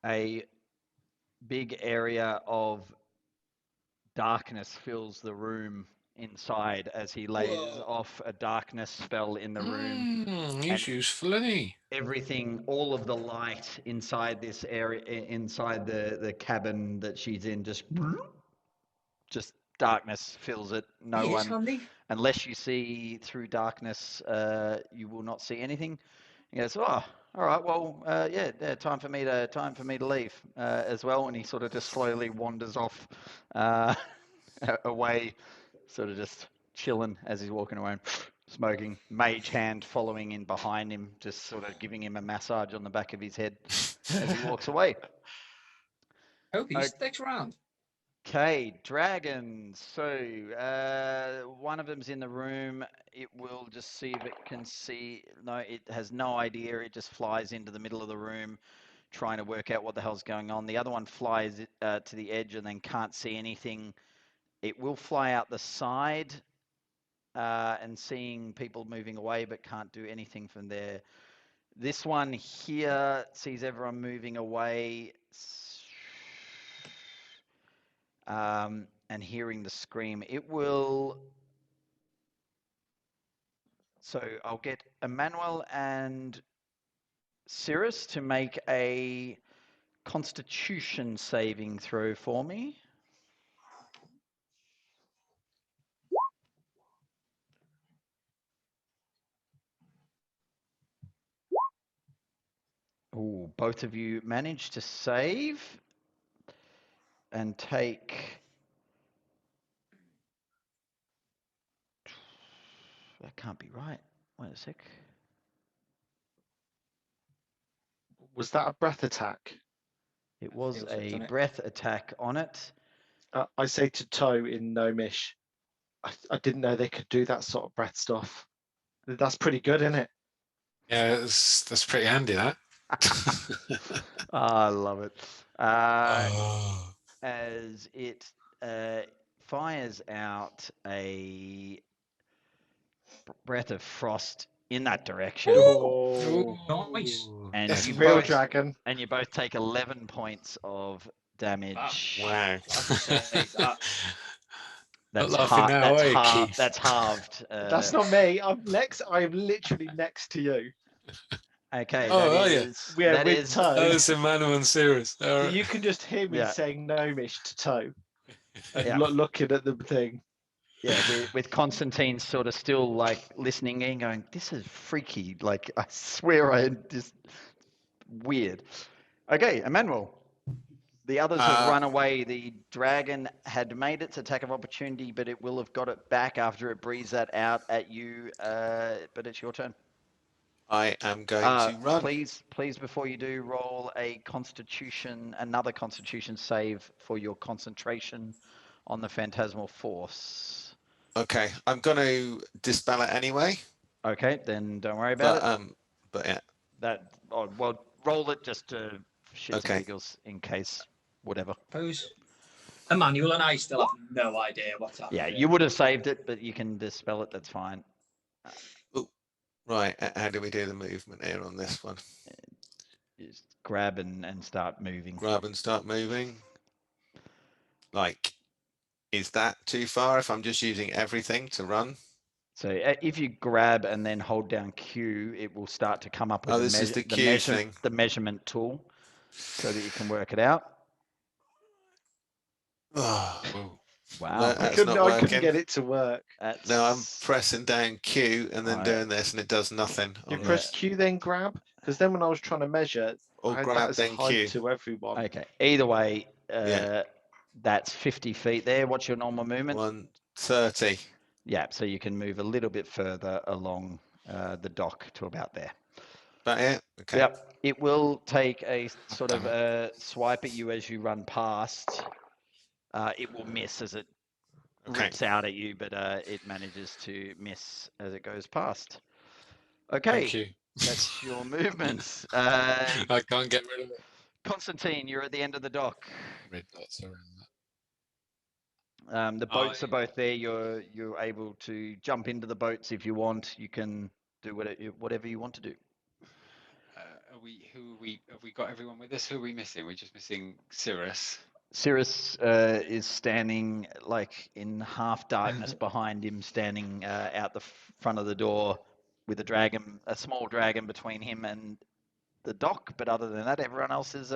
[SPEAKER 1] A big area of darkness fills the room inside as he lays off a darkness spell in the room.
[SPEAKER 2] He's useful, isn't he?
[SPEAKER 1] Everything, all of the light inside this area, inside the cabin that she's in, just darkness fills it. No one,
[SPEAKER 3] handy.
[SPEAKER 1] unless you see through darkness, you will not see anything. He goes, oh, all right, well, yeah, time for me to leave as well. And he sort of just slowly wanders off away, sort of just chilling as he's walking away, smoking. Mage hand following in behind him, just sort of giving him a massage on the back of his head as he walks away.
[SPEAKER 3] Hope he sticks around.
[SPEAKER 1] Okay, dragons. So one of them's in the room. It will just see if it can see. No, it has no idea. It just flies into the middle of the room, trying to work out what the hell's going on. The other one flies to the edge and then can't see anything. It will fly out the side and seeing people moving away, but can't do anything from there. This one here sees everyone moving away. And hearing the scream. It will. So I'll get Emmanuel and Cirrus to make a Constitution saving throw for me. Oh, both of you managed to save and take. That can't be right. Wait a sec.
[SPEAKER 4] Was that a breath attack?
[SPEAKER 1] It was
[SPEAKER 3] Feels it,
[SPEAKER 1] a
[SPEAKER 3] doesn't it?
[SPEAKER 1] breath attack on it.
[SPEAKER 4] I say to Toe in Gnomish, I didn't know they could do that sort of breath stuff. That's pretty good, isn't it?
[SPEAKER 2] Yeah, that's pretty handy, that.
[SPEAKER 1] I love it.
[SPEAKER 2] Oh.
[SPEAKER 1] As it fires out a breath of frost in that direction.
[SPEAKER 4] Oh,
[SPEAKER 3] Nice.
[SPEAKER 1] And
[SPEAKER 2] Yes,
[SPEAKER 1] you
[SPEAKER 4] real
[SPEAKER 1] both
[SPEAKER 4] dragon.
[SPEAKER 1] and you both take 11 points of damage.
[SPEAKER 2] Wow.
[SPEAKER 3] I have to say that.
[SPEAKER 1] That's
[SPEAKER 2] Not laughing now,
[SPEAKER 1] that's
[SPEAKER 2] are you,
[SPEAKER 1] halved.
[SPEAKER 2] Keith?
[SPEAKER 1] That's halved.
[SPEAKER 4] That's not me. I'm next. I'm literally next to you.
[SPEAKER 1] Okay.
[SPEAKER 2] Oh,
[SPEAKER 1] That
[SPEAKER 2] are you?
[SPEAKER 1] is
[SPEAKER 4] Yeah,
[SPEAKER 1] that
[SPEAKER 4] with
[SPEAKER 1] is
[SPEAKER 4] Toe.
[SPEAKER 2] Oh, it's Emmanuel and Cirrus. All
[SPEAKER 4] So
[SPEAKER 2] right.
[SPEAKER 4] you can just hear me
[SPEAKER 1] Yeah.
[SPEAKER 4] saying Gnomish to Toe and
[SPEAKER 1] Yeah.
[SPEAKER 4] looking at the thing.
[SPEAKER 1] yeah. With Constantine sort of still like listening in, going, "This is freaky." Like I swear, I just weird. Okay, Emmanuel. The others have run away. The dragon had made its attack of opportunity, but it will have got it back after it breathes that out at you. But it's your turn.
[SPEAKER 6] I am going to run.
[SPEAKER 1] Please, before you do, roll another Constitution save for your concentration on the phantasmal force.
[SPEAKER 6] Okay, I'm going to dispel it anyway.
[SPEAKER 1] Okay, then don't worry about
[SPEAKER 6] But yeah,
[SPEAKER 1] well, roll it just to shits and
[SPEAKER 6] Okay.
[SPEAKER 1] giggles in case, whatever.
[SPEAKER 3] Suppose Emmanuel and I still have no idea what's happening.
[SPEAKER 1] Yeah, you would have saved it, but you can dispel it. That's fine.
[SPEAKER 6] right. How do we do the movement here on this one?
[SPEAKER 1] Just grab and start moving.
[SPEAKER 6] Grab and start moving. Like, is that too far if I'm just using everything to run?
[SPEAKER 1] So if you grab and then hold down Q, it will start to come up with
[SPEAKER 6] Oh, this is the Q thing.
[SPEAKER 1] the measurement tool, so that you can work it out.
[SPEAKER 6] Oh,
[SPEAKER 1] Wow,
[SPEAKER 6] no,
[SPEAKER 4] I
[SPEAKER 6] that's
[SPEAKER 4] couldn't.
[SPEAKER 6] not
[SPEAKER 4] I couldn't
[SPEAKER 6] working.
[SPEAKER 4] get it to work.
[SPEAKER 1] that's
[SPEAKER 6] No, I'm pressing down Q and then
[SPEAKER 1] Right.
[SPEAKER 6] doing this, and it does nothing.
[SPEAKER 4] You
[SPEAKER 6] on
[SPEAKER 1] Yeah.
[SPEAKER 4] press
[SPEAKER 6] this.
[SPEAKER 4] Q then grab, because then when I was trying to measure,
[SPEAKER 6] Or
[SPEAKER 4] I had
[SPEAKER 6] grab,
[SPEAKER 4] that as
[SPEAKER 6] then
[SPEAKER 4] height
[SPEAKER 6] Q.
[SPEAKER 4] to everyone.
[SPEAKER 1] okay. Either way,
[SPEAKER 6] Yeah.
[SPEAKER 1] that's 50 feet there. What's your normal movement?
[SPEAKER 6] 130.
[SPEAKER 1] Yeah, so you can move a little bit further along the dock to about there.
[SPEAKER 6] That it? Okay.
[SPEAKER 1] Yep. It will take a sort
[SPEAKER 2] damn
[SPEAKER 1] of swipe at you as you run past. It will miss as it
[SPEAKER 6] Okay.
[SPEAKER 1] rips out at you, but it manages to miss as it goes past. Okay,
[SPEAKER 2] Thank you.
[SPEAKER 1] that's your movements.
[SPEAKER 2] I can't get rid of it.
[SPEAKER 1] Constantine, you're at the end of the dock.
[SPEAKER 2] Red dots around that.
[SPEAKER 1] The boats are both there. You're able to jump into the boats if you want. You can do whatever you want to do.
[SPEAKER 7] Have we got everyone with us? Who are we missing? We're just missing Cirrus.
[SPEAKER 1] Cirrus is standing like in half darkness behind him, standing out the front of the door with a small dragon between him and the dock. But other than that, everyone else is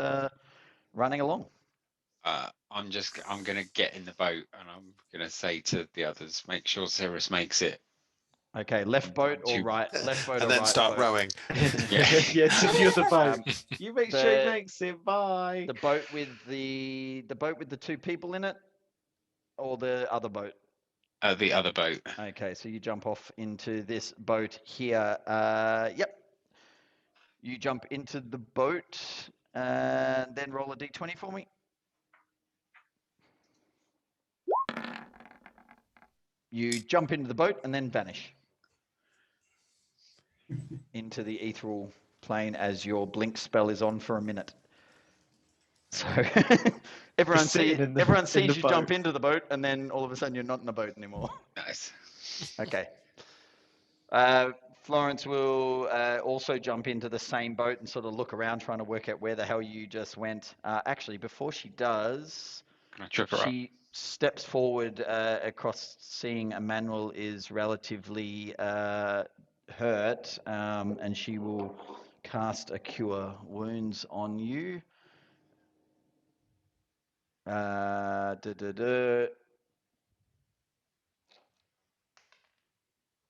[SPEAKER 1] running along.
[SPEAKER 7] I'm gonna get in the boat and I'm gonna say to the others, make sure Cirrus makes it.
[SPEAKER 1] Okay, left boat or right? Left boat or
[SPEAKER 6] And then
[SPEAKER 1] right
[SPEAKER 6] start
[SPEAKER 1] boat?
[SPEAKER 6] rowing.
[SPEAKER 7] Yeah.
[SPEAKER 4] Yeah, to the other boat. You make sure
[SPEAKER 1] the-
[SPEAKER 4] he makes it. Bye.
[SPEAKER 1] The boat with the two people in it, or the other boat?
[SPEAKER 7] The other boat.
[SPEAKER 1] Okay, so you jump off into this boat here. Yep. You jump into the boat and then roll a d20 for me. You jump into the boat and then vanish into the ethereal plane as your blink spell is on for a minute. So everyone
[SPEAKER 4] sitting
[SPEAKER 1] everyone
[SPEAKER 4] in
[SPEAKER 1] sees
[SPEAKER 4] the
[SPEAKER 1] you jump
[SPEAKER 4] boat.
[SPEAKER 1] into the boat, and then all of a sudden you're not in the boat anymore.
[SPEAKER 7] Nice.
[SPEAKER 1] Okay. Florence will also jump into the same boat and sort of look around, trying to work out where the hell you just went. Actually, before she does,
[SPEAKER 7] Can I trip her up?
[SPEAKER 1] she steps forward across, seeing Emmanuel is relatively hurt, and she will cast a Cure Wounds on you.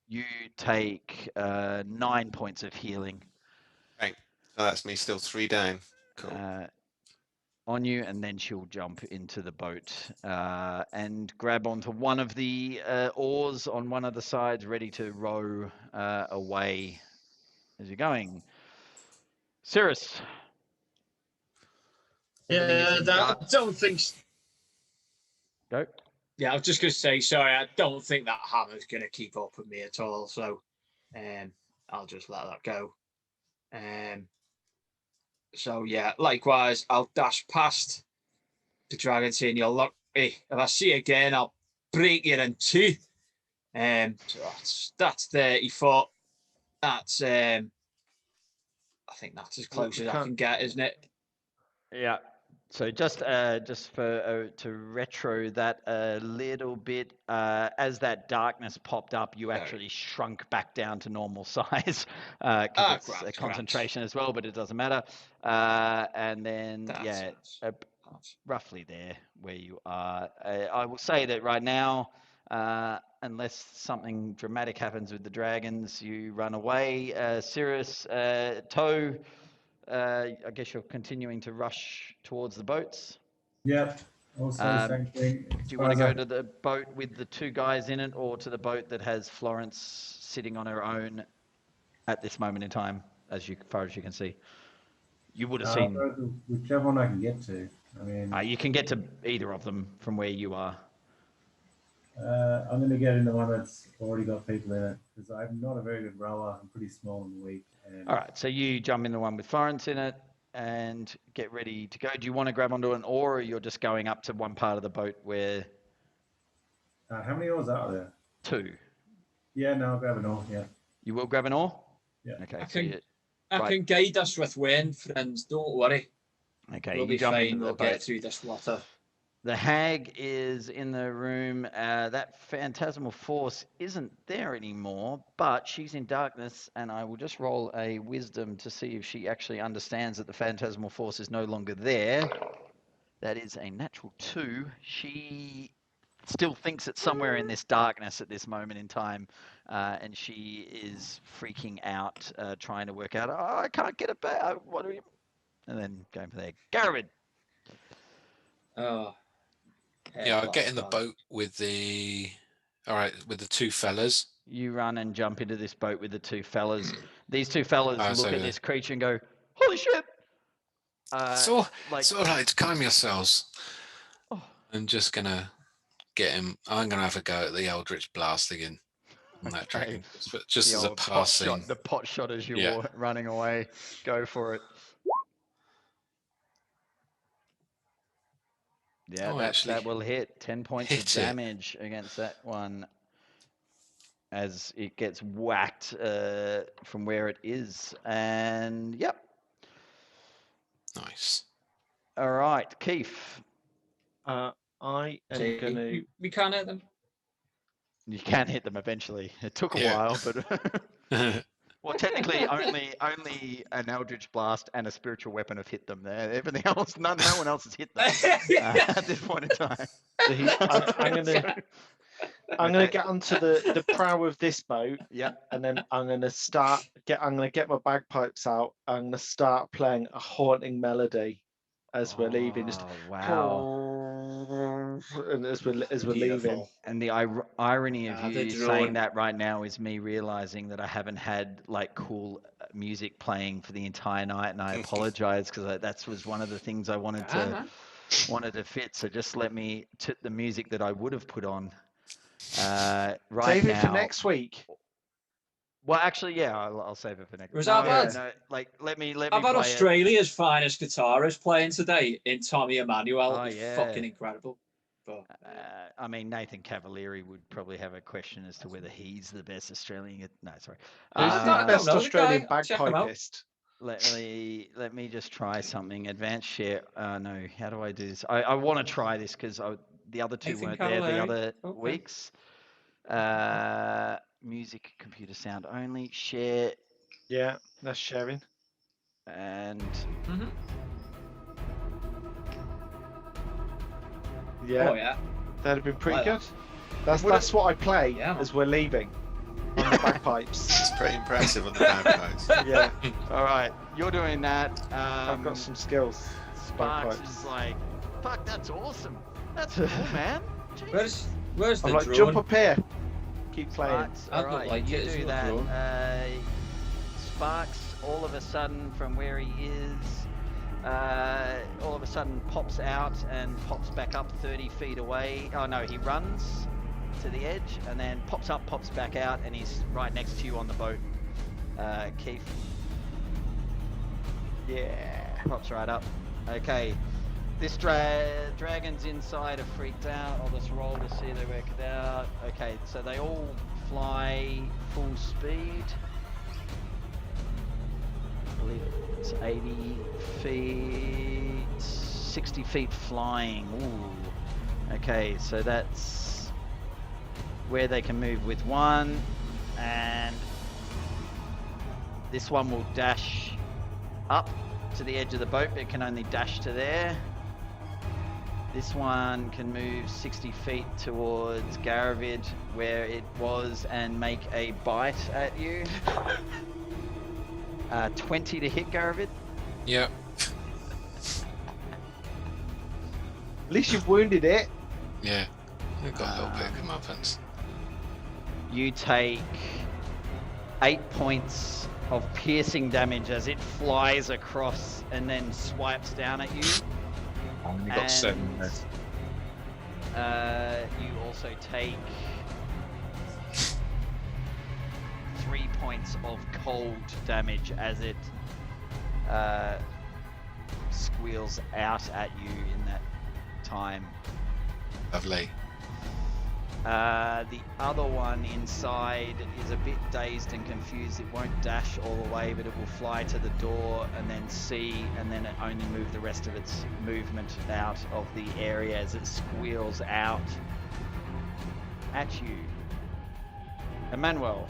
[SPEAKER 1] You take 9 points of healing
[SPEAKER 6] Right. So that's me still 3 down. Cool.
[SPEAKER 1] on you, and then she'll jump into the boat and grab onto one of the oars on one of the sides, ready to row away as you're going. Cirrus. Everything is in dark.
[SPEAKER 3] I don't think.
[SPEAKER 1] Go.
[SPEAKER 3] Yeah, I was just going to say, sorry, I don't think that hammer's going to keep up with me at all. So I'll just let that go. So, yeah, likewise, I'll dash past the dragon saying, you're lucky. If I see you again, I'll break you in two. So that's 30 foot. That's, I think that's as close as I can get, isn't it?
[SPEAKER 1] Yeah. So just for to retro that a little bit, as that darkness popped up, you actually shrunk back down to normal size because it's a concentration as well, but it doesn't matter. And then roughly there where you are. I will say that right now, unless something dramatic happens with the dragons, you run away. Cirrus, Toe. I guess you're continuing to rush towards the boats.
[SPEAKER 8] Yep. Also, same thing.
[SPEAKER 1] Do you want to go to the boat with the 2 guys in it, or to the boat that has Florence sitting on her own at this moment in time, as far as you can see? You would have seen.
[SPEAKER 8] Whichever one I can get to. I mean,
[SPEAKER 1] you can get to either of them from where you are.
[SPEAKER 8] I'm going to get in the one that's already got people in it because I'm not a very good rower. I'm pretty small and weak.
[SPEAKER 1] All right, so you jump in the one with Florence in it and get ready to go. Do you want to grab onto an oar, or you're just going up to one part of the boat where?
[SPEAKER 8] How many oars are there?
[SPEAKER 1] 2.
[SPEAKER 8] Yeah, no, I'll grab an oar. Yeah.
[SPEAKER 1] You will grab an oar?
[SPEAKER 8] Yeah.
[SPEAKER 1] Okay.
[SPEAKER 3] I can guide us with wind, friends. Don't worry.
[SPEAKER 1] Okay,
[SPEAKER 3] we'll be fine. We'll get through this water.
[SPEAKER 1] The hag is in the room. That phantasmal force isn't there anymore, but she's in darkness, and I will just roll a wisdom to see if she actually understands that the phantasmal force is no longer there. That is a natural 2. She still thinks it's somewhere in this darkness at this moment in time, and she is freaking out, trying to work out, I can't get it back. What are you? And then going from there. Garrett.
[SPEAKER 3] Oh.
[SPEAKER 2] Yeah, I'll get in the boat with the 2 fellas.
[SPEAKER 1] You run and jump into this boat with the 2 fellas. These 2 fellas look at this creature and go, holy shit!
[SPEAKER 2] It's all right, calm yourselves. I'm just going to get him. I'm going to have a go at the Eldritch Blast again on that dragon. Just as a passing.
[SPEAKER 1] The pot shot as you're running away. Go for it. Yeah, that will hit. 10 points of damage against that one as it gets whacked from where it is. And, yep.
[SPEAKER 2] Nice.
[SPEAKER 1] All right, Keith.
[SPEAKER 4] I am going to...
[SPEAKER 3] We can't hit them.
[SPEAKER 1] You can hit them eventually. It took a while, but... Well, technically, only an Eldritch Blast and a spiritual weapon have hit them there. Everything else, no one else has hit them at this point in time.
[SPEAKER 4] I'm going to get onto the prow of this boat.
[SPEAKER 1] Yeah.
[SPEAKER 4] And then I'm going to get my bagpipes out. I'm going to start playing a haunting melody as we're leaving. Just,
[SPEAKER 1] wow.
[SPEAKER 4] And as we're leaving.
[SPEAKER 1] And the irony of you saying that right now is me realizing that I haven't had like cool music playing for the entire night, and I apologize because that was one of the things I wanted to fit. So just let me tip the music that I would have put on. Right
[SPEAKER 4] Save it
[SPEAKER 1] now.
[SPEAKER 4] for next week.
[SPEAKER 1] Well, actually, yeah, I'll save it for next.
[SPEAKER 3] Was
[SPEAKER 1] no,
[SPEAKER 3] that bad?
[SPEAKER 1] no, like let me
[SPEAKER 3] I've had
[SPEAKER 1] play it.
[SPEAKER 3] Australia's finest guitarist playing today in Tommy Emmanuel.
[SPEAKER 1] Oh,
[SPEAKER 3] He's
[SPEAKER 1] yeah.
[SPEAKER 3] fucking incredible. But,
[SPEAKER 1] I mean, Nathan Cavalieri would probably have a question as to whether he's the best Australian. No, sorry.
[SPEAKER 4] Who's
[SPEAKER 3] I
[SPEAKER 4] the
[SPEAKER 3] don't
[SPEAKER 4] best
[SPEAKER 3] know the
[SPEAKER 4] Australian
[SPEAKER 3] guy. Check him out.
[SPEAKER 4] bagpipist?
[SPEAKER 1] Let me just try something. Advanced share. No, how do I do this? I want to try this because the other two
[SPEAKER 3] Nathan
[SPEAKER 1] weren't there the
[SPEAKER 3] Cavalieri.
[SPEAKER 1] other
[SPEAKER 3] Okay.
[SPEAKER 1] weeks. Music, computer sound only. Share
[SPEAKER 4] Yeah, that's sharing.
[SPEAKER 1] and
[SPEAKER 3] Mhm.
[SPEAKER 4] Yeah,
[SPEAKER 3] Oh yeah.
[SPEAKER 4] that'd have been pretty
[SPEAKER 3] Like
[SPEAKER 4] good. That's
[SPEAKER 1] Would
[SPEAKER 4] that's what I play
[SPEAKER 3] Yeah, man.
[SPEAKER 4] as we're leaving on the bagpipes.
[SPEAKER 6] It's pretty impressive on the bagpipes.
[SPEAKER 4] Yeah,
[SPEAKER 1] all right, you're doing that.
[SPEAKER 4] I've got some skills.
[SPEAKER 1] Sparks
[SPEAKER 4] bagpipes.
[SPEAKER 1] is like, fuck, that's awesome. That's cool, man. Jeez.
[SPEAKER 3] Where's
[SPEAKER 4] I'm
[SPEAKER 3] the
[SPEAKER 4] like,
[SPEAKER 3] drone?
[SPEAKER 4] jump up here. Keep playing.
[SPEAKER 1] Sparks,
[SPEAKER 3] I'd
[SPEAKER 1] all right,
[SPEAKER 3] like
[SPEAKER 1] you
[SPEAKER 3] it as
[SPEAKER 1] do
[SPEAKER 3] a
[SPEAKER 1] that.
[SPEAKER 3] drone.
[SPEAKER 1] Sparks, all of a sudden, from where he is, all of a sudden pops out and pops back up 30 feet away. Oh no, he runs to the edge and then pops up, pops back out, and he's right next to you on the boat, Keith. Yeah, pops right up. Okay, this dragon's inside are freaked out. I'll just roll to see they work it out. Okay, so they all fly full speed. I believe it's 80 feet, 60 feet flying. Ooh. Okay, so that's where they can move with one, and this one will dash up to the edge of the boat, but it can only dash to there. This one can move 60 feet towards Garavid, where it was, and make a bite at you. 20 to hit Garavid.
[SPEAKER 2] Yep.
[SPEAKER 4] At least you've wounded it.
[SPEAKER 2] Yeah. We've got a little bit of comeuppance.
[SPEAKER 1] You take 8 points of piercing damage as it flies across and then swipes down at you.
[SPEAKER 7] I only got 7 there.
[SPEAKER 1] You also take 3 points of cold damage as it squeals out at you in that time.
[SPEAKER 2] Lovely.
[SPEAKER 1] The other one inside is a bit dazed and confused. It won't dash all the way, but it will fly to the door and then see, and then it only move the rest of its movement out of the area as it squeals out at you. Emmanuel.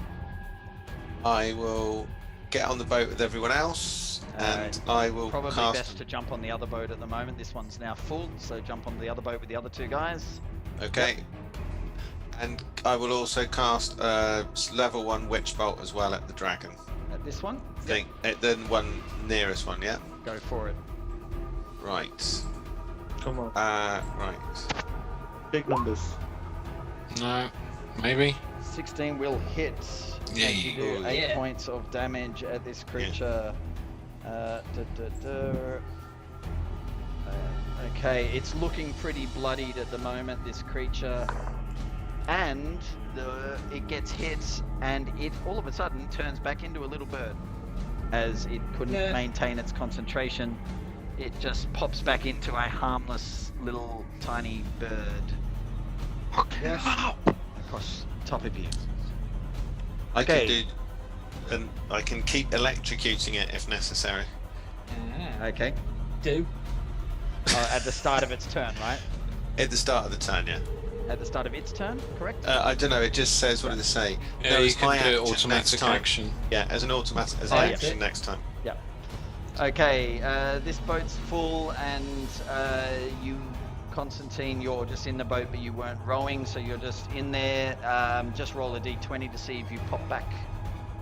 [SPEAKER 6] I will get on the boat with everyone else, and I will
[SPEAKER 1] Probably
[SPEAKER 6] cast.
[SPEAKER 1] best to jump on the other boat at the moment. This one's now full, so jump on the other boat with the other two guys.
[SPEAKER 6] Okay. And I will also cast level 1 witch bolt as well at the dragon.
[SPEAKER 1] At this one,
[SPEAKER 6] Think then one nearest one, yeah.
[SPEAKER 1] go for it.
[SPEAKER 6] Right.
[SPEAKER 4] Come on.
[SPEAKER 6] Right.
[SPEAKER 4] Big numbers.
[SPEAKER 2] No. Maybe.
[SPEAKER 1] 16 will hit.
[SPEAKER 2] Yeah,
[SPEAKER 1] as you do
[SPEAKER 3] you-
[SPEAKER 1] 8
[SPEAKER 3] Yeah.
[SPEAKER 1] points of damage at this creature. Okay, it's looking pretty bloodied at the moment, this creature. And it gets hit, and it all of a sudden turns back into a little bird. As it couldn't
[SPEAKER 3] Yeah.
[SPEAKER 1] maintain its concentration, it just pops back into a harmless little tiny bird.
[SPEAKER 4] Yes.
[SPEAKER 1] Across top of you.
[SPEAKER 6] I
[SPEAKER 1] Okay.
[SPEAKER 6] can do, and I can keep electrocuting it if necessary.
[SPEAKER 3] Yeah.
[SPEAKER 1] Okay.
[SPEAKER 3] Do.
[SPEAKER 1] At the start of its turn, right?
[SPEAKER 6] At the start of the turn, yeah.
[SPEAKER 1] At the start of its turn, correct?
[SPEAKER 6] I don't know. It just says, what did it say?
[SPEAKER 2] Yeah,
[SPEAKER 6] No,
[SPEAKER 2] you
[SPEAKER 6] it's my
[SPEAKER 2] can do
[SPEAKER 6] action next
[SPEAKER 2] automatic
[SPEAKER 6] time.
[SPEAKER 2] action.
[SPEAKER 6] Yeah, as an automatic as
[SPEAKER 1] Oh,
[SPEAKER 6] an
[SPEAKER 1] yeah.
[SPEAKER 6] action next time.
[SPEAKER 1] Okay, this boat's full, and you, Constantine, you're just in the boat, but you weren't rowing, so you're just in there. Just roll a d20 to see if you pop back,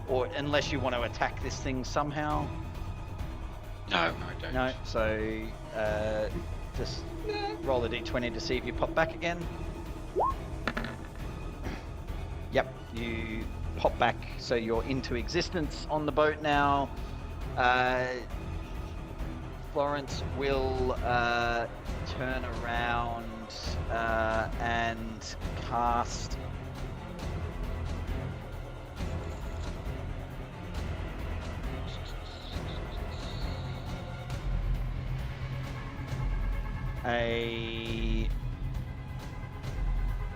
[SPEAKER 1] or unless you want to attack this thing somehow.
[SPEAKER 7] No, I don't.
[SPEAKER 1] No, so just roll a d20 to see if you pop back again. Yep, you pop back, so you're into existence on the boat now. Florence will turn around and cast a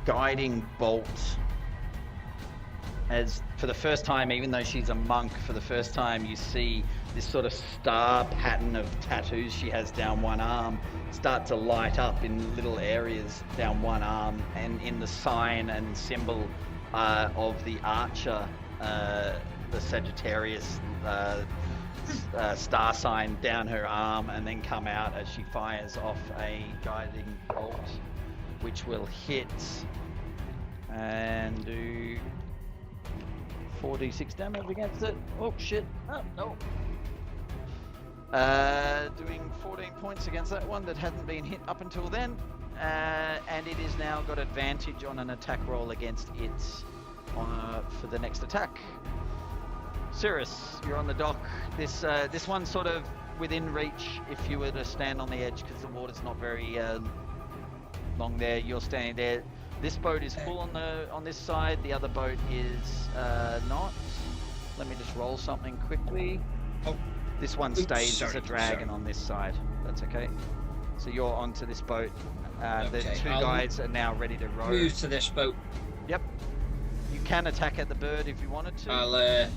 [SPEAKER 1] guiding bolt. As for the first time, even though she's a monk, for the first time you see this sort of star pattern of tattoos she has down one arm start to light up in little areas down one arm, and in the sign and symbol of the archer, the Sagittarius star sign down her arm, and then come out as she fires off a guiding bolt, which will hit and do 4d6 damage against it. Oh shit! Oh no. Doing 14 points against that one that hadn't been hit up until then, and it is now got advantage on an attack roll against it for the next attack. Cirrus, you're on the dock. This one's sort of within reach if you were to stand on the edge, because the water's not very long there. You're standing there. This boat is full on this side. The other boat is not. Let me just roll something quickly.
[SPEAKER 3] Oh.
[SPEAKER 1] This one stays as a dragon on this side. That's okay. So you're onto this boat. The two guys are now ready to row.
[SPEAKER 3] Move to this boat.
[SPEAKER 1] Yep. You can attack at the bird if you wanted to.
[SPEAKER 3] I'll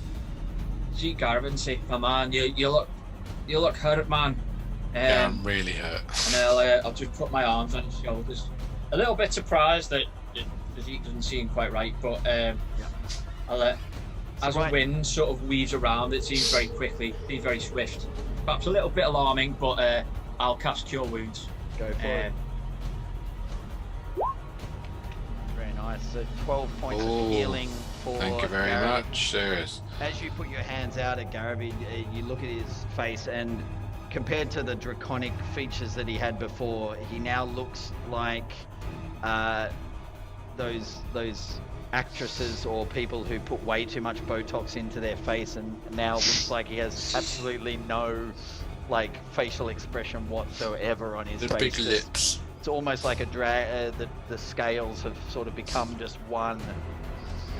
[SPEAKER 3] see Garvin, say, "My man, you look hurt, man."
[SPEAKER 2] Yeah, I'm really hurt.
[SPEAKER 3] And I'll just put my arms on his shoulders. A little bit surprised that the Zeke doesn't seem quite right, but I'll as the wind sort of weaves around, it seems very quickly, be very swift. Perhaps a little bit alarming, but I'll cast Cure Wounds.
[SPEAKER 1] Go for it. Very nice. So 12 points of healing for
[SPEAKER 2] Thank you very
[SPEAKER 1] Garrett.
[SPEAKER 2] much, serious.
[SPEAKER 1] As you put your hands out at Garrett, you look at his face, and compared to the draconic features that he had before, he now looks like those actresses or people who put way too much Botox into their face, and now looks like he has absolutely no facial expression whatsoever on his
[SPEAKER 2] The
[SPEAKER 1] face.
[SPEAKER 2] big lips.
[SPEAKER 1] It's almost like the scales have sort of become just one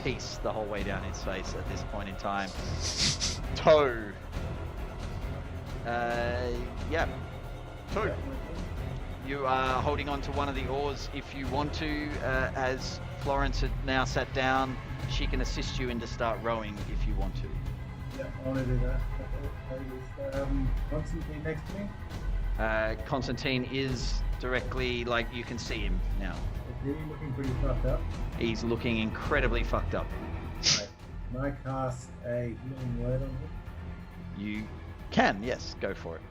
[SPEAKER 1] piece the whole way down his face at this point in time. Toe. Toe. You are holding on to one of the oars if you want to. As Florence had now sat down, she can assist you in to start rowing if you want to.
[SPEAKER 8] Yeah, I want to do that. Is Constantine next to me?
[SPEAKER 1] Constantine is directly, you can see him now.
[SPEAKER 8] Is he looking pretty fucked up?
[SPEAKER 1] He's looking incredibly fucked up.
[SPEAKER 8] Right. Can I cast a healing word on him?
[SPEAKER 1] You can, yes, go for it.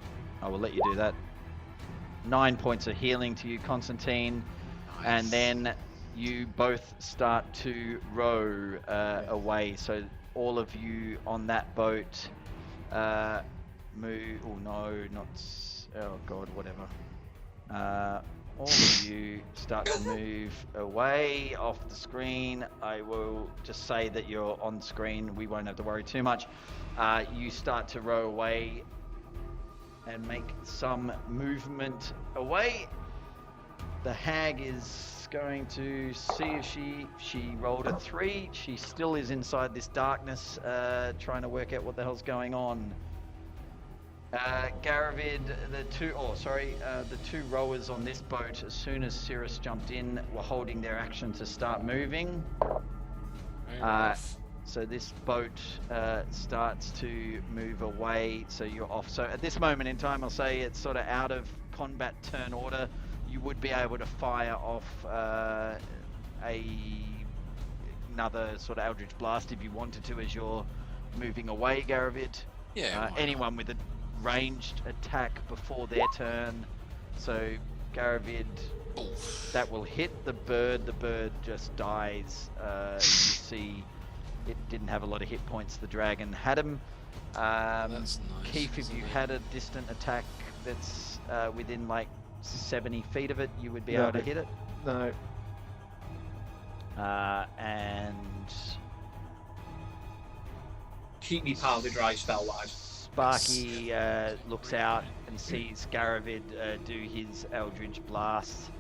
[SPEAKER 1] I will let you do that. 9 points of healing to you, Constantine. Nice. And then you both start to row away. So all of you on that boat move. Oh no, not. Oh god, whatever. All of you start to move away off the screen. I will just say that you're on screen. We won't have to worry too much. You start to row away and make some movement away. The hag is going to see if she rolled a 3. She still is inside this darkness, trying to work out what the hell's going on. Garavid, the two rowers on this boat, as soon as Cirrus jumped in, were holding their action to start moving. So this boat starts to move away, so you're off. So at this moment in time, I'll say it's sort of out of combat turn order. You would be able to fire off another sort of Eldritch Blast if you wanted to as you're moving away, Garavid.
[SPEAKER 2] Yeah.
[SPEAKER 1] Anyone with a ranged attack before their turn. So Garavid, that will hit the bird. The bird just dies. You see it didn't have a lot of hit points. The dragon had him.
[SPEAKER 2] That's nice.
[SPEAKER 1] Keith, if you had a distant attack that's within 70 feet of it, you would be able to hit it.
[SPEAKER 4] No.
[SPEAKER 1] And
[SPEAKER 3] Keep me powder dry spell-wise.
[SPEAKER 1] Sparky looks out and sees Garavid do his Eldritch Blast,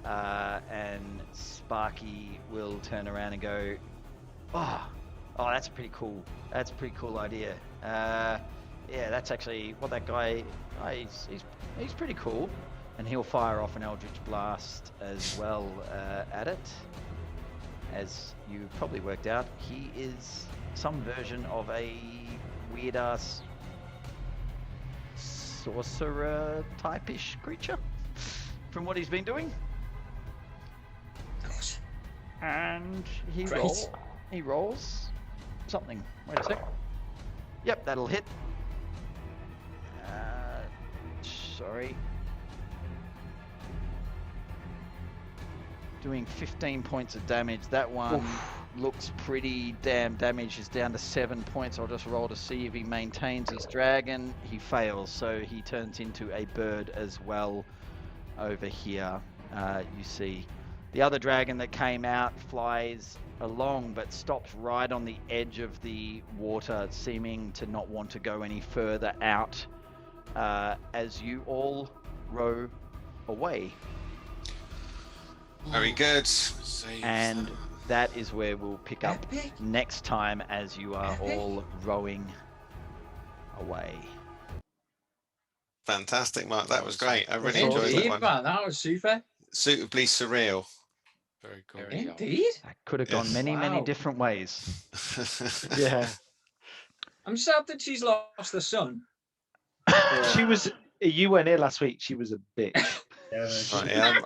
[SPEAKER 1] and Sparky will turn around and go, "Oh, that's pretty cool. That's a pretty cool idea. Yeah, that's actually what that guy. He's pretty cool. And he'll fire off an Eldritch Blast as well at it. As you probably worked out, he is some version of a weird-ass sorcerer type-ish creature from what he's been doing. And he
[SPEAKER 3] Great.
[SPEAKER 1] rolls something. Wait a sec. Yep, that'll hit. Sorry. Doing 15 points of damage. That one looks pretty damn damaged. It's down to 7 points. I'll just roll to see if he maintains his dragon. He fails, so he turns into a bird as well over here. You see the other dragon that came out flies along but stops right on the edge of the water, seeming to not want to go any further out as you all row away.
[SPEAKER 6] Very good.
[SPEAKER 1] And that is where we'll pick up
[SPEAKER 3] Epic.
[SPEAKER 1] next time as you are all rowing away.
[SPEAKER 6] Fantastic, Mark. That was great. I really
[SPEAKER 4] That's
[SPEAKER 6] enjoyed
[SPEAKER 3] Indeed,
[SPEAKER 6] that one.
[SPEAKER 3] man. That was super.
[SPEAKER 6] Suitably surreal.
[SPEAKER 2] Very cool.
[SPEAKER 3] Indeed.
[SPEAKER 1] That could have gone
[SPEAKER 6] Yes.
[SPEAKER 1] many, many
[SPEAKER 3] Wow.
[SPEAKER 1] different ways.
[SPEAKER 4] Yeah.
[SPEAKER 3] I'm sad that she's lost the son.
[SPEAKER 4] She was. You weren't here last week. She was a bitch.
[SPEAKER 8] Yeah,
[SPEAKER 6] Right, yeah,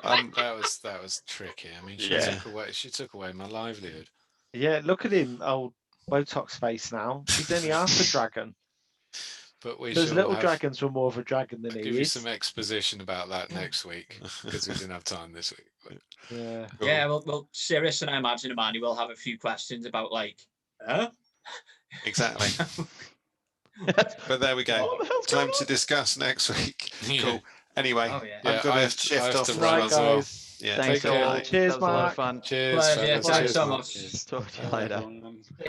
[SPEAKER 2] That was tricky. I mean,
[SPEAKER 4] Yeah.
[SPEAKER 2] she took away my livelihood.
[SPEAKER 4] Yeah, look at him, old Botox face now. He's only half a dragon.
[SPEAKER 2] But we
[SPEAKER 4] Those
[SPEAKER 2] shall
[SPEAKER 4] little
[SPEAKER 2] have,
[SPEAKER 4] dragons were more of a dragon than
[SPEAKER 2] I'll
[SPEAKER 4] he
[SPEAKER 2] give you
[SPEAKER 4] is.
[SPEAKER 2] some exposition about that next week because we didn't have time this week. But
[SPEAKER 4] Yeah.
[SPEAKER 6] Cool.
[SPEAKER 3] Yeah, well, Sirius and I imagine Emmanuel will have a few questions about like, huh?
[SPEAKER 6] Exactly. But there we go.
[SPEAKER 1] What the hell's going
[SPEAKER 6] Time to
[SPEAKER 1] on?
[SPEAKER 6] discuss next week.
[SPEAKER 2] Yeah.
[SPEAKER 6] Cool. Anyway,
[SPEAKER 3] Oh, yeah.
[SPEAKER 6] I'm
[SPEAKER 2] Yeah,
[SPEAKER 6] going
[SPEAKER 2] I
[SPEAKER 6] to
[SPEAKER 2] have to
[SPEAKER 6] shift off.
[SPEAKER 2] run
[SPEAKER 4] Right,
[SPEAKER 2] as well.
[SPEAKER 4] guys.
[SPEAKER 6] Yeah,
[SPEAKER 1] Thanks
[SPEAKER 2] Take care.
[SPEAKER 1] all.
[SPEAKER 4] Cheers,
[SPEAKER 1] That was a lot of
[SPEAKER 4] Mark.
[SPEAKER 1] fun.
[SPEAKER 2] Cheers.
[SPEAKER 3] Pleasure.
[SPEAKER 2] fellas.
[SPEAKER 3] Thanks
[SPEAKER 2] Cheers,
[SPEAKER 3] so
[SPEAKER 2] Mark.
[SPEAKER 3] much.
[SPEAKER 7] Cheers.
[SPEAKER 1] Talk to you
[SPEAKER 7] Bye,
[SPEAKER 1] later.
[SPEAKER 7] everyone.